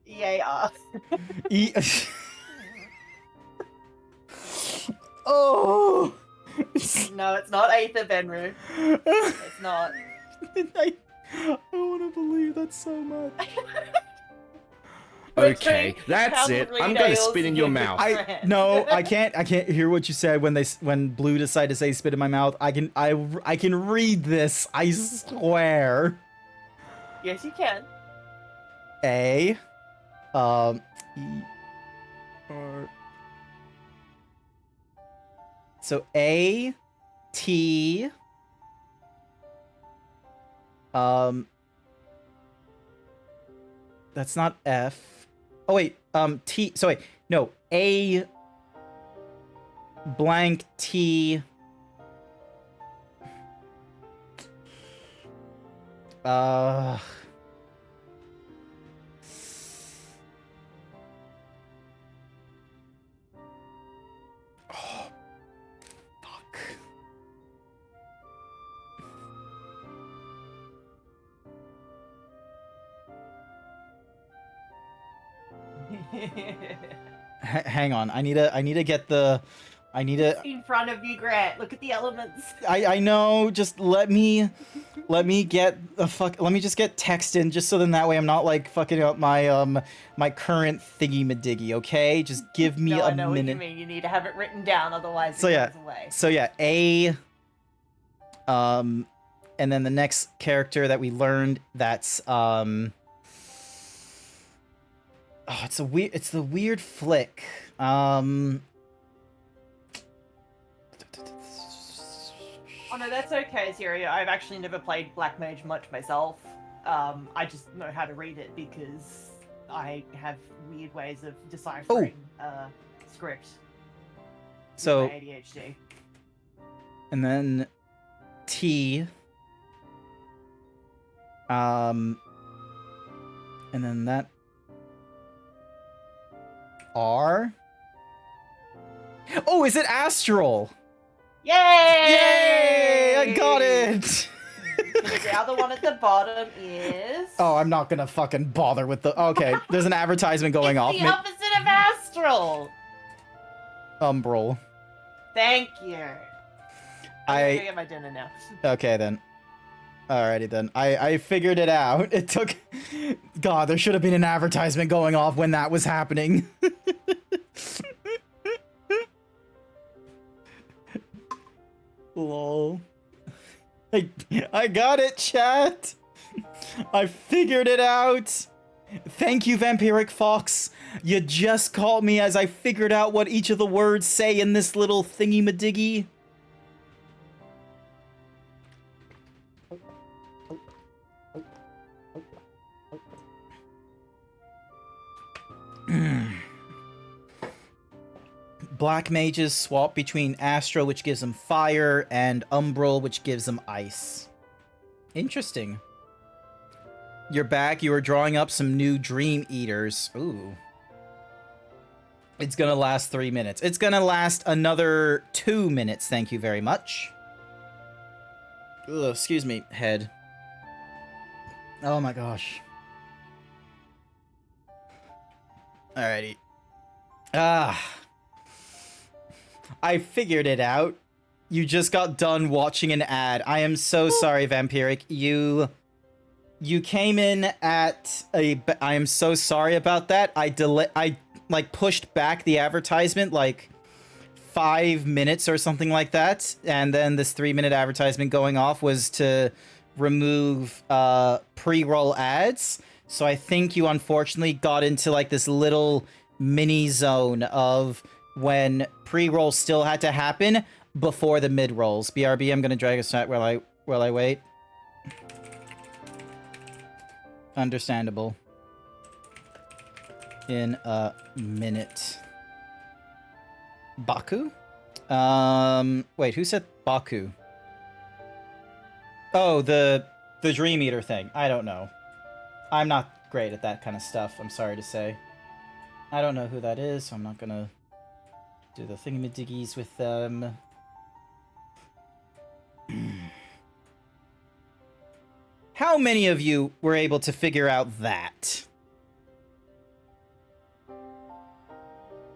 EAR. E. Oh. No, it's not Aether Benru. It's not. I want to believe that so much. Okay, that's it. I'm gonna spit in your mouth. No, I can't hear what you said when Blue decided to say spit in my mouth. I can read this. I swear. Yes, you can. A. E. R. So A. T. That's not F. Oh wait, T. So wait, no, A. Blank T. Oh, fuck. Hang on, I need to get the, In front of you, Grant. Look at the elements. I know, just let me get let me just get text in, just so then that way I'm not like fucking up my my current thingy-madiggy, okay? Just give me No, a I know minute. what you mean. You need to have it written down, otherwise So it yeah, goes away. so yeah, A, and then the next character that we learned, that's oh, it's the weird flick. Oh no, that's okay, Syria. I've actually never played Black Mage much myself. I just know how to read it because I have weird ways of deciphering script. So with my ADHD. And then T. And then that R. Oh, is it Astral? Yay! Yay! I got it! The other one at the bottom is... Oh, I'm not gonna fucking bother with the... Okay, there's an advertisement going off. the opposite of Astral! Umbral. Thank you. I'm gonna go get my dinner now. Okay, then. Alrighty, then. I figured it out. It took... God, there should have been an advertisement going off when that was happening. Lol. I got it, chat. I figured it out. Thank you, Vampiric Fox. You just caught me as I figured out what each of the words say in this little thingy-madiggy. Black mages swap between Astro, which gives them fire, and Umbral, which gives them ice. Interesting. You're back. You were drawing up some new Dream Eaters. Ooh. It's gonna last 3 minutes. It's gonna last another 2 minutes. Thank you very much. Ugh, excuse me, head. Oh my gosh. Alrighty. I figured it out. You just got done watching an ad. I am so sorry, Vampiric. You came in at a... I am so sorry about that. like pushed back the advertisement like 5 minutes or something like that, and then this 3-minute advertisement going off was to remove pre-roll ads. So I think you unfortunately got into like this little mini zone of when pre-roll still had to happen before the mid-rolls. BRB, I'm gonna drag a stat while I wait. Understandable. In a minute. Baku? Wait, who said Baku? Oh, the Dream Eater thing. I don't know. I'm not great at that kind of stuff, I'm sorry to say. I don't know who that is, so I'm not gonna do the thingamadiggies with them. How many of you were able to figure out that?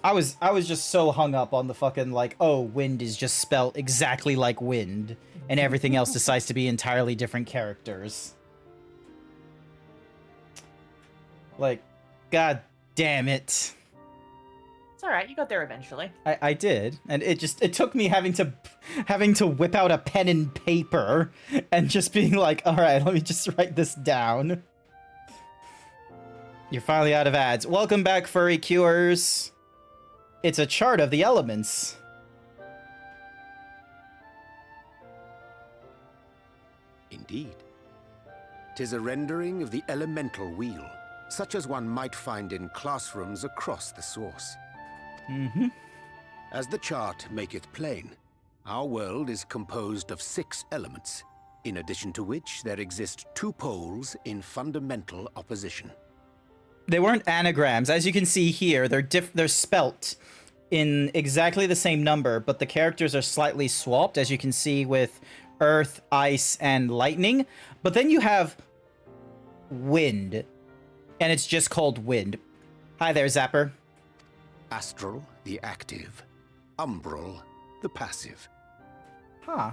I was just so hung up on the fucking, like, oh, wind is just spelled exactly like wind, and everything else decides to be entirely different characters. Like, god damn it. It's alright, you got there eventually. I did, and it took me having to whip out a pen and paper and just being like, alright, let me just write this down. You're finally out of ads. Welcome back, Furry Cures. It's a chart of the elements. Indeed. 'Tis a rendering of the elemental wheel, such as one might find in classrooms across the source. Mm-hmm. As the chart maketh plain, our world is composed of 6 elements, in addition to which there exist 2 poles in fundamental opposition. They weren't anagrams. As you can see here, they're spelt in exactly the same number, but the characters are slightly swapped, as you can see with earth, ice, and lightning. But then you have wind, and it's just called wind. Hi there, Zapper. Astral, the active. Umbral, the passive. Huh.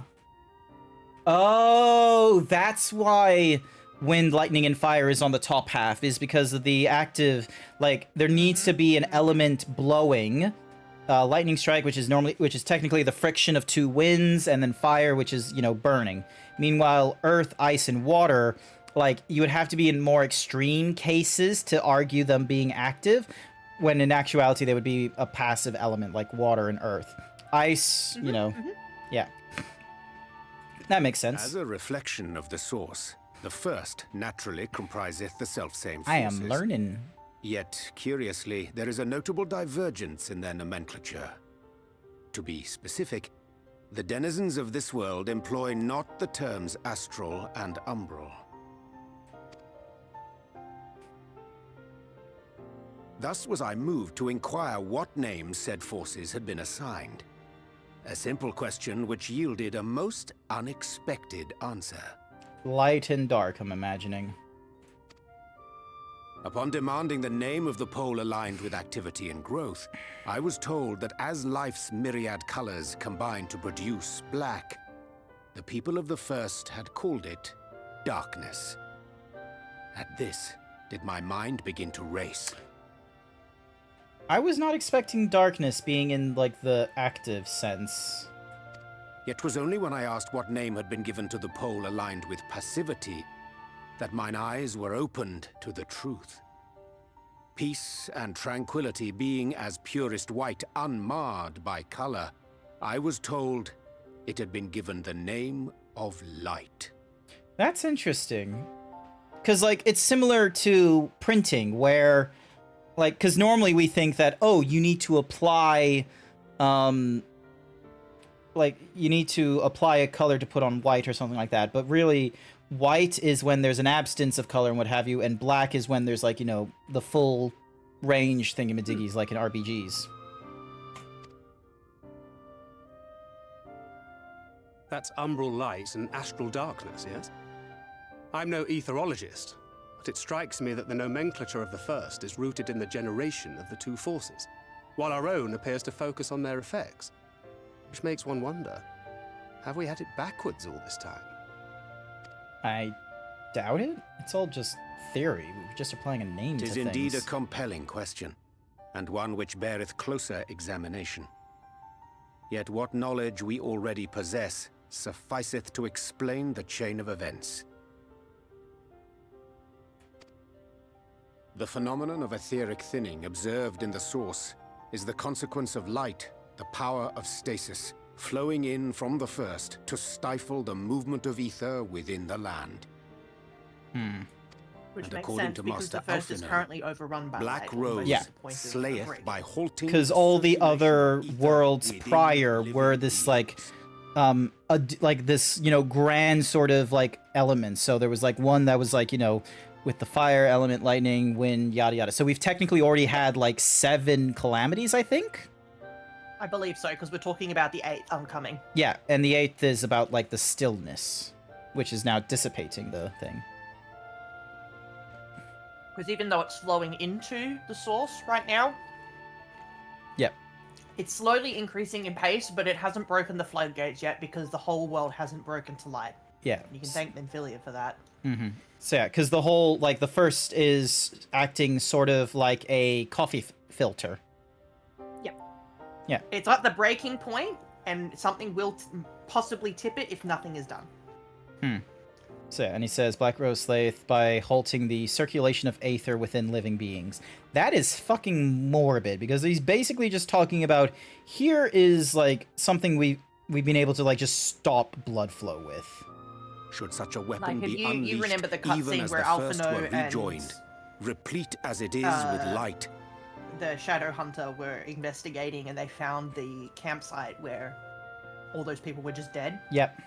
Oh, that's why wind, lightning, and fire is on the top half, is because of the active, like, there needs to be an element blowing. Lightning strike, which is technically the friction of 2 winds, and then fire, which is, burning. Meanwhile, earth, ice, and water, like, you would have to be in more extreme cases to argue them being active, when in actuality they would be a passive element, like water and earth. Ice, yeah. That makes sense. As a reflection of the source, the first naturally compriseth the selfsame forces. I am learning. Yet, curiously, there is a notable divergence in their nomenclature. To be specific, the denizens of this world employ not the terms astral and umbral. Thus was I moved to inquire what names said forces had been assigned. A simple question which yielded a most unexpected answer. Light and dark, I'm imagining. Upon demanding the name of the pole aligned with activity and growth, I was told that as life's myriad colors combine to produce black, the people of the first had called it darkness. At this, did my mind begin to race. I was not expecting darkness being in, like, the active sense. Yet 'twas only when I asked what name had been given to the pole aligned with passivity that mine eyes were opened to the truth. Peace and tranquility being as purest white, unmarred by color, I was told it had been given the name of light. That's interesting. Because, like, it's similar to printing, where, like, because normally we think that, oh, you need to apply, like, you need to apply a color to put on white or something like that, but really, white is when there's an absence of color and what have you, and black is when there's, like, the full range thingamadiggies, like in RPGs. That's umbral light and astral darkness, yes? I'm no etherologist, but it strikes me that the nomenclature of the first is rooted in the generation of the 2 forces, while our own appears to focus on their effects. Which makes one wonder, have we had it backwards all this time? I doubt it. It's all just theory. We just are applying a name to things. 'Tis indeed a compelling question. and one which beareth closer examination. Yet what knowledge we already possess sufficeth to explain the chain of events. The phenomenon of etheric thinning observed in the source is the consequence of light, the power of stasis, flowing in from the first to stifle the movement of ether within the land. Which And makes according sense to because Master the first is Alphinaud, currently overrun by Black light, Rose which is the point of slayeth break. by halting Because all the other circulation of ether worlds within prior living were this like beings. like this, you know, grand sort of like element. So there was like one that was like, you know, with the fire element, lightning, wind, yada yada. So we've technically already had like 7 calamities, I think. I believe so, because we're talking about the 8th oncoming. Yeah, and the 8th is about like the stillness, which is now dissipating the thing. Because even though it's flowing into the source right now, Yep. it's slowly increasing in pace, but it hasn't broken the floodgates yet because the whole world hasn't broken to light. Yeah. You can thank Menphilia for that. Mm-hmm. So yeah, because the whole, like, the first is acting sort of like a coffee filter. Yep. Yeah. It's at the breaking point, and something will possibly tip it if nothing is done. So yeah, and he says, Black Rose slayeth by halting the circulation of aether within living beings. That is fucking morbid, because he's basically just talking about, here is, like, something we've been able to, like, just stop blood flow with. Should such a weapon Like, if be you unleashed, remember the even cutscene as where the first were Alphinaud rejoined, replete as it is with light. The Shadow Hunter were investigating, and they found the campsite where all those people were just dead. Yep.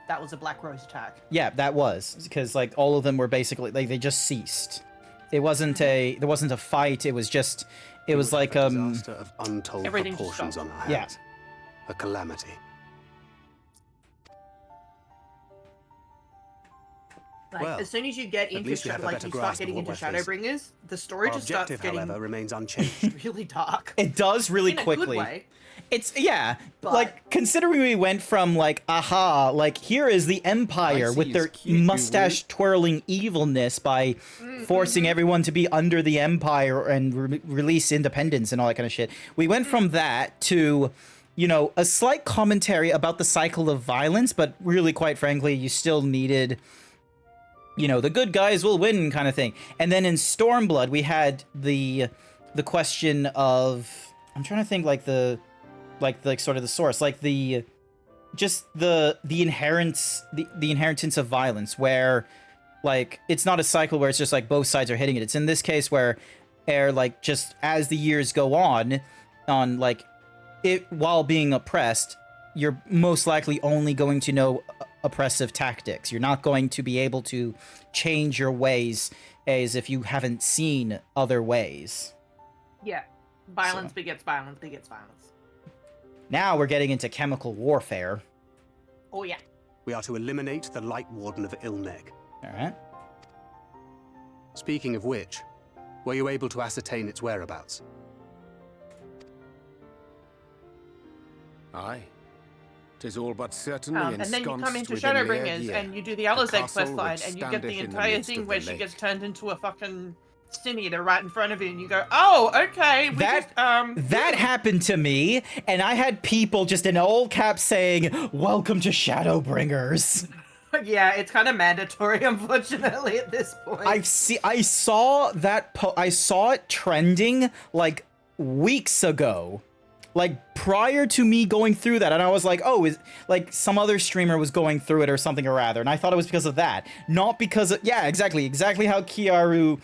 That was a Black Rose attack. Yeah, that was, because, like, all of them were basically, like, they just ceased. It wasn't there wasn't a fight, it was just, it was like, a disaster of untold everything proportions on stopped. our hands. A calamity. Like, Well, as soon as you get at into least we have a like better you start grasp of getting what into we're facing. Shadowbringers, the story Our just starts objective, getting however, remains unchanged. really dark. It does really In a quickly. good way. It's, yeah, But- like, considering we went from, like, aha, like, here is the Empire with their mustache-twirling evilness by forcing everyone to be under the Empire and release independence and all that kind of shit. We went from that to, you know, a slight commentary about the cycle of violence, but really, quite frankly, you still needed, you know, the good guys will win kind of thing. And then in Stormblood, we had the question of, I'm trying to think, like, like sort of the source, like the inherence of violence, where, like, it's not a cycle where it's just like both sides are hitting it. It's in this case where, like, just as the years go on like it, while being oppressed, you're most likely only going to know oppressive tactics. You're not going to be able to change your ways as if you haven't seen other ways. Yeah. Violence begets violence begets violence. Now we're getting into chemical warfare. Oh, yeah. We are to eliminate the Light Warden of Ilneg. Alright. Speaking of which, were you able to ascertain its whereabouts? Aye. 'Tis all but certainly And then you come ensconced into within Laird Shadowbringers, Year, and you do the a Alizeg castle quest line, which and you get the standeth in entire midst thing of where the she lake. gets turned into a fucking Sin Eater right in front of you, and you go, oh, okay, That happened to me, and I had people just in all caps saying, "Welcome to Shadowbringers." Yeah, it's kind of mandatory, unfortunately, at this point. I saw that I saw it trending like weeks ago, like prior to me going through that, and I was like, oh, is like some other streamer was going through it or something or other, and I thought it was because of that, not because of, yeah, exactly how Kiaru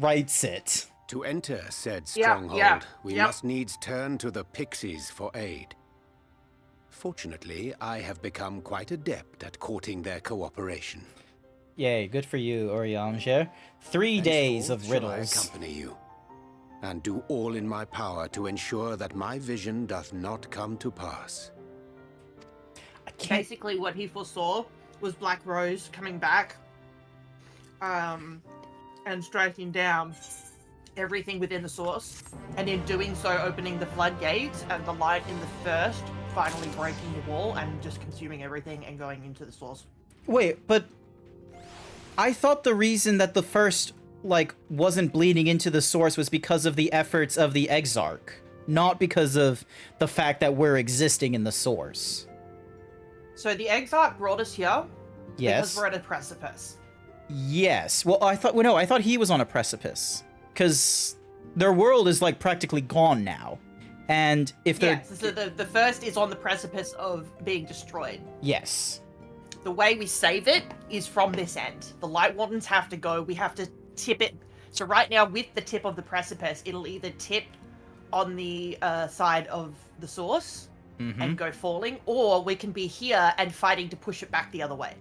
writes it. To enter said stronghold, we must needs turn to the pixies for aid. Fortunately, I have become quite adept at courting their cooperation. Yay, good for you, Orianger. 3 days of Shall I riddles. accompany you, and do all in my power to ensure that my vision doth not come to pass. Basically, what he foresaw was Black Rose coming back, and striking down everything within the source, and in doing so, opening the floodgates, and the light in the first finally breaking the wall and just consuming everything and going into the source. Wait, but I thought the reason that the first like wasn't bleeding into the source was because of the efforts of the Exarch, not because of the fact that we're existing in the source. So the Exarch brought us here Yes. because we're at a precipice. Yes. Well, I thought he was on a precipice because their world is like practically gone now. And if they're... Yeah, so the first is on the precipice of being destroyed. Yes. The way we save it is from this end. The Light Wardens have to go. We have to tip it. So right now, with the tip of the precipice, it'll either tip on the side of the source and go falling, or we can be here and fighting to push it back the other way,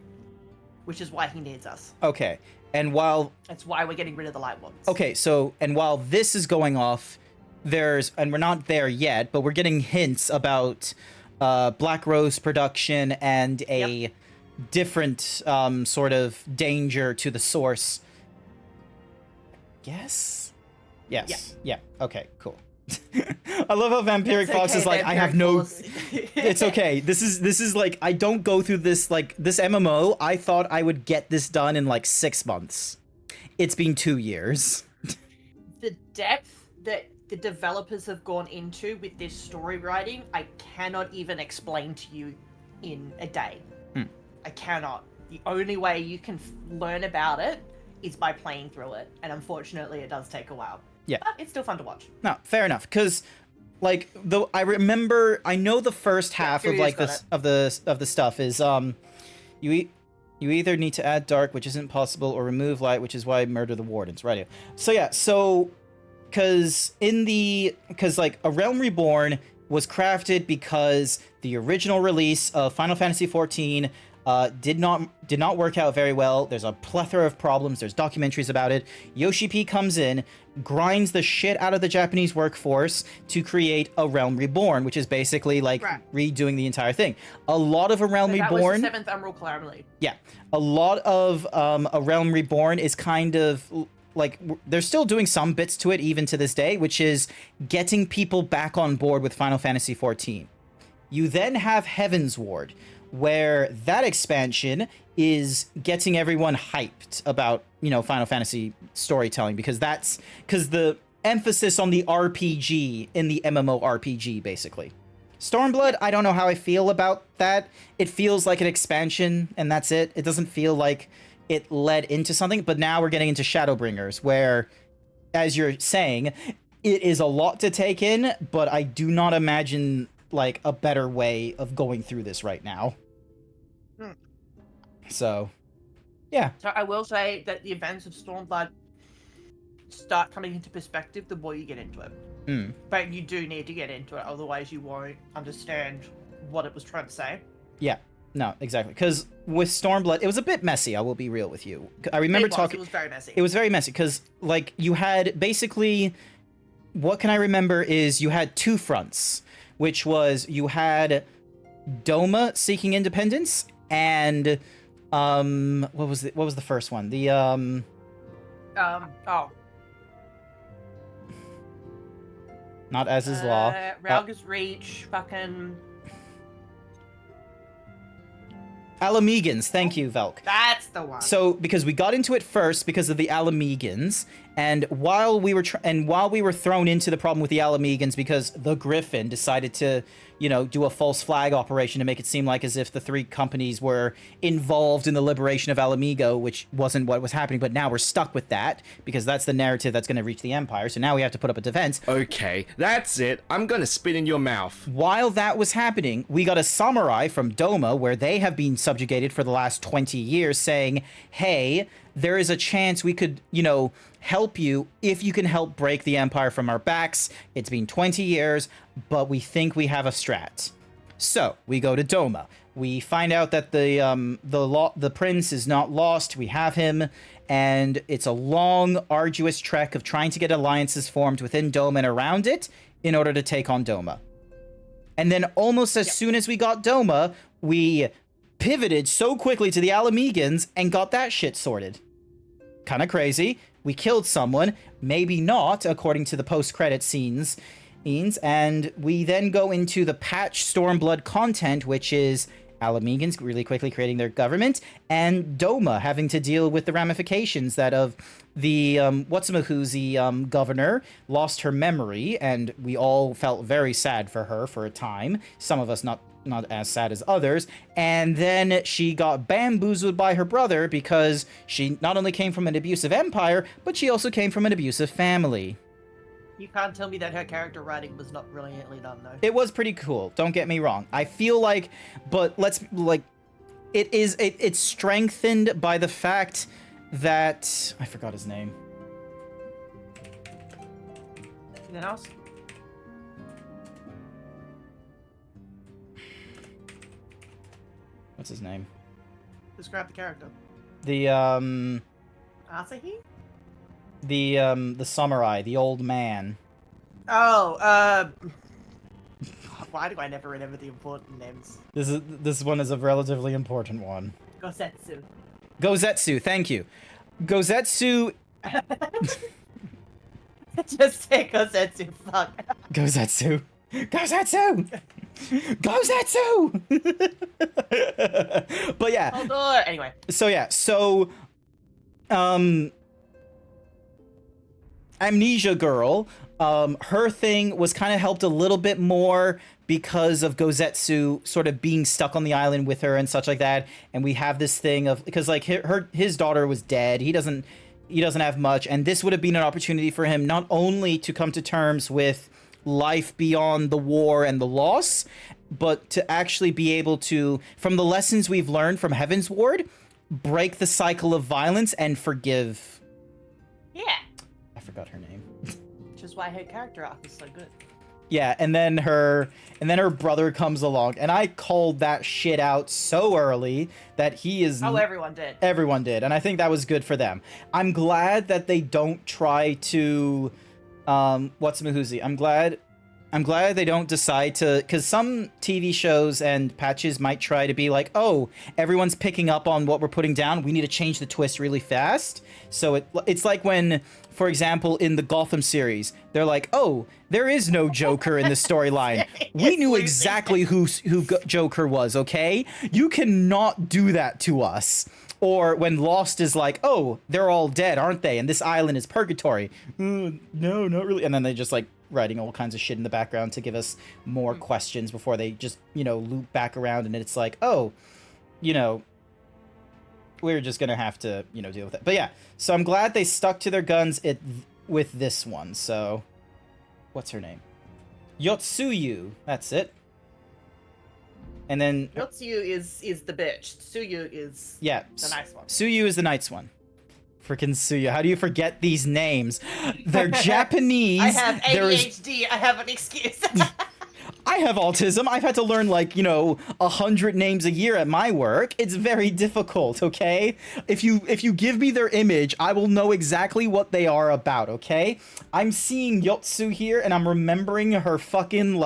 which is why he needs us. Okay. And while... That's why we're getting rid of the Light Wardens. Okay, so, and while this is going off, and we're not there yet, but we're getting hints about Black Rose production and a different sort of danger to the source. Yes? Yes. Yeah. Okay, cool. I love how Vampiric Fox is like, I have no... It's okay. This is like, I don't go through this, like, this MMO, I thought I would get this done in like 6 months. It's been 2 years. The depth that the developers have gone into with this story writing, I cannot even explain to you in a day. I cannot. The only way you can learn about it is by playing through it, and unfortunately it does take a while. Yeah. But it's still fun to watch. No, fair enough. Because, like, though I know the first half of like this of the stuff is you either need to add dark, which isn't possible, or remove light, which is why I murder the wardens. Right. So yeah. So because like A Realm Reborn was crafted because the original release of Final Fantasy XIV did not work out very well. There's a plethora of problems. There's documentaries about it. Yoshi P comes in, grinds the shit out of the Japanese workforce to create A Realm Reborn, which is basically like redoing the entire thing. A lot of A Realm Reborn... That was the 7th Emerald Calamity. Yeah. A lot of A Realm Reborn is kind of... like, they're still doing some bits to it even to this day, which is getting people back on board with Final Fantasy XIV. You then have Heaven's Ward, where that expansion is getting everyone hyped about, Final Fantasy storytelling, because the emphasis on the RPG in the MMORPG, basically. Stormblood, I don't know how I feel about that. It feels like an expansion, and that's it. It doesn't feel like it led into something, but now we're getting into Shadowbringers, where, as you're saying, it is a lot to take in, but I do not imagine like a better way of going through this right now. So, yeah. So I will say that the events of Stormblood start coming into perspective the more you get into it. But you do need to get into it, otherwise you won't understand what it was trying to say. Yeah. No, exactly. Because with Stormblood, it was a bit messy, I will be real with you. I remember talking... It was very messy. It was very messy, because, like, you had basically... What can I remember is you had 2 fronts, which was you had Doma seeking independence, and... what was the first one? The, Not As Is Law. Ralga's Reach, fucking... Alamegans, thank you, Velk. That's the one. So, because we got into it first because of the Alamegans, and while we were thrown into the problem with the Alamegans because the Griffin decided to, do a false flag operation to make it seem like as if the 3 companies were involved in the liberation of Alamigo, which wasn't what was happening, but now we're stuck with that because that's the narrative that's going to reach the Empire, so now we have to put up a defense. Okay, that's it. I'm going to spit in your mouth. While that was happening, we got a samurai from Doma, where they have been subjugated for the last 20 years, saying, hey, there is a chance we could, help you if you can help break the Empire from our backs. It's been 20 years, but we think we have a strat. So we go to Doma. We find out that the prince is not lost. We have him, and it's a long, arduous trek of trying to get alliances formed within Doma and around it in order to take on Doma. And then almost as soon as we got Doma, we pivoted so quickly to the Alamegans and got that shit sorted. Kind of crazy. We killed someone, maybe not, according to the post-credit scenes, and we then go into the patch Stormblood content, which is Alamegans really quickly creating their government, and Doma having to deal with the ramifications that of the whatsamahoozy governor lost her memory, and we all felt very sad for her for a time. Some of us not as sad as others. And then she got bamboozled by her brother because she not only came from an abusive empire, but she also came from an abusive family. You can't tell me that her character writing was not brilliantly done, though. It was pretty cool. Don't get me wrong. I feel like, but it's strengthened by the fact that I forgot his name. Anything else? What's his name? Describe the character. The Asahi? The samurai, the old man. Oh, why do I never remember the important names? This one is a relatively important one. Gosetsu. Gozetsu, thank you. Gozetsu. Just say Gosetsu, fuck. Gozetsu. Gozetsu! Gozetsu! But yeah. Hold on. Anyway. So Amnesia Girl, her thing was kind of helped a little bit more because of Gozetsu sort of being stuck on the island with her and such like that. And we have this thing of, because like his daughter was dead. He doesn't have much. And this would have been an opportunity for him not only to come to terms with life beyond the war and the loss, but to actually be able to, from the lessons we've learned from Heaven's Ward, break the cycle of violence and forgive. Yeah. I forgot her name. Which is why her character arc is so good. Yeah, and then her brother comes along, and I called that shit out so early that he is. Oh, everyone did. Everyone did, and I think that was good for them. I'm glad that they don't try to, what's-a-mahoozy. I'm glad they don't decide to, because some TV shows and patches might try to be like, oh, everyone's picking up on what we're putting down. We need to change the twist really fast. So it's like when, for example, in the Gotham series, they're like, oh, there is no Joker in the storyline. We knew exactly who Joker was, okay? You cannot do that to us. Or when Lost is like, oh, they're all dead, aren't they? And this island is purgatory. No, not really. And then they just like writing all kinds of shit in the background to give us more questions before they just, loop back around. And it's like, oh, we're just going to have to, deal with it. But yeah, so I'm glad they stuck to their guns with this one. So what's her name? Yotsuyu. That's it. And then Yotsuyu is the bitch. Tsuyu is the nice one. Tsuyu is the nice one. Freaking Tsuyu. How do you forget these names? They're Japanese. I have ADHD. I have an excuse. I have autism. I've had to learn 100 names a year at my work. It's very difficult, okay? If you give me their image, I will know exactly what they are about, okay? I'm seeing Yotsu here and I'm remembering her fucking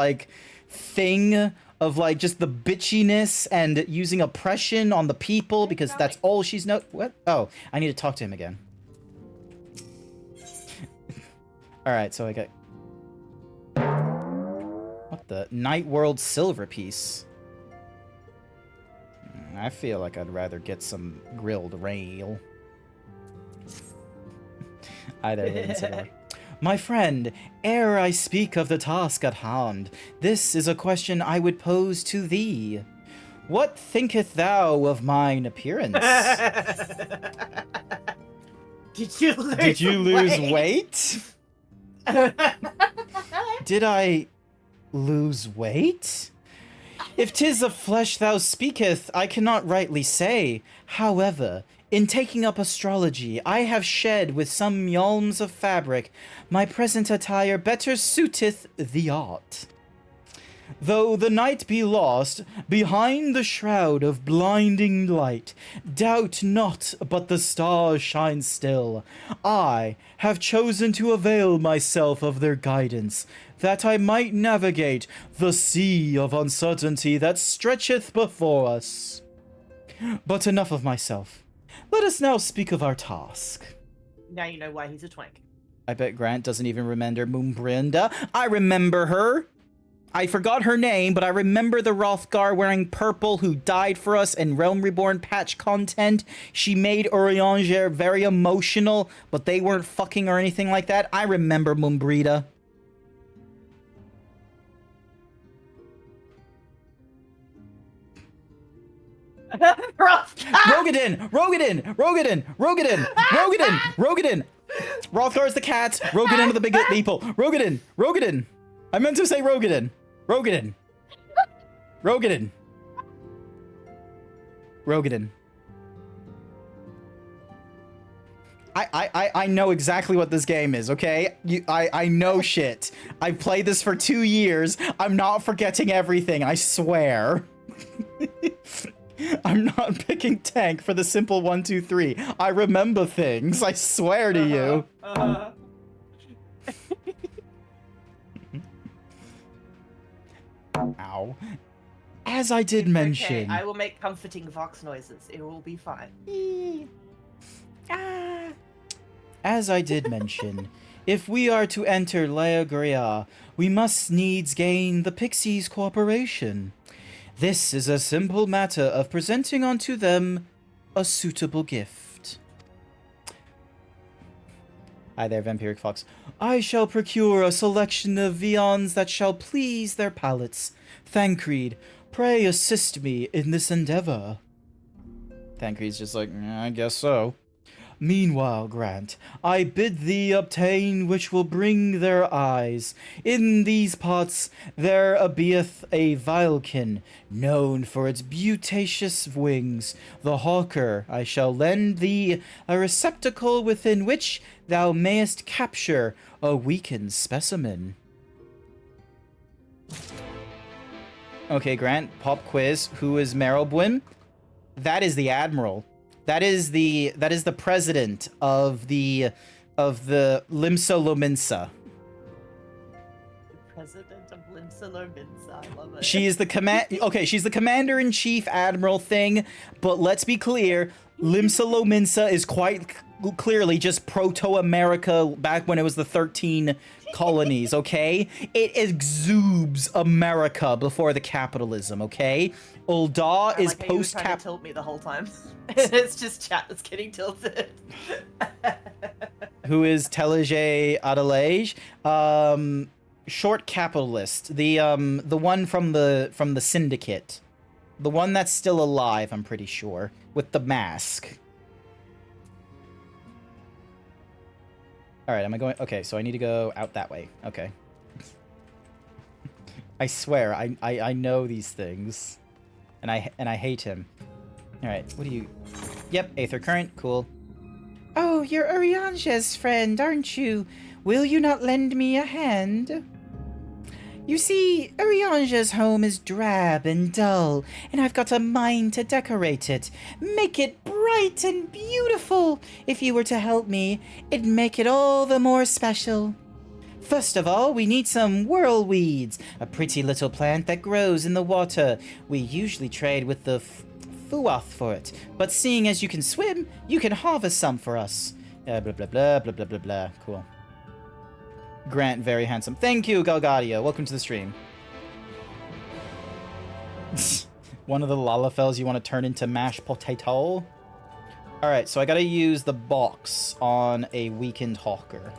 thing of just the bitchiness and using oppression on the people because that's all she's what? Oh, I need to talk to him again. All right, so I got what the Night World silver piece. I feel like I'd rather get some grilled rail. Either. My friend, ere I speak of the task at hand, this is a question I would pose to thee. What thinketh thou of mine appearance? Did you lose weight? Did I lose weight? If 'tis of flesh thou speaketh, I cannot rightly say. However, in taking up astrology, I have shed with some yalms of fabric. My present attire better suiteth the art. Though the night be lost, behind the shroud of blinding light, doubt not but the stars shine still. I have chosen to avail myself of their guidance, that I might navigate the sea of uncertainty that stretcheth before us. But enough of myself. Let us now speak of our task. Now you know why he's a twink. I bet Grant doesn't even remember Moonbrinda. I remember her. I forgot her name, but I remember the Rothgar wearing purple who died for us in Realm Reborn patch content. She made Urianger very emotional, but they weren't fucking or anything like that. I remember Mumbrita. Rogadin! Rothgar's the cat. Rogadin are the big people. Rogadin. I meant to say Rogadin. I know exactly what this game is, okay? I know shit. I've played this for 2 years. I'm not forgetting everything, I swear. I'm not picking tank for the simple 1, 2, 3. I remember things, I swear to you. Ow. As I did mention... Okay, I will make comforting vox noises. It will be fine. As I did mention, if we are to enter Leogria, we must needs gain the Pixies' cooperation. This is a simple matter of presenting unto them a suitable gift. Hi there, Vampiric Fox. I shall procure a selection of viands that shall please their palates. Thancred, pray assist me in this endeavor. Thancred's just like, I guess so. Meanwhile, Grant, I bid thee obtain which will bring their eyes. In these pots there abeeth a vilekin, known for its beauteous wings. The hawker, I shall lend thee a receptacle within which thou mayest capture a weakened specimen. Okay, Grant, pop quiz. Who is Marylbwyn? That is the Admiral. That is the president of the Limsa Lominsa. The president of Limsa Lominsa, I love it. She is the she's the commander-in-chief admiral thing, but let's be clear, Limsa Lominsa is quite clearly just proto-America back when it was the 13 colonies, okay? It exudes America before the capitalism, okay? Ul'dah is post-cap... to tilt me the whole time. It's just chat that's getting tilted. Who is Telege Adelaide? Short capitalist. The one from the syndicate. The one that's still alive, I'm pretty sure. With the mask. Alright, am I going... Okay, so I need to go out that way. Okay. I swear, I know these things. And I hate him. Alright, what do you... Yep, Aether Current, cool. Oh, you're Urianger's friend, aren't you? Will you not lend me a hand? You see, Urianger's home is drab and dull, and I've got a mind to decorate it. Make it bright and beautiful. If you were to help me, it'd make it all the more special. First of all, we need some whirlweeds, a pretty little plant that grows in the water. We usually trade with the Fuath for it, but seeing as you can swim, you can harvest some for us. Blah, blah, blah, blah, blah, blah, blah. Cool. Grant, very handsome. Thank you, Galgadia. Welcome to the stream. One of the Lalafels you want to turn into mashed potato? Alright, so I gotta use the box on a weakened hawker.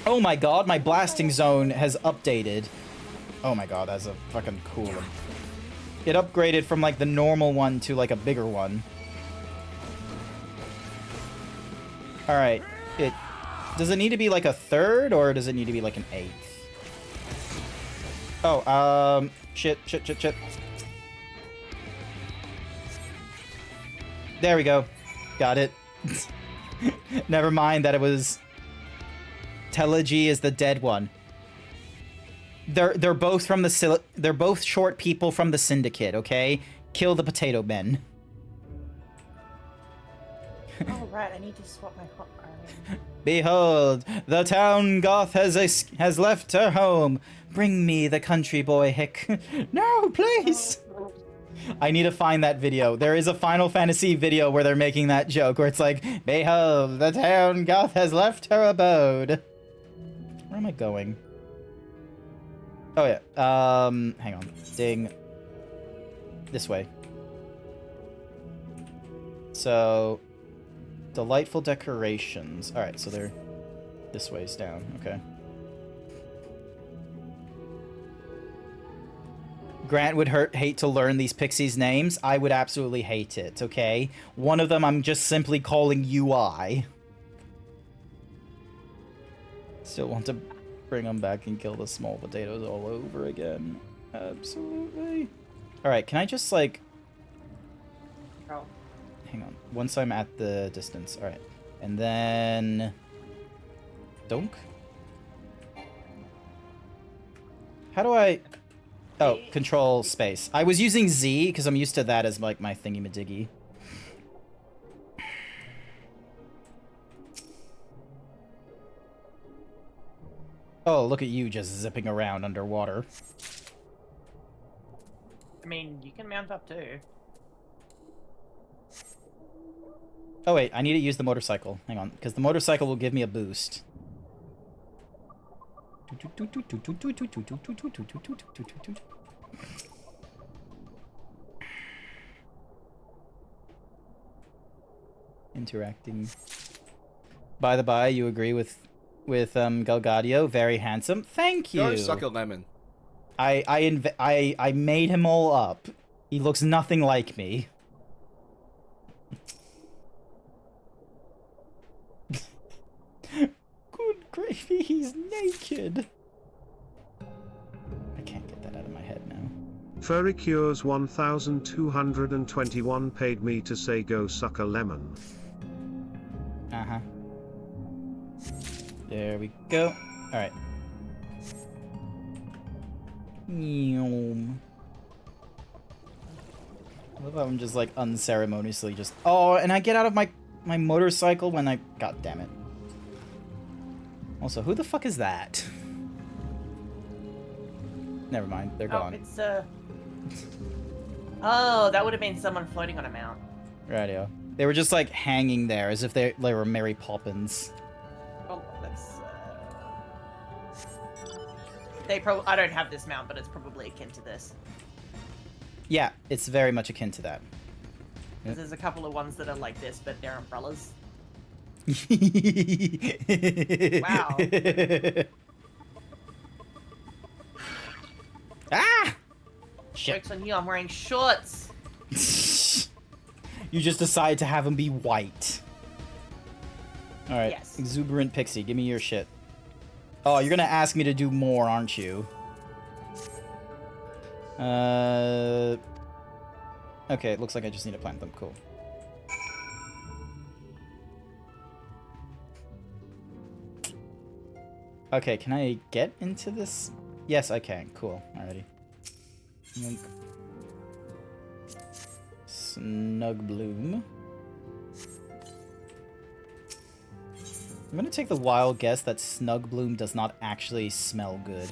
Oh my god, my blasting zone has updated. Oh my god, that's a fucking cool one. It upgraded from like the normal one to like a bigger one. Alright, does it need to be like a third or does it need to be like an eighth? Oh, shit. There we go. Got it. Never mind that it was... Telegy is the dead one. They're both from the they're both short people from the syndicate, okay? Kill the potato men. Oh right, I need to swap my hot iron. Behold, the town goth has left her home. Bring me the country boy, Hick. No, please. I need to find that video. There is a Final Fantasy video where they're making that joke where it's like, behold, the town Goth has left her abode. Where am I going? Oh yeah. Hang on. Ding. This way. So, delightful decorations. All right, so they're this ways down. Okay. Grant would hate to learn these pixies' names. I would absolutely hate it, okay? One of them I'm just simply calling UI. Still want to bring them back and kill the small potatoes all over again. Absolutely. Alright, can I just, like... Oh. Hang on. Once I'm at the distance. Alright. And then... Donk? How do I... Oh, control space. I was using Z because I'm used to that as like my thingy-majiggy. Oh, look at you just zipping around underwater. I mean, you can mount up too. Oh wait, I need to use the motorcycle. Hang on, because the motorcycle will give me a boost. Interacting. By the by, you agree with Galgadio? Very handsome. Thank you. Go suck a lemon. I made him all up. He looks nothing like me. Good gravy, he's naked. I can't get that out of my head now. Furry Cures 1221 paid me to say go suck a lemon. Uh-huh. There we go. Alright. I love how I'm just like unceremoniously just... Oh, and I get out of my motorcycle when I... God damn it. Also, who the fuck is that? Never mind, they're gone. It's Oh, that would have been someone floating on a mount. Radio. They were just like hanging there as if they were Mary Poppins. Oh, that's I don't have this mount, but it's probably akin to this. Yeah, it's very much akin to that. 'Cause there's a couple of ones that are like this, but they're umbrellas. Wow. Ah! Shit. Joke's on you, I'm wearing shorts. You just decide to have them be white. Alright, Yes. Exuberant Pixie, give me your shit. Oh, you're gonna ask me to do more, aren't you? Okay, it looks like I just need to plant them. Cool. Okay, can I get into this? Yes, I can. Cool. Alrighty. Snug Bloom. I'm gonna take the wild guess that Snug Bloom does not actually smell good.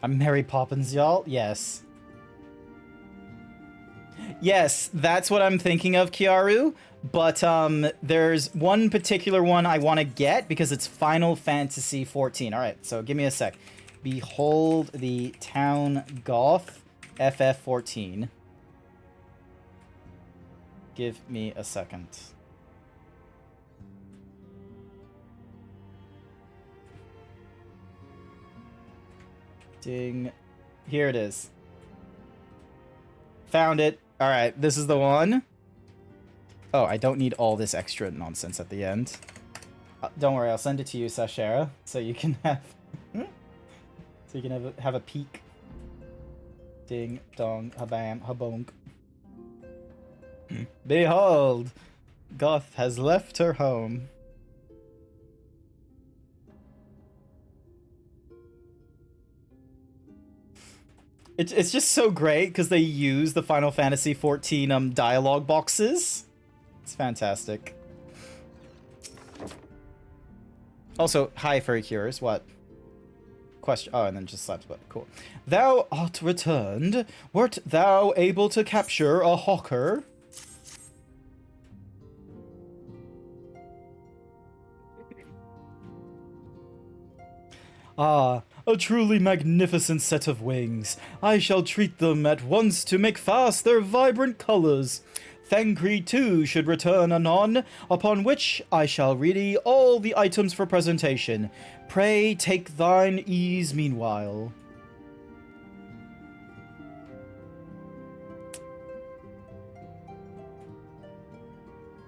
I'm Mary Poppins, y'all? Yes. Yes, that's what I'm thinking of, Kiaru. But there's one particular one I want to get because it's Final Fantasy XIV. Alright, so give me a sec. Behold the Town Goth FF14. Give me a second. Ding. Here it is. Found it. Alright, this is the one. Oh, I don't need all this extra nonsense at the end. Don't worry, I'll send it to you, Sashera, so you can have... so you can have a peek. Ding, dong, habam, habonk. Behold! Goth has left her home. It's just so great because they use the Final Fantasy XIV dialogue boxes. It's fantastic. Also, hi, Furry Cures. What? question. Oh, and then just slaps button. Cool. Thou art returned. Wert thou able to capture a hawker? Ah, a truly magnificent set of wings. I shall treat them at once to make fast their vibrant colors. Thancred too should return anon, upon which I shall ready all the items for presentation. Pray take thine ease meanwhile.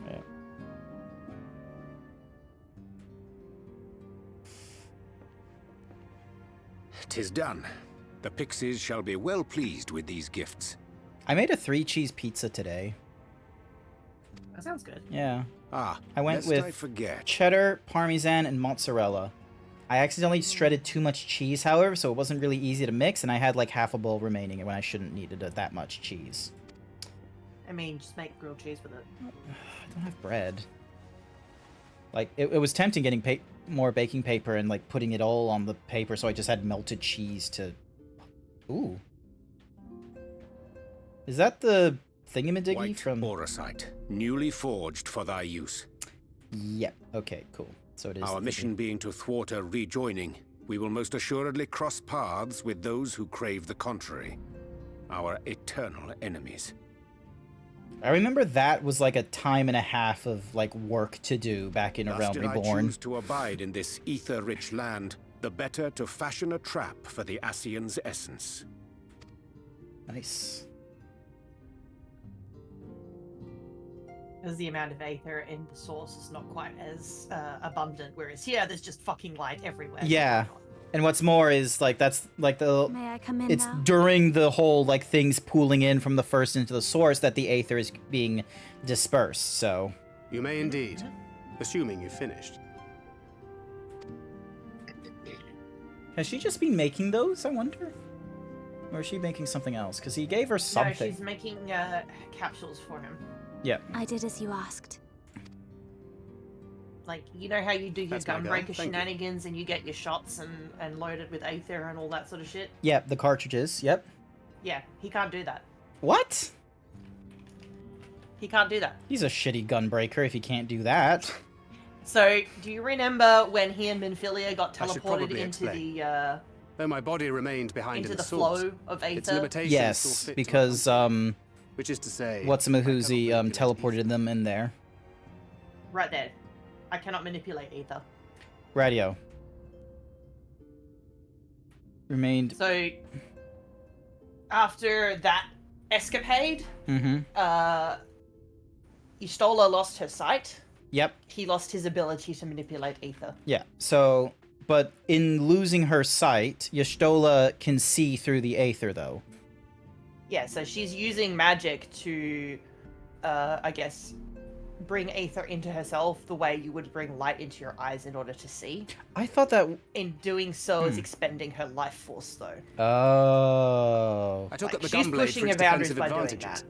Yeah. 'Tis done. The pixies shall be well pleased with these gifts. I made a 3-cheese pizza today. That sounds good. Yeah. Ah, I went lest I with forget. cheddar, parmesan, and mozzarella. I accidentally shredded too much cheese, however, so it wasn't really easy to mix, and I had like half a bowl remaining when I shouldn't needed that much cheese. I mean, just make grilled cheese with it. I don't have bread. Like, it was tempting getting more baking paper and, like, putting it all on the paper, so I just had melted cheese to... Ooh. Is that the thingamadiggy White from... Orosite, newly forged for thy use. Yep. Okay, cool. So it is... Our mission being to thwart a rejoining, we will most assuredly cross paths with those who crave the contrary. Our eternal enemies. I remember that was like a time and a half of like work to do back in A Realm Thus did I Reborn. choose to abide in this ether-rich land, the better to fashion a trap for the Ascian's essence. Nice. Because the amount of aether in the source is not quite as abundant, whereas here there's just fucking light everywhere. Yeah. And what's more is like that's like the May I come in it's now? during the whole like things pooling in from the first into the source that the aether is being dispersed. So You may indeed, assuming you've finished. has she just been making those, I wonder? Or is she making something else? Because he gave her something. No, she's making capsules for him. Yeah. I did as you asked. Like, you know how you do your That's my guy. gunbreaker Thank you. shenanigans and you get your shots and loaded with aether and all that sort of shit? Yep, the cartridges. Yep. Yeah, he can't do that. What? He can't do that. He's a shitty gunbreaker if he can't do that. So, do you remember when he and Minfilia got I should teleported probably into explain. the Though my body remained behind into in the the source, flow of its aether? limitations Yes, saw fit to because accompany, which is to say, What's-a-Mahoozy I cannot teleported them in there. Right there. I cannot manipulate ether. Radio. Remained. So, after that escapade, Y'shtola lost her sight. Yep. He lost his ability to manipulate ether. Yeah. So, but in losing her sight, Y'shtola can see through the aether, though. Yeah, so she's using magic to, I guess, bring aether into herself the way you would bring light into your eyes in order to see. I thought that... In doing so, is expending her life force, though. Oh. I took up the she's gunblade pushing for its her boundaries defensive by doing advantages.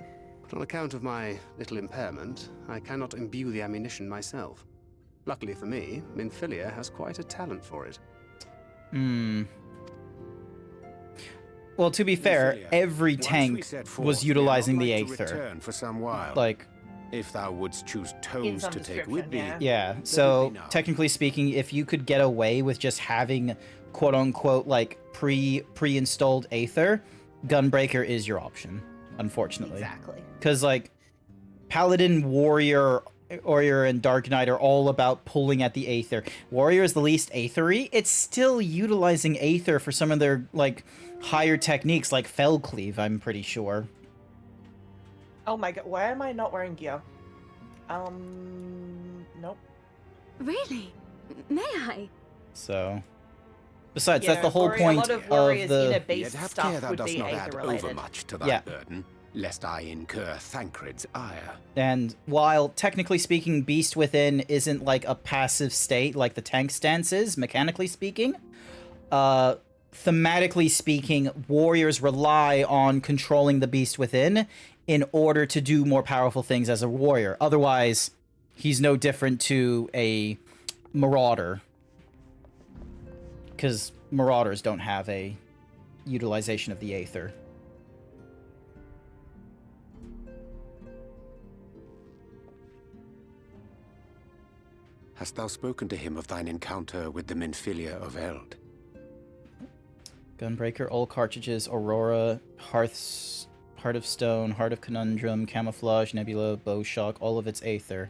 But on account of my little impairment, I cannot imbue the ammunition myself. Luckily for me, Minfilia has quite a talent for it. Hmm. Well, to be fair, Minfilia, every once tank we set forth, was we are utilizing not the like to aether. return for some while. Like, if thou wouldst choose tomes some to take with description, thee. yeah. let it So, be known. technically speaking, if you could get away with just having quote-unquote, like, pre-installed aether, Gunbreaker is your option, unfortunately. Exactly. Because, like, Paladin, Warrior, and Dark Knight are all about pulling at the aether. Warrior is the least aethery. It's still utilizing aether for some of their, like, higher techniques, like Fellcleave, I'm pretty sure. Oh my god, why am I not wearing gear? Nope. Really? May I? So... Besides, Yeah, that's the whole Warrior- point a lot of of warriors in a the... base Yet have stuff care thou would dost be not add aether related. overmuch to thy Yeah. burden, lest I incur Thancred's ire. And while technically speaking, Beast Within isn't like a passive state like the tank stance is, mechanically speaking, thematically speaking, warriors rely on controlling the Beast Within in order to do more powerful things as a warrior. Otherwise, he's no different to a marauder. Because Marauders don't have a utilization of the Aether. Hast thou spoken to him of thine encounter with the Minfilia of Eld? Gunbreaker, all cartridges, Aurora, Heart of Stone, Heart of Conundrum, Camouflage, Nebula, Bowshock, all of its Aether.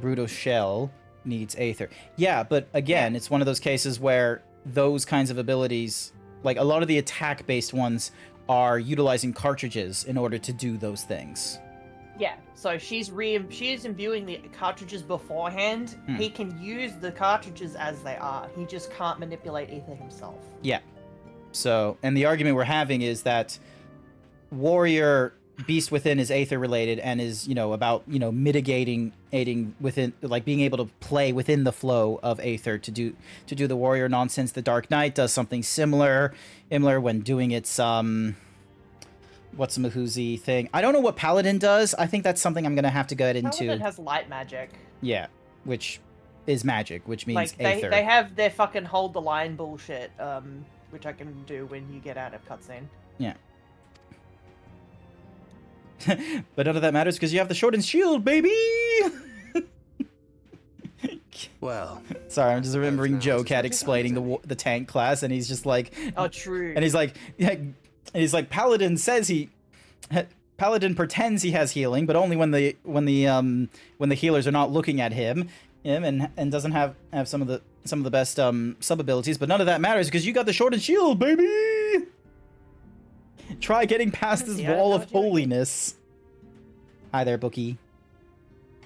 Bruto Shell needs Aether. Yeah, but again, it's one of those cases where those kinds of abilities, like a lot of the attack-based ones, are utilizing cartridges in order to do those things. Yeah, so she is imbuing the cartridges beforehand. He can use the cartridges as they are. He just can't manipulate Aether himself. Yeah. So, and the argument we're having is that Warrior Beast Within is Aether related and is, about, mitigating, aiding within, like being able to play within the flow of Aether to do the Warrior nonsense. The Dark Knight does something similar when doing its, what's the Mahuzi thing? I don't know what Paladin does. I think that's something I'm going to have to get into. Paladin has light magic. Yeah, which is magic, which means like Aether. They have their fucking hold the line bullshit, which I can do when you get out of cutscene. Yeah. But none of that matters because you have the sword and shield, baby! Well, sorry, I'm just remembering Joe Cat explaining the tank class, and he's just like, "Oh, true." And he's like, Paladin says Paladin pretends he has healing, but only when the healers are not looking at him, and doesn't have some of the best sub abilities. But none of that matters because you got the sword and shield, baby. Try getting past this wall of holiness. Hi there, Bookie.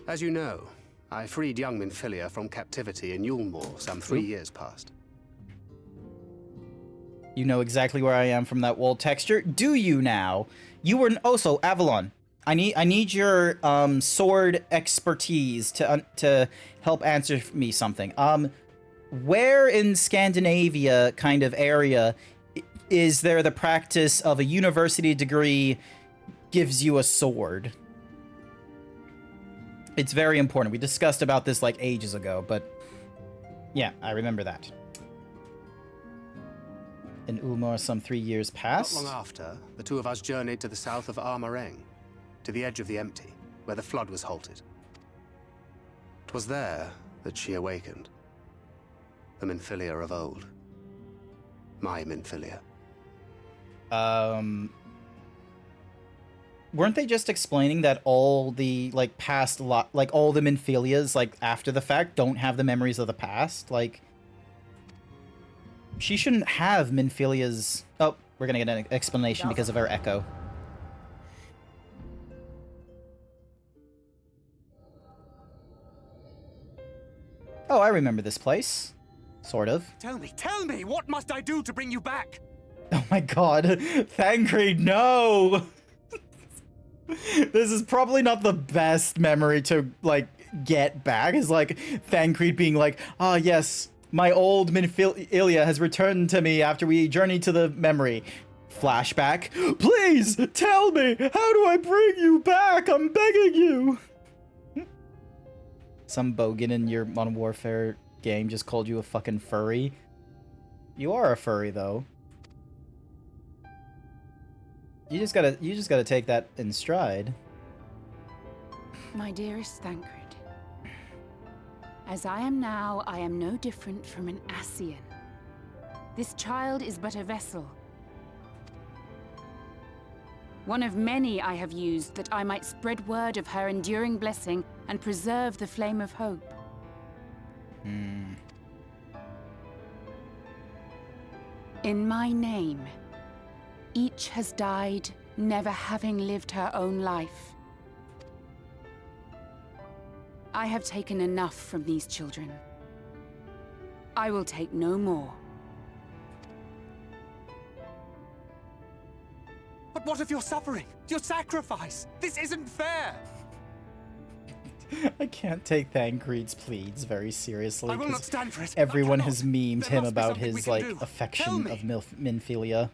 As you know, I freed young Minfilia from captivity in Yulmore some 3 years past. You know exactly where I am from that wall texture. Do you now? You were also Avalon. I need your sword expertise to help answer me something. Where in Scandinavia kind of area is there the practice of a university degree gives you a sword? It's very important. We discussed about this like ages ago, but yeah, I remember that. In Ulmar, some 3 years past. Not long after, the two of us journeyed to the south of Armareng, to the edge of the Empty, where the flood was halted. 'Twas there that she awakened. The Minfilia of old. My Minfilia. Weren't they just explaining that all the past all the Minfilias after the fact don't have the memories of the past? She shouldn't have Minfilia's. Oh, we're gonna get an explanation because of our echo. Oh, I remember this place. Sort of. Tell me, what must I do to bring you back? Oh my god. Thancred, no! This is probably not the best memory to, get back. Is Thancred being ah, yes, my old Minfilia has returned to me after we journeyed to the memory. Flashback. Please, tell me, how do I bring you back? I'm begging you! Some bogan in your Modern Warfare game just called you a fucking furry. You are a furry, though. You just gotta take that in stride. My dearest Thancred, as I am now, I am no different from an Ascian. This child is but a vessel. One of many I have used that I might spread word of her enduring blessing and preserve the flame of hope. In my name, each has died, never having lived her own life. I have taken enough from these children. I will take no more. But what of your suffering? Your sacrifice? This isn't fair! I can't take Thancred's pleads very seriously. I will not stand for it. Everyone has memed him about his, do. affection of Minfilia.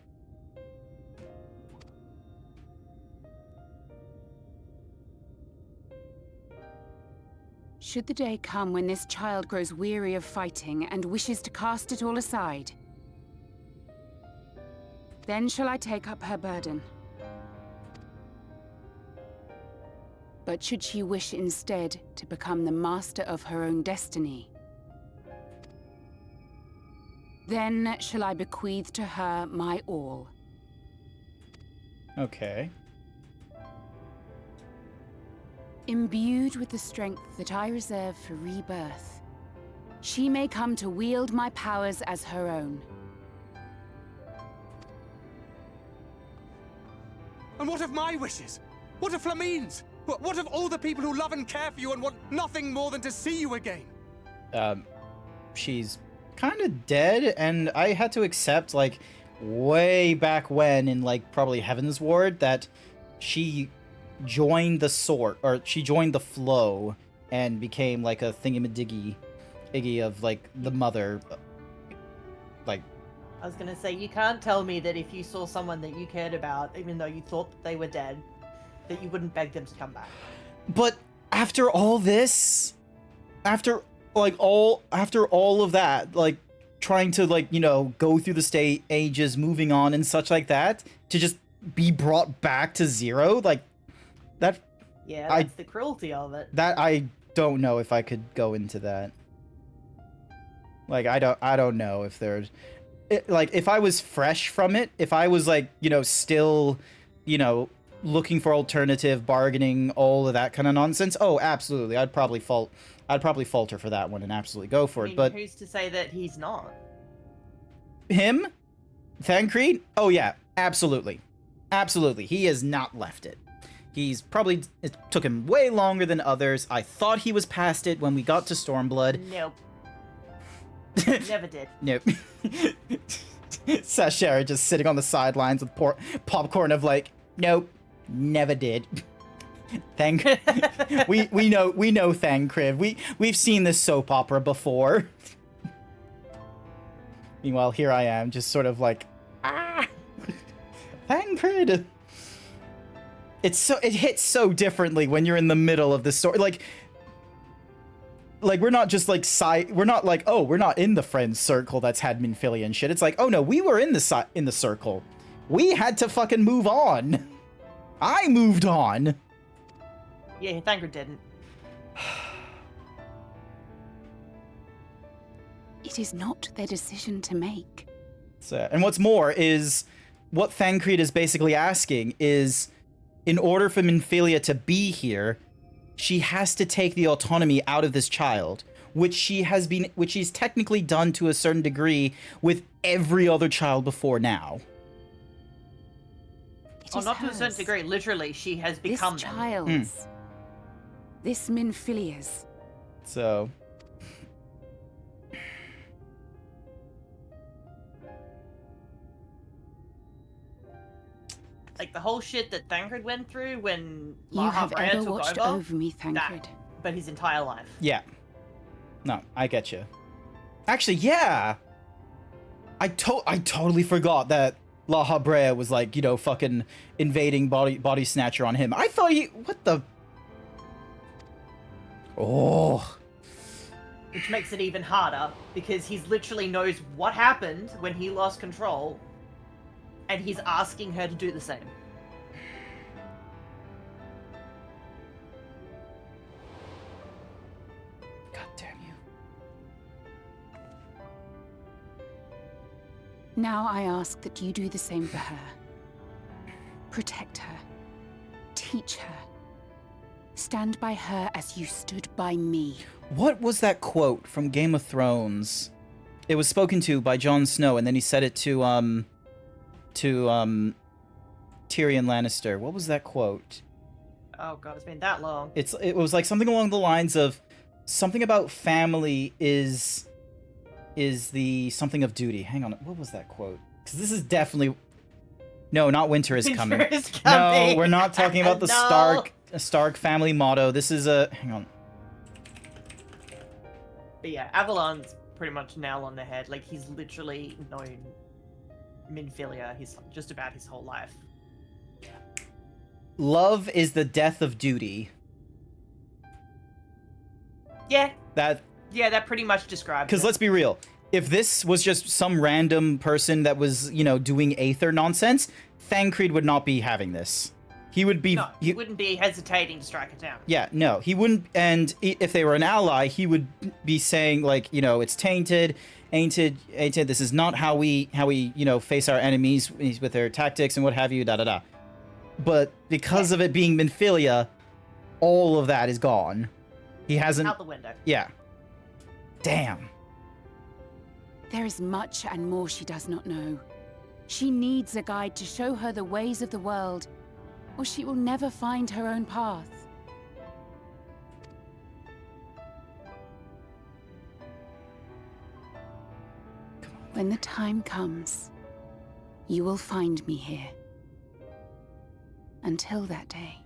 Should the day come when this child grows weary of fighting and wishes to cast it all aside, Then shall I take up her burden. But should she wish instead to become the master of her own destiny, then shall I bequeath to her my all. Okay. Imbued with the strength that I reserve for rebirth, she may come to wield my powers as her own. And what of my wishes? What of Flamine's? What of all the people who love and care for you and want nothing more than to see you again? She's kind of dead, and I had to accept, like, way back when in, like, probably Heaven's Ward, that she joined the she joined the flow and became, like, a thingamadiggy of, like, the mother. Like, I was gonna say, you can't tell me that if you saw someone that you cared about, even though you thought that they were dead, that you wouldn't beg them to come back. but after all this, after all of that, like, trying to, like, you know, go through the stages, moving on and such like that, to just be brought back to zero, like, that... Yeah, that's the cruelty of it. That, I don't know if I could go into that. Like, I don't know if there's... like, if I was fresh from it, if I was, like, you know, still, you know, looking for alternative, bargaining, all of that kind of nonsense, oh, absolutely, I'd probably falter for that one and absolutely go for it, but... who's to say that he's not? Him? Thancred? Oh, yeah, absolutely. Absolutely, he has not left it. He's probably... It took him way longer than others. I thought he was past it when we got to Stormblood. Nope. Never did. Nope. Sashera just sitting on the sidelines with popcorn of, like, nope, never did. we know Thancred. We've seen this soap opera before. Meanwhile, here I am, just sort of like, Thancred. It hits so differently when you're in the middle of the story. Like we're not just like we're not like, oh, we're not in the friends circle that's had Minfilia and shit. It's like, oh no, we were in the circle. We had to fucking move on. I moved on. Yeah, Thancred didn't. It is not their decision to make. So, and what's more is, what Thancred is basically asking is, in order for Minfilia to be here, she has to take the autonomy out of this child, which she's technically done to a certain degree with every other child before now. Oh, not to a certain degree. Literally, she has become this child's. This Minfilia's. So... like, the whole shit that Thancred went through when You have ever watched over me, Thancred. But his entire life. Yeah. No, I get you. Actually, yeah. I totally forgot that La Habrea was, like, you know, fucking invading body snatcher on him. I thought what the... Oh. Which makes it even harder, because he literally knows what happened when he lost control, and he's asking her to do the same. God damn you. Now I ask that you do the same for her. Protect her. Teach her. Stand by her as you stood by me. What was that quote from Game of Thrones? It was spoken to by Jon Snow, and then he said it to Tyrion Lannister. What was that quote? Oh god, it's been that long. It was like something along the lines of something about family is the something of duty. Hang on, what was that quote? Because this is definitely... No, not Winter is Coming. Winter is coming. No, we're not talking about the No. Stark family motto. This is a... Hang on. But yeah, Avalon's pretty much nail on the head. Like, he's literally known Minfilia just about his whole life. Love is the death of duty. Yeah. That pretty much describes it. Because let's be real. if this was just some random person that was, you know, doing Aether nonsense, Thancred would not be having this. He would be... No, he wouldn't be hesitating to strike it down. Yeah, no, he wouldn't. And if they were an ally, he would be saying, like, you know, it's tainted, this is not how we, you know, face our enemies with their tactics and what have you, da-da-da. But because of it being Minfilia, all of that is gone. He hasn't... Out the window. Yeah. Damn. There is much and more she does not know. She needs a guide to show her the ways of the world, or she will never find her own path. When the time comes, you will find me here. Until that day.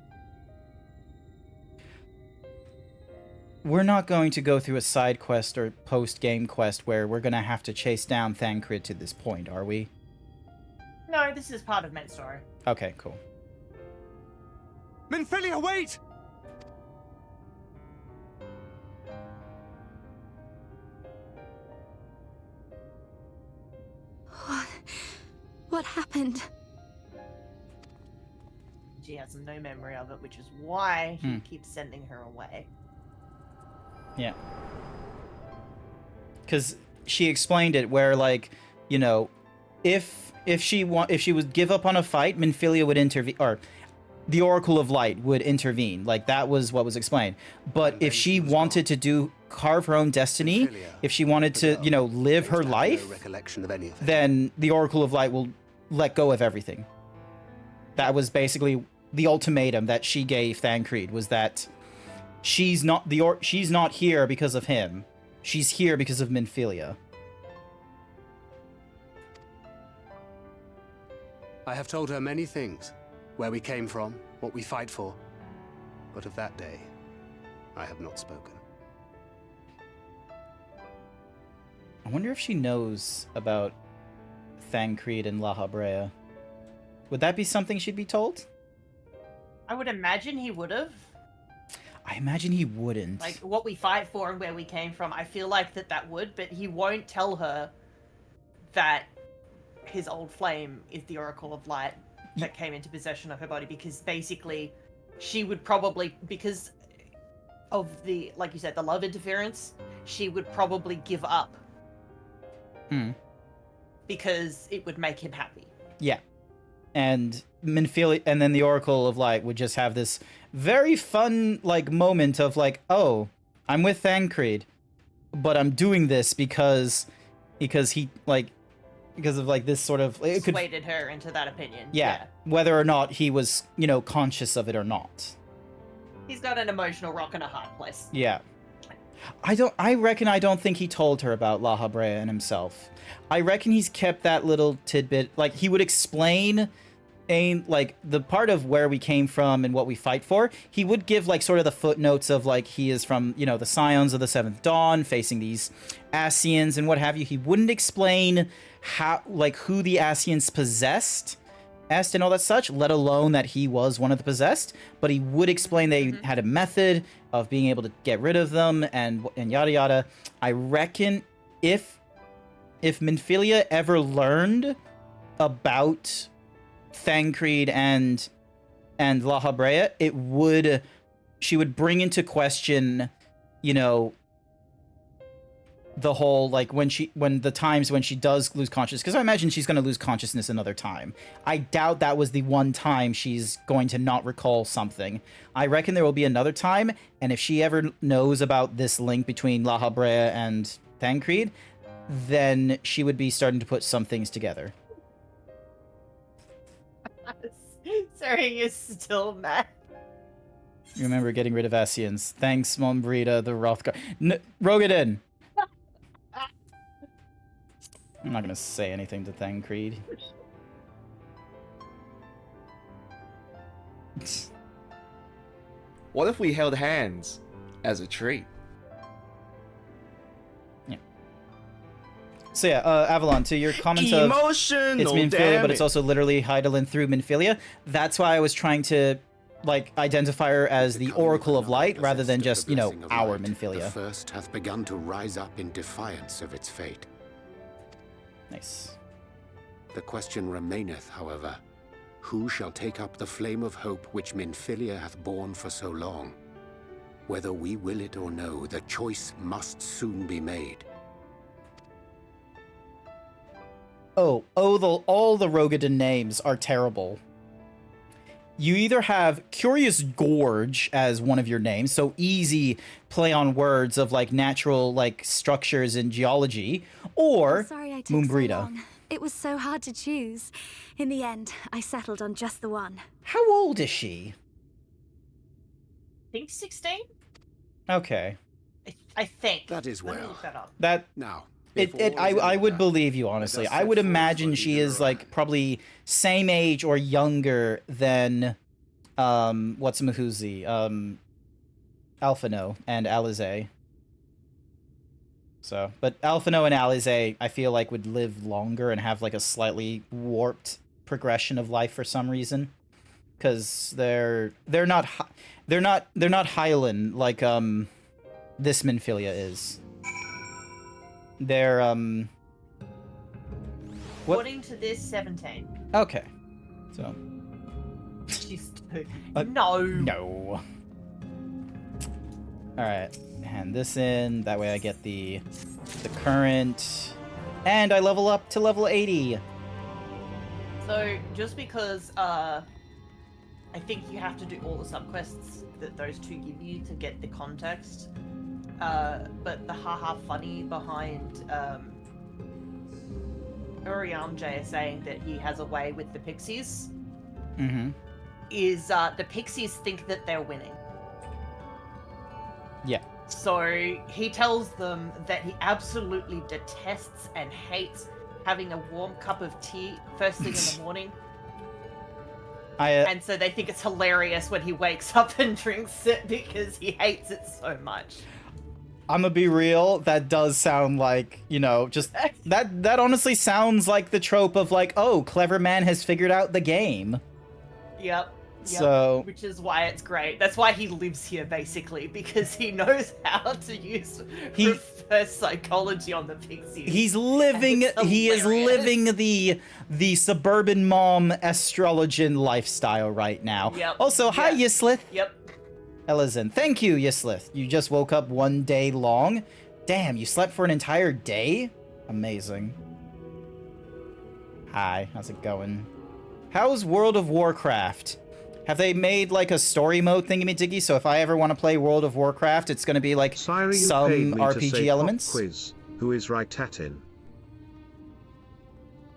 We're not going to go through a side quest or post-game quest where we're going to have to chase down Thancred to this point, are we? No, this is part of main story. Okay, cool. Minfilia, wait! What happened? She has no memory of it, which is why he keeps sending her away. Yeah. Because she explained it where, like, you know, if she would give up on a fight, Minfilia would intervene, or the Oracle of Light would intervene. Like, that was what was explained. But if she wanted to carve her own destiny, if she wanted to, you know, live her life, then the Oracle of Light will let go of everything. That was basically the ultimatum that she gave Thancred, was that she's not here because of him. She's here because of Minfilia. I have told her many things. Where we came from, what we fight for. But of that day, I have not spoken. I wonder if she knows about Thancred and La Habrea. Would that be something she'd be told? I would imagine he would have. I imagine he wouldn't. Like, what we fight for and where we came from, I feel like that would, but he won't tell her that his old flame is the Oracle of Light that came into possession of her body, because basically she would probably, because of the, like you said, the love interference, she would probably give up. Because it would make him happy. Yeah. And Minfilia, and then the Oracle of Light would just have this very fun, like, moment of, like, oh, I'm with Thancred, but I'm doing this because he, like, because of, like, this sort of... It persuaded her into that opinion. Yeah. Whether or not he was, you know, conscious of it or not. He's got an emotional rock and a hard place. Yeah. I don't think he told her about La Habrea and himself. I reckon he's kept that little tidbit, like, he would explain, like, the part of where we came from and what we fight for. He would give, like, sort of the footnotes of, like, he is from, you know, the Scions of the Seventh Dawn, facing these Ascians and what have you. He wouldn't explain how, like, who the Ascians possessed and all that such, let alone that he was one of the possessed, but he would explain they had a method of being able to get rid of them and yada yada. I reckon if Minfilia ever learned about Thancred and La Habrea, she would bring into question, you know, the whole, like, when the times when she does lose consciousness, because I imagine she's going to lose consciousness another time. I doubt that was the one time she's going to not recall something. I reckon there will be another time, and if she ever knows about this link between La Habrea and Thancred, then she would be starting to put some things together. Sorry, you're still mad. Remember getting rid of Ascians. Thanks, Mombrita, the Rothgar. Rogadin! I'm not gonna say anything to Thancred. What if we held hands as a treat? Yeah. So yeah, Avalon, to your comment of it's Minfilia, but it's also literally Hydaelyn through Minfilia. That's why I was trying to, like, identify her as the Oracle of Light rather than just, you know, our Minfilia. The first hath begun to rise up in defiance of its fate. Nice. The question remaineth, however, who shall take up the flame of hope which Minfilia hath borne for so long? Whether we will it or no, the choice must soon be made. Oh, all the Rogadin names are terrible. You either have Curious Gorge as one of your names, so easy play on words of like natural like structures in geology, or Sorry I took Moonbrita. so long. It was so hard to choose. In the end, I settled on just the one. How old is she? I think 16? Okay. I think. That is Let me well. look that up. That Now, I would believe you, honestly. I would imagine she is like probably same age or younger than what's Mahuzi? Alphino and Alize. So, but Alphino and Alize, I feel like would live longer and have like a slightly warped progression of life for some reason, because they're not Hylan like this Minfilia is. They're what? According to this, 17. Okay, so She's no. No. All right, hand this in. That way I get the current, and I level up to level 80. So just because I think you have to do all the subquests that those two give you to get the context. But the haha funny behind Uriamjay saying that he has a way with the pixies is the pixies think that they're winning. Yeah. So he tells them that he absolutely detests and hates having a warm cup of tea first thing in the morning. And so they think it's hilarious when he wakes up and drinks it because he hates it so much. I'm gonna be real, that does sound like, you know, just that honestly sounds like the trope of like, oh, clever man has figured out the game. Yep. So, which is why it's great. That's why he lives here, basically, because he knows how to use reverse psychology on the pixies. He is living the suburban mom astrologian lifestyle right now. Yep. Also, hi Yislith. Yep. Elizin. Thank you, Yislith. You just woke up one day long. Damn, you slept for an entire day? Amazing. Hi, how's it going? How's World of Warcraft? Have they made like a story mode thingy-majiggy? So if I ever want to play World of Warcraft, it's going to be like Syra, you some paid me to RPG say elements? pop quiz. Who is Raitatin?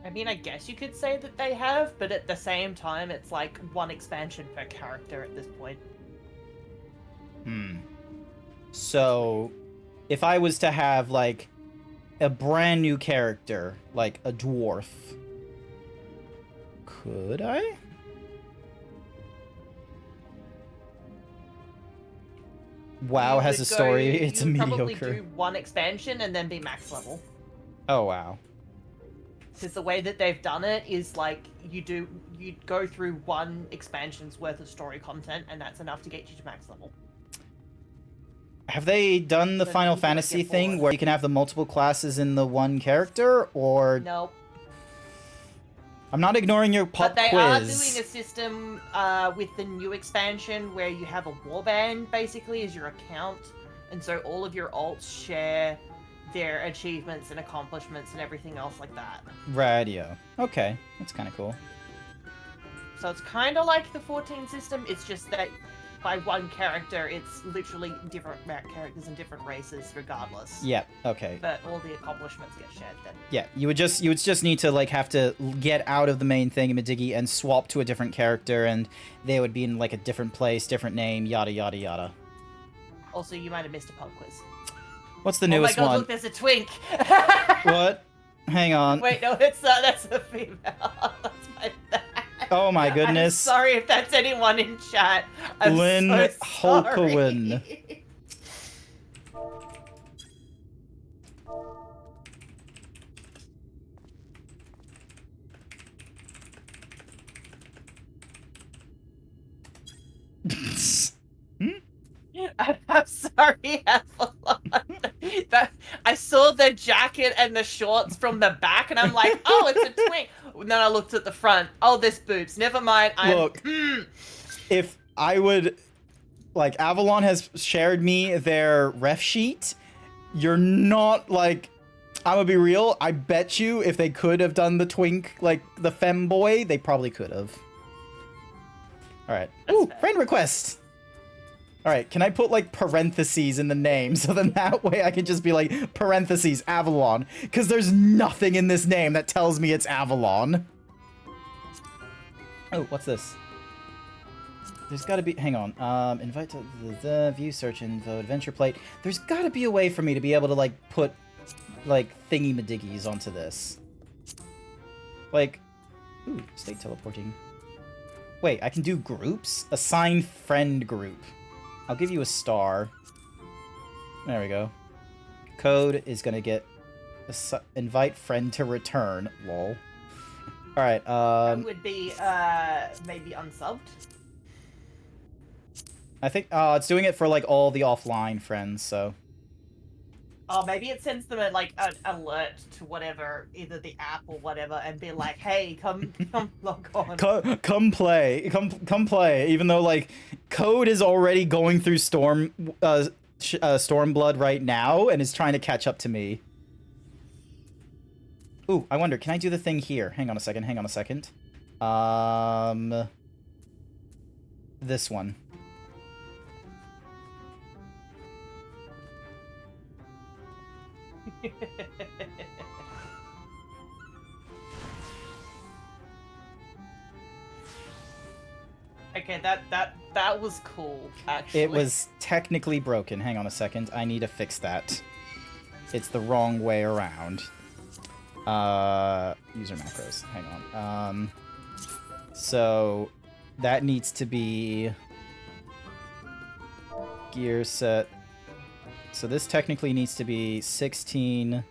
I mean, I guess you could say that they have, but at the same time, it's like one expansion per character at this point. So, if I was to have, like, a brand new character, like a dwarf, could I? WoW has a story, it's a mediocre. Probably do one expansion and then be max level. Oh, wow. Because the way that they've done it is like you go through one expansion's worth of story content, and that's enough to get you to max level. Have they done the Final Fantasy thing where you can have the multiple classes in the one character, or... Nope. I'm not ignoring your pop But they quiz. are doing a system with the new expansion where you have a warband, basically, as your account. And so all of your alts share their achievements and accomplishments and everything else like that. Radio. Okay, that's kind of cool. So it's kind of like the 14 system, it's just that by one character, it's literally different characters and different races regardless. Yeah, okay. But all the accomplishments get shared then. Yeah, you would just need to like have to get out of the main thingy-majiggy and swap to a different character, and they would be in like a different place, different name, yada yada yada. Also, you might have missed a pub quiz. What's the newest Oh my god, one? look, there's a twink! What? Hang on. Wait, no, that's a female. That's my bad. Oh my goodness. I'm sorry if that's anyone in chat. I'm Lynn so Holkowin. I'm sorry, Avalon. I saw the jacket and the shorts from the back, and I'm like, oh, it's a twink. And then I looked at the front. Oh, this boobs. Never mind. Look, if I would, like, Avalon has shared me their ref sheet. You're not, like, I'm gonna be real. I bet you if they could have done the twink, like, the femboy, they probably could have. Alright. Ooh, friend request! Alright, can I put, like, parentheses in the name, so then that way I can just be like, parentheses, Avalon. Because there's nothing in this name that tells me it's Avalon. Oh, what's this? There's gotta be, hang on, invite to the view search info, adventure plate. There's gotta be a way for me to be able to, like, put, like, thingy-madiggies onto this. Like, ooh, state teleporting. Wait, I can do groups? Assign friend group. I'll give you a star. There we go. Code is gonna get invite friend to return. Lol. Alright, That would be, maybe unsubbed. I think, it's doing it for, like, all the offline friends, so. Oh, maybe it sends them like an alert to whatever, either the app or whatever, and be like, "Hey, come log on." Come play, come play. Even though like Code is already going through Stormblood right now and is trying to catch up to me. Ooh, I wonder, can I do the thing here? Hang on a second. This one. Okay, that was cool, actually. It was technically broken. Hang on a second. I need to fix that. It's the wrong way around. User macros. Hang on. So that needs to be gear set. So this technically needs to be 16,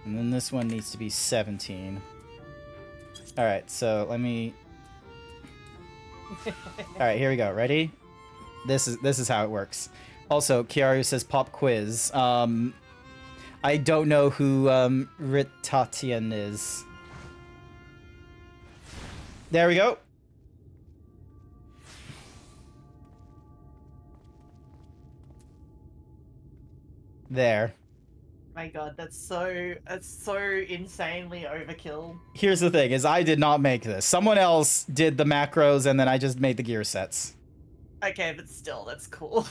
and then this one needs to be 17. All right, so let me. All right, here we go. Ready? This is how it works. Also, Kiaru says pop quiz. I don't know who Ritatian is. There we go. There. My God, that's so insanely overkill. Here's the thing: is I did not make this. Someone else did the macros, and then I just made the gear sets. Okay, but still, that's cool.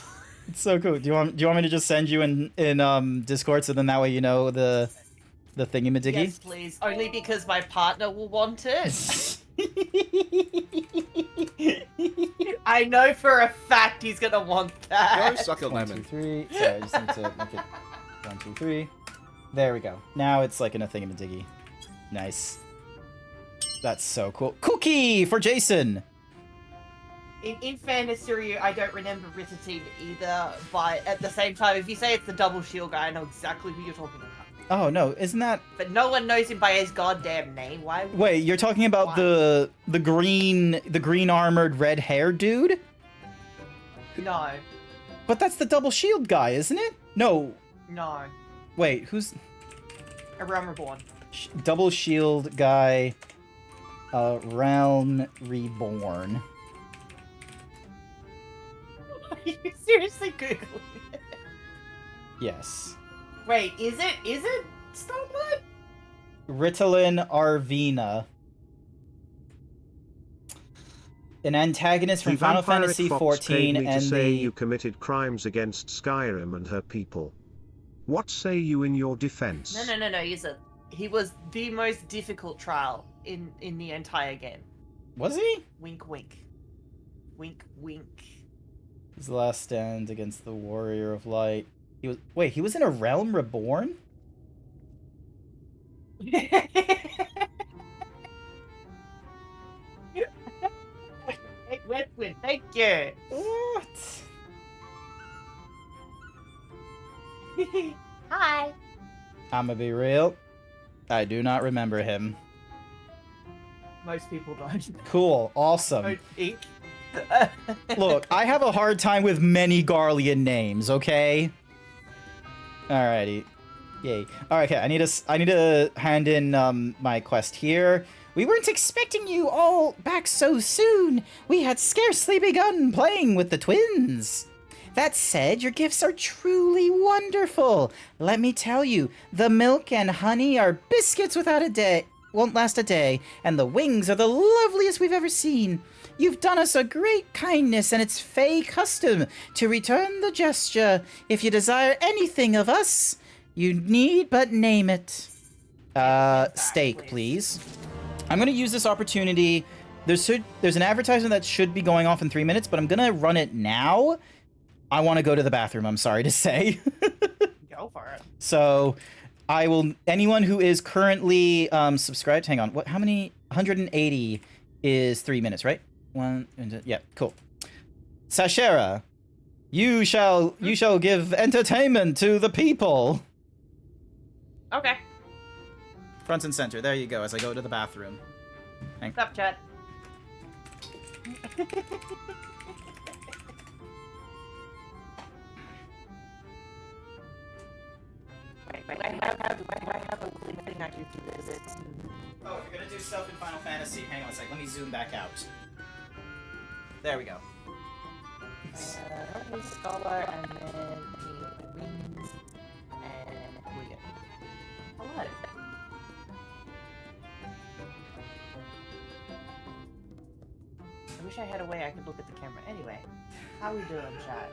It's so cool. Do you want me to just send you in Discord, so then that way you know the thingy-majiggy? Yes, please. Only because my partner will want it. I know for a fact he's gonna want that. Go suck a lemon. 1, 2, 3. Sorry, I just need to make it 1, 2, 3. There we go. Now it's like in a thingy-majiggy. Nice. That's so cool. Cookie for Jason. In fairness to you, I don't remember Rittatine either, but at the same time, if you say it's the double shield guy, I know exactly who you're talking about. Oh no, isn't that? But no one knows him by his goddamn name. Why? Wait, you're talking about the green armored red hair dude? No. But that's the double shield guy, isn't it? No. No. Wait, who's? A Realm Reborn. Double shield guy. Realm Reborn. Are you seriously Googling it? Yes. Wait, is it Stormblood? Ritalin Arvina. An antagonist from The Final vampiric Fantasy fox paid XIV me to and say the... you committed crimes against Skyrim and her people. What say you in your defense? No. He was the most difficult trial in the entire game. Was he? Wink, wink. Wink, wink. His last stand against the Warrior of Light. He was... Wait, he was in a Realm Reborn? Westwood, thank you. What? Hi. I'ma be real. I do not remember him. Most people don't. Cool. Awesome. Don't peek. Look, I have a hard time with many Garlean names, okay? Alrighty. Yay. All right, okay. I need to hand in my quest here. We weren't expecting you all back so soon. We had scarcely begun playing with the twins. That said, your gifts are truly wonderful. Let me tell you, the milk and honey are biscuits without a day. Won't last a day, and the wings are the loveliest we've ever seen. You've done us a great kindness, and it's Fey custom to return the gesture. If you desire anything of us, you need but name it. Steak, please. I'm gonna use this opportunity. There's an advertisement that should be going off in 3 minutes, but I'm gonna run it now. I want to go to the bathroom, I'm sorry to say. Go for it. So, I will. Anyone who is currently subscribed. Hang on. What? How many? 180 is 3 minutes, right? Yeah. Cool. Sashera, you shall give entertainment to the people. Okay. Front and center. There you go. As I go to the bathroom. Stop, chat. Wait, I have a thing I do to visit. Oh, if you're gonna do stuff in Final Fantasy, hang on a sec. Let me zoom back out. There we go. Scholar and then the wings and we get hello. I wish I had a way I could look at the camera. Anyway, how we doing, chat?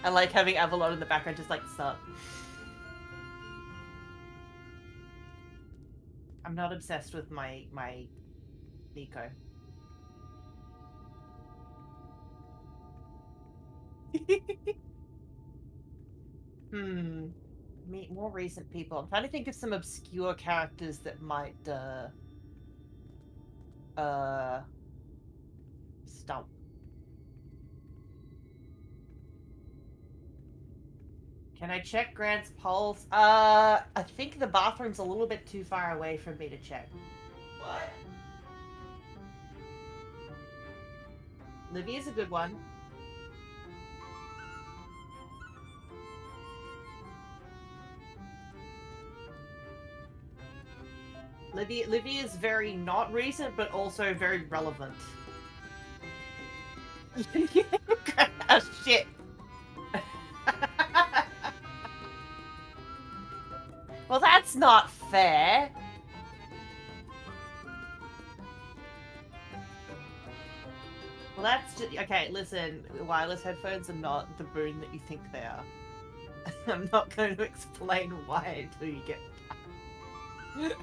I like having Avalon in the background, just like, sup. I'm not obsessed with my Nico. Meet more recent people. I'm trying to think of some obscure characters that might stump. Can I check Grant's pulse? I think the bathroom's a little bit too far away for me to check. What? Livy's a good one. Livy is very not recent, but also very relevant. Oh, shit. Well, that's not fair. Well, that's just... Okay, listen. Wireless headphones are not the boon that you think they are. I'm not going to explain why until you get back.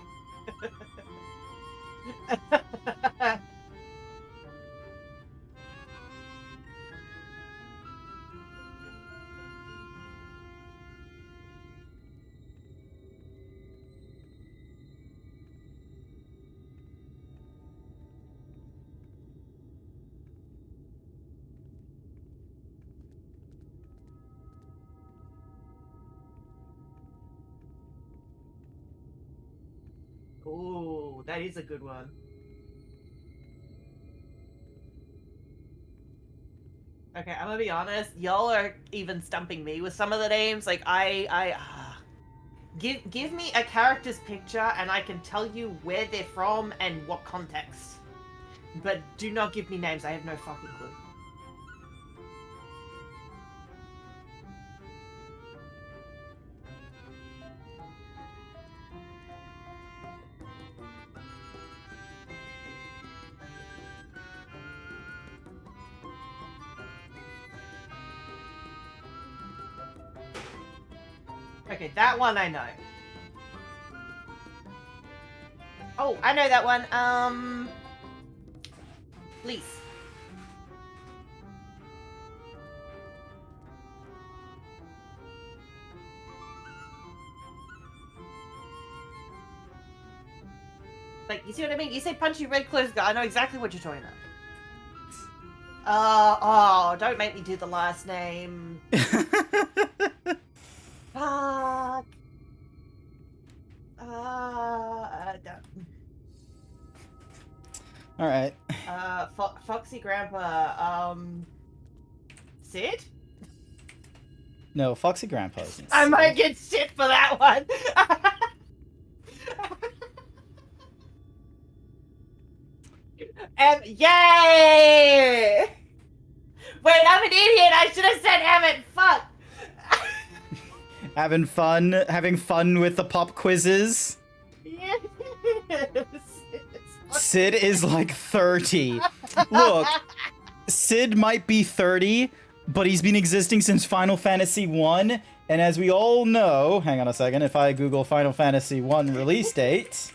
Ooh, that is a good one. Okay, I'm gonna be honest. Y'all are even stumping me with some of the names. Like, give me a character's picture and I can tell you where they're from and what context. But do not give me names. I have no fucking clue. Okay, that one I know. Oh, I know that one. Please. Like, you see what I mean? You say punchy red clothes guy. I know exactly what you're talking about. Oh, don't make me do the last name. Fuck. All right. Foxy Grandpa, Sid? No, Foxy Grandpa isn't I Sid. might get shit for that one. Yay! Wait, I'm an idiot. I should have said Emmett. Fuck. Having fun with the pop quizzes. Yes. Sid is like 30. Look, Sid might be 30, but he's been existing since Final Fantasy 1, and as we all know, hang on a second, if I Google Final Fantasy 1 release date,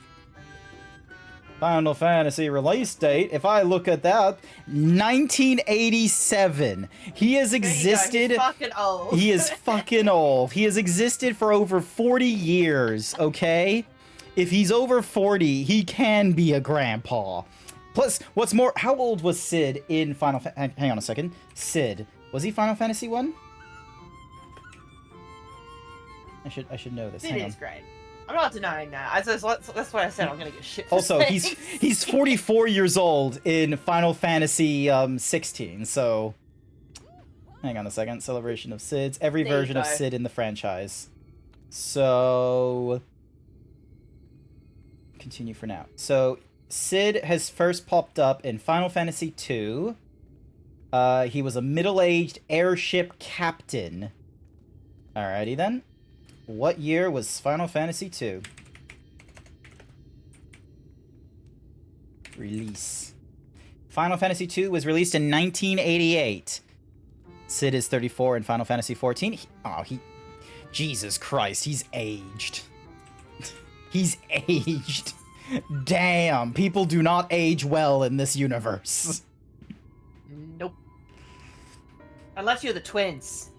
Final Fantasy release date, if I look at that, 1987. He has existed. He's fucking old. He is fucking old. He has existed for over 40 years, okay? If he's over 40, he can be a grandpa. Plus, what's more, how old was Sid in Final hang on a second. Sid, was he Final Fantasy 1? I should know this. Sid is great. I'm not denying that. That's why I said I'm gonna get shit for Also, saying. he's 44 years old in Final Fantasy 16, so... Hang on a second. Celebration of Sids. Every There you version of go. Sid in the franchise. So... Continue for now. So, Sid has first popped up in Final Fantasy 2. He was a middle-aged airship captain. Alrighty then. What year was Final Fantasy 2? Release. Final Fantasy 2 was released in 1988. Sid is 34 in Final Fantasy 14. Jesus Christ, he's aged. He's aged. Damn, people do not age well in this universe. Nope. Unless you're the twins.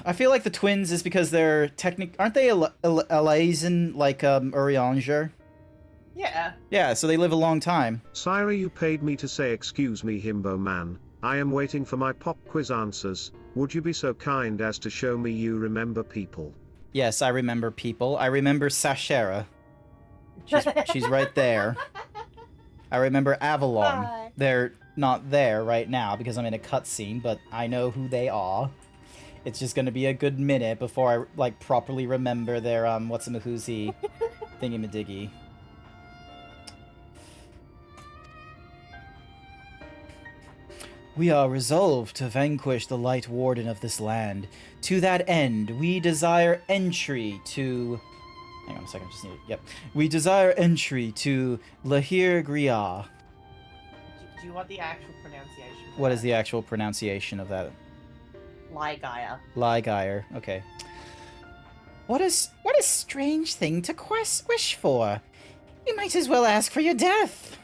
I feel like the twins is because they're aren't they Elazin like Urianger? Yeah. Yeah, so they live a long time. Syra, you paid me to say excuse me, himbo man. I am waiting for my pop quiz answers. Would you be so kind as to show me you remember people? Yes, I remember people. I remember Sashera. She's right there. I remember Avalon. Hi. They're not there right now because I'm in a cutscene, but I know who they are. It's just gonna be a good minute before I like properly remember their what's-a-mahoozy thingy-madiggy. We are resolved to vanquish the Light Warden of this land. To that end, we desire entry to... Hang on a second, I just need it. Yep. We desire entry to Lahir Griah. Do you want the actual pronunciation? What is the actual pronunciation of that? Ligaya. Ligire. Okay. What a strange thing to wish for. You might as well ask for your death.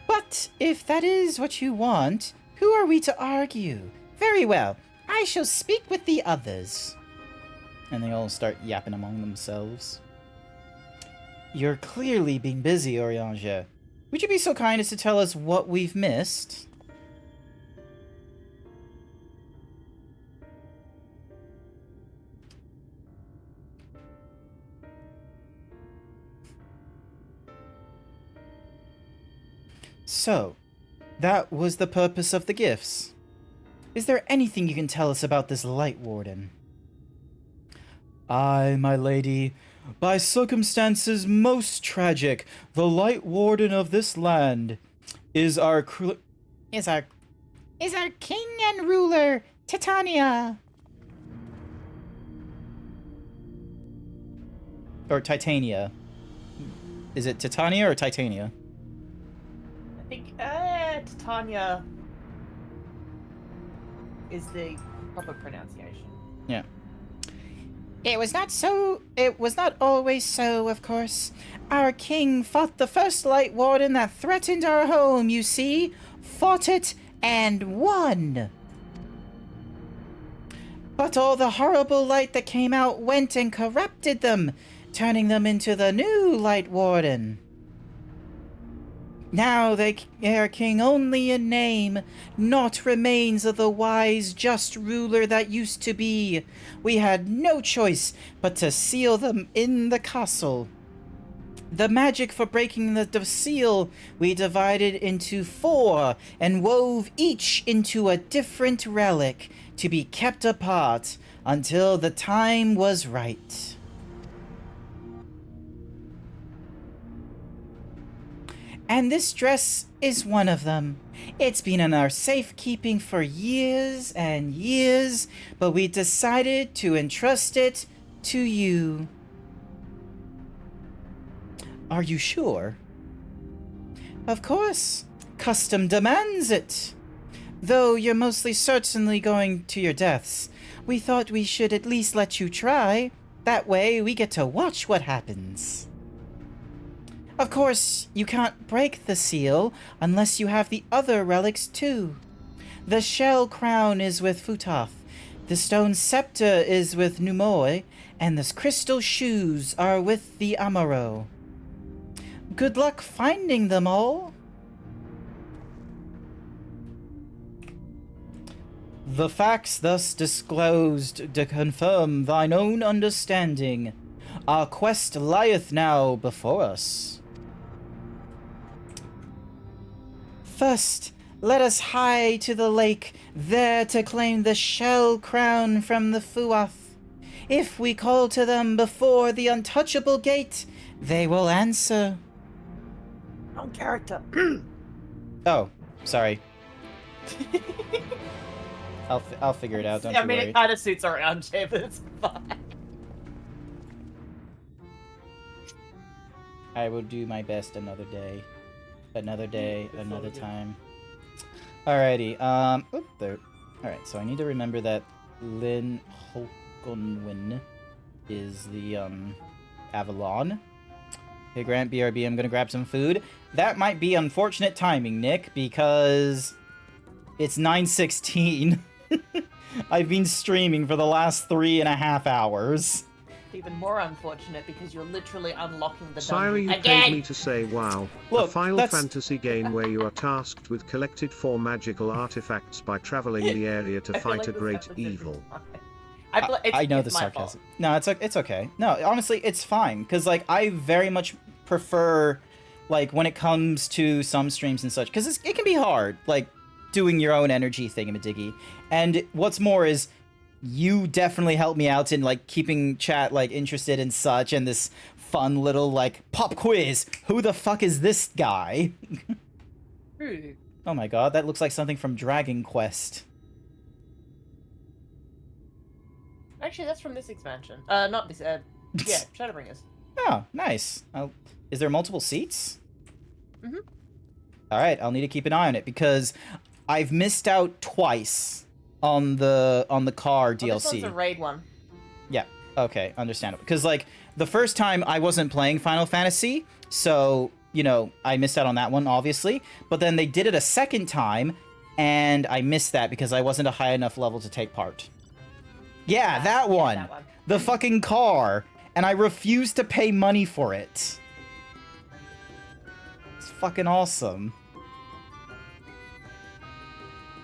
But if that is what you want, who are we to argue? Very well. I shall speak with the others. And they all start yapping among themselves. You're clearly being busy, Urianger. Would you be so kind as to tell us what we've missed? So, that was the purpose of the gifts. Is there anything you can tell us about this Light Warden? Aye, my lady. By circumstances most tragic, the Light Warden of this land is our king and ruler, Titania. Or Titania. Is it Titania or Titania? I think Titania is the proper pronunciation. Yeah. It was not always so, of course. Our king fought the first Light Warden that threatened our home, you see. Fought it and won. But all the horrible light that came out went and corrupted them, turning them into the new Light Warden. Now they are king only in name, not remains of the wise, just ruler that used to be. We had no choice but to seal them in the castle. The magic for breaking the seal, we divided into 4 and wove each into a different relic to be kept apart until the time was right. And this dress is one of them. It's been in our safekeeping for years and years, but we decided to entrust it to you. Are you sure? Of course. Custom demands it. Though you're mostly certainly going to your deaths, we thought we should at least let you try. That way we get to watch what happens. Of course, you can't break the seal unless you have the other relics too. The shell crown is with Futaf, the stone scepter is with Numoi, and the crystal shoes are with the Amaro. Good luck finding them all. The facts thus disclosed do confirm thine own understanding. Our quest lieth now before us. First, let us hie to the lake, there to claim the shell crown from the Fuath. If we call to them before the untouchable gate, they will answer. Wrong character. Oh, sorry. I'll figure it out, don't I you mean, worry. it kind of suits around here, but it's fine. I will do my best another day. Another day, another time. Alrighty, oop, there. Alright, so I need to remember that Lynn Holkonwin is the, Avalon. Hey, Grant, BRB, I'm gonna grab some food. That might be unfortunate timing, Nick, because it's 9:16. I've been streaming for the last 3.5 hours. Even more unfortunate because you're literally unlocking the Syra, dungeon you again. paid me to say wow. Look, a Final that's- Fantasy game where you are tasked with collected 4 magical artifacts by traveling the area to I feel fight like a this great episode is evil. fine. I know the it's my sarcasm. fault. No, it's okay. No, honestly, it's fine. Because, like, I very much prefer, like, when it comes to some streams and such. Because it can be hard, like, doing your own energy thingamadiggy. And what's more is, you definitely helped me out in, like, keeping chat, like, interested in such. And this fun little, like, pop quiz. Who the fuck is this guy? Oh my god, that looks like something from Dragon Quest. Actually, that's from this expansion. Not this. Yeah, Shadowbringers. Oh, nice. Is there multiple seats? Mhm. All right, I'll need to keep an eye on it because I've missed out twice on the car DLC. This one's a raid one. Yeah. Okay, understandable. Because like the first time I wasn't playing Final Fantasy, so you know I missed out on that one, obviously. But then they did it a second time, and I missed that because I wasn't a high enough level to take part. Yeah, that one. that one. The fucking car. And I refused to pay money for it. It's fucking awesome.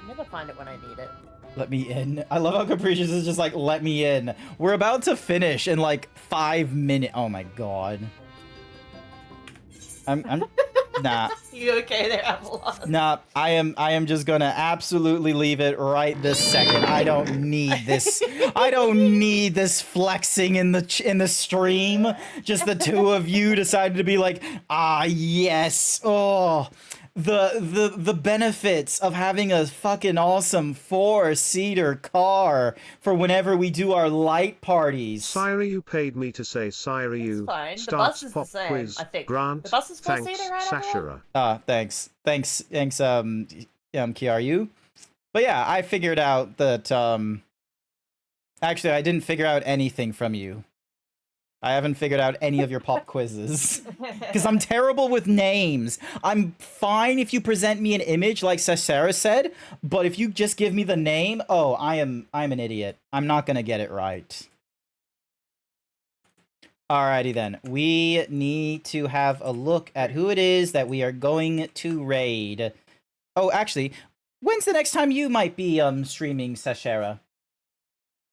Never find it when I need it. Let me in. I love how Capricious is just like, let me in. We're about to finish in like 5 minutes. Oh my god. I'm nah. You okay there, Avalon? Nah, I am just gonna absolutely leave it right this second. I don't need this. I don't need this flexing in the stream. Just the two of you decided to be like, ah, yes. Oh, the benefits of having a fucking awesome 4-seater car for whenever we do our light parties. Syra, you paid me to say Syra, you. Fine. The Starts bus is pop the same, quiz. I think. Grant. The bus is Thanks, 4-seater, right, Avalon? Sashara. Thanks, Kiaryu. But yeah, I figured out that, actually, I didn't figure out anything from you. I haven't figured out any of your pop quizzes. Because I'm terrible with names. I'm fine if you present me an image, like Sarah said, but if you just give me the name, oh, I'm an idiot. I'm not gonna get it right. Alrighty then. We need to have a look at who it is that we are going to raid. Oh, actually, when's the next time you might be streaming, Sashera?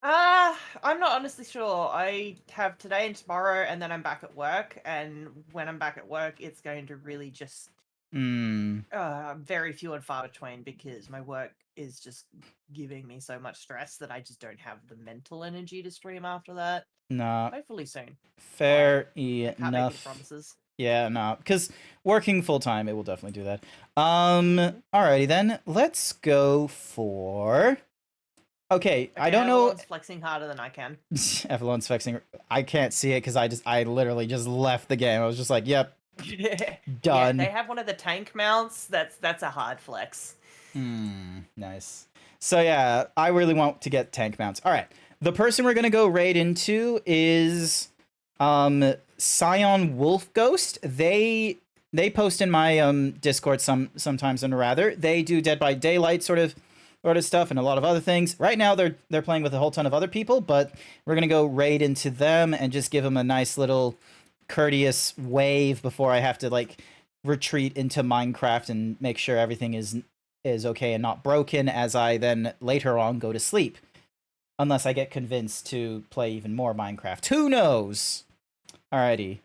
I'm not honestly sure. I have today and tomorrow, and then I'm back at work. And when I'm back at work, it's going to really just very few and far between because my work is just giving me so much stress that I just don't have the mental energy to stream after that. Nah. Hopefully soon. Fair I can't make any promises. Yeah, no, because working full time, it will definitely do that. Alrighty then, let's go for. Okay, I don't know. Avalon's flexing harder than I can. Avalon's flexing. I can't see it because I literally just left the game. I was just like, yep, done. Yeah, they have one of the tank mounts. That's a hard flex. Nice. So yeah, I really want to get tank mounts. All right, the person we're gonna go raid into is Scion Wolf Ghost. They post in my Discord sometimes and rather. They do Dead by Daylight sort of stuff and a lot of other things. Right now they're playing with a whole ton of other people, but we're gonna go raid into them and just give them a nice little courteous wave before I have to like retreat into Minecraft and make sure everything is okay and not broken as I then later on go to sleep. Unless I get convinced to play even more Minecraft. Who knows? Alrighty.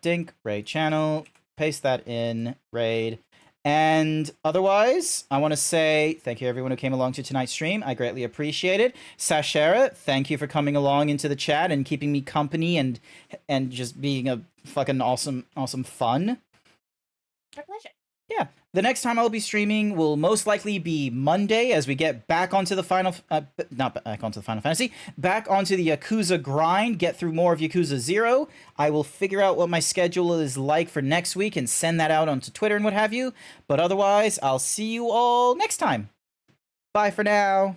Dink, raid channel, paste that in, raid. And otherwise, I want to say thank you everyone who came along to tonight's stream. I greatly appreciate it. Sashera, thank you for coming along into the chat and keeping me company and just being a fucking awesome fun. My pleasure. Yeah. The next time I'll be streaming will most likely be Monday as we get back onto the not back onto the Final Fantasy, back onto the Yakuza grind, get through more of Yakuza 0. I will figure out what my schedule is like for next week and send that out onto Twitter and what have you. But otherwise, I'll see you all next time. Bye for now. All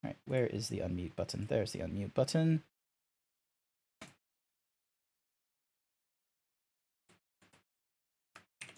right, where is the unmute button? There's the unmute button.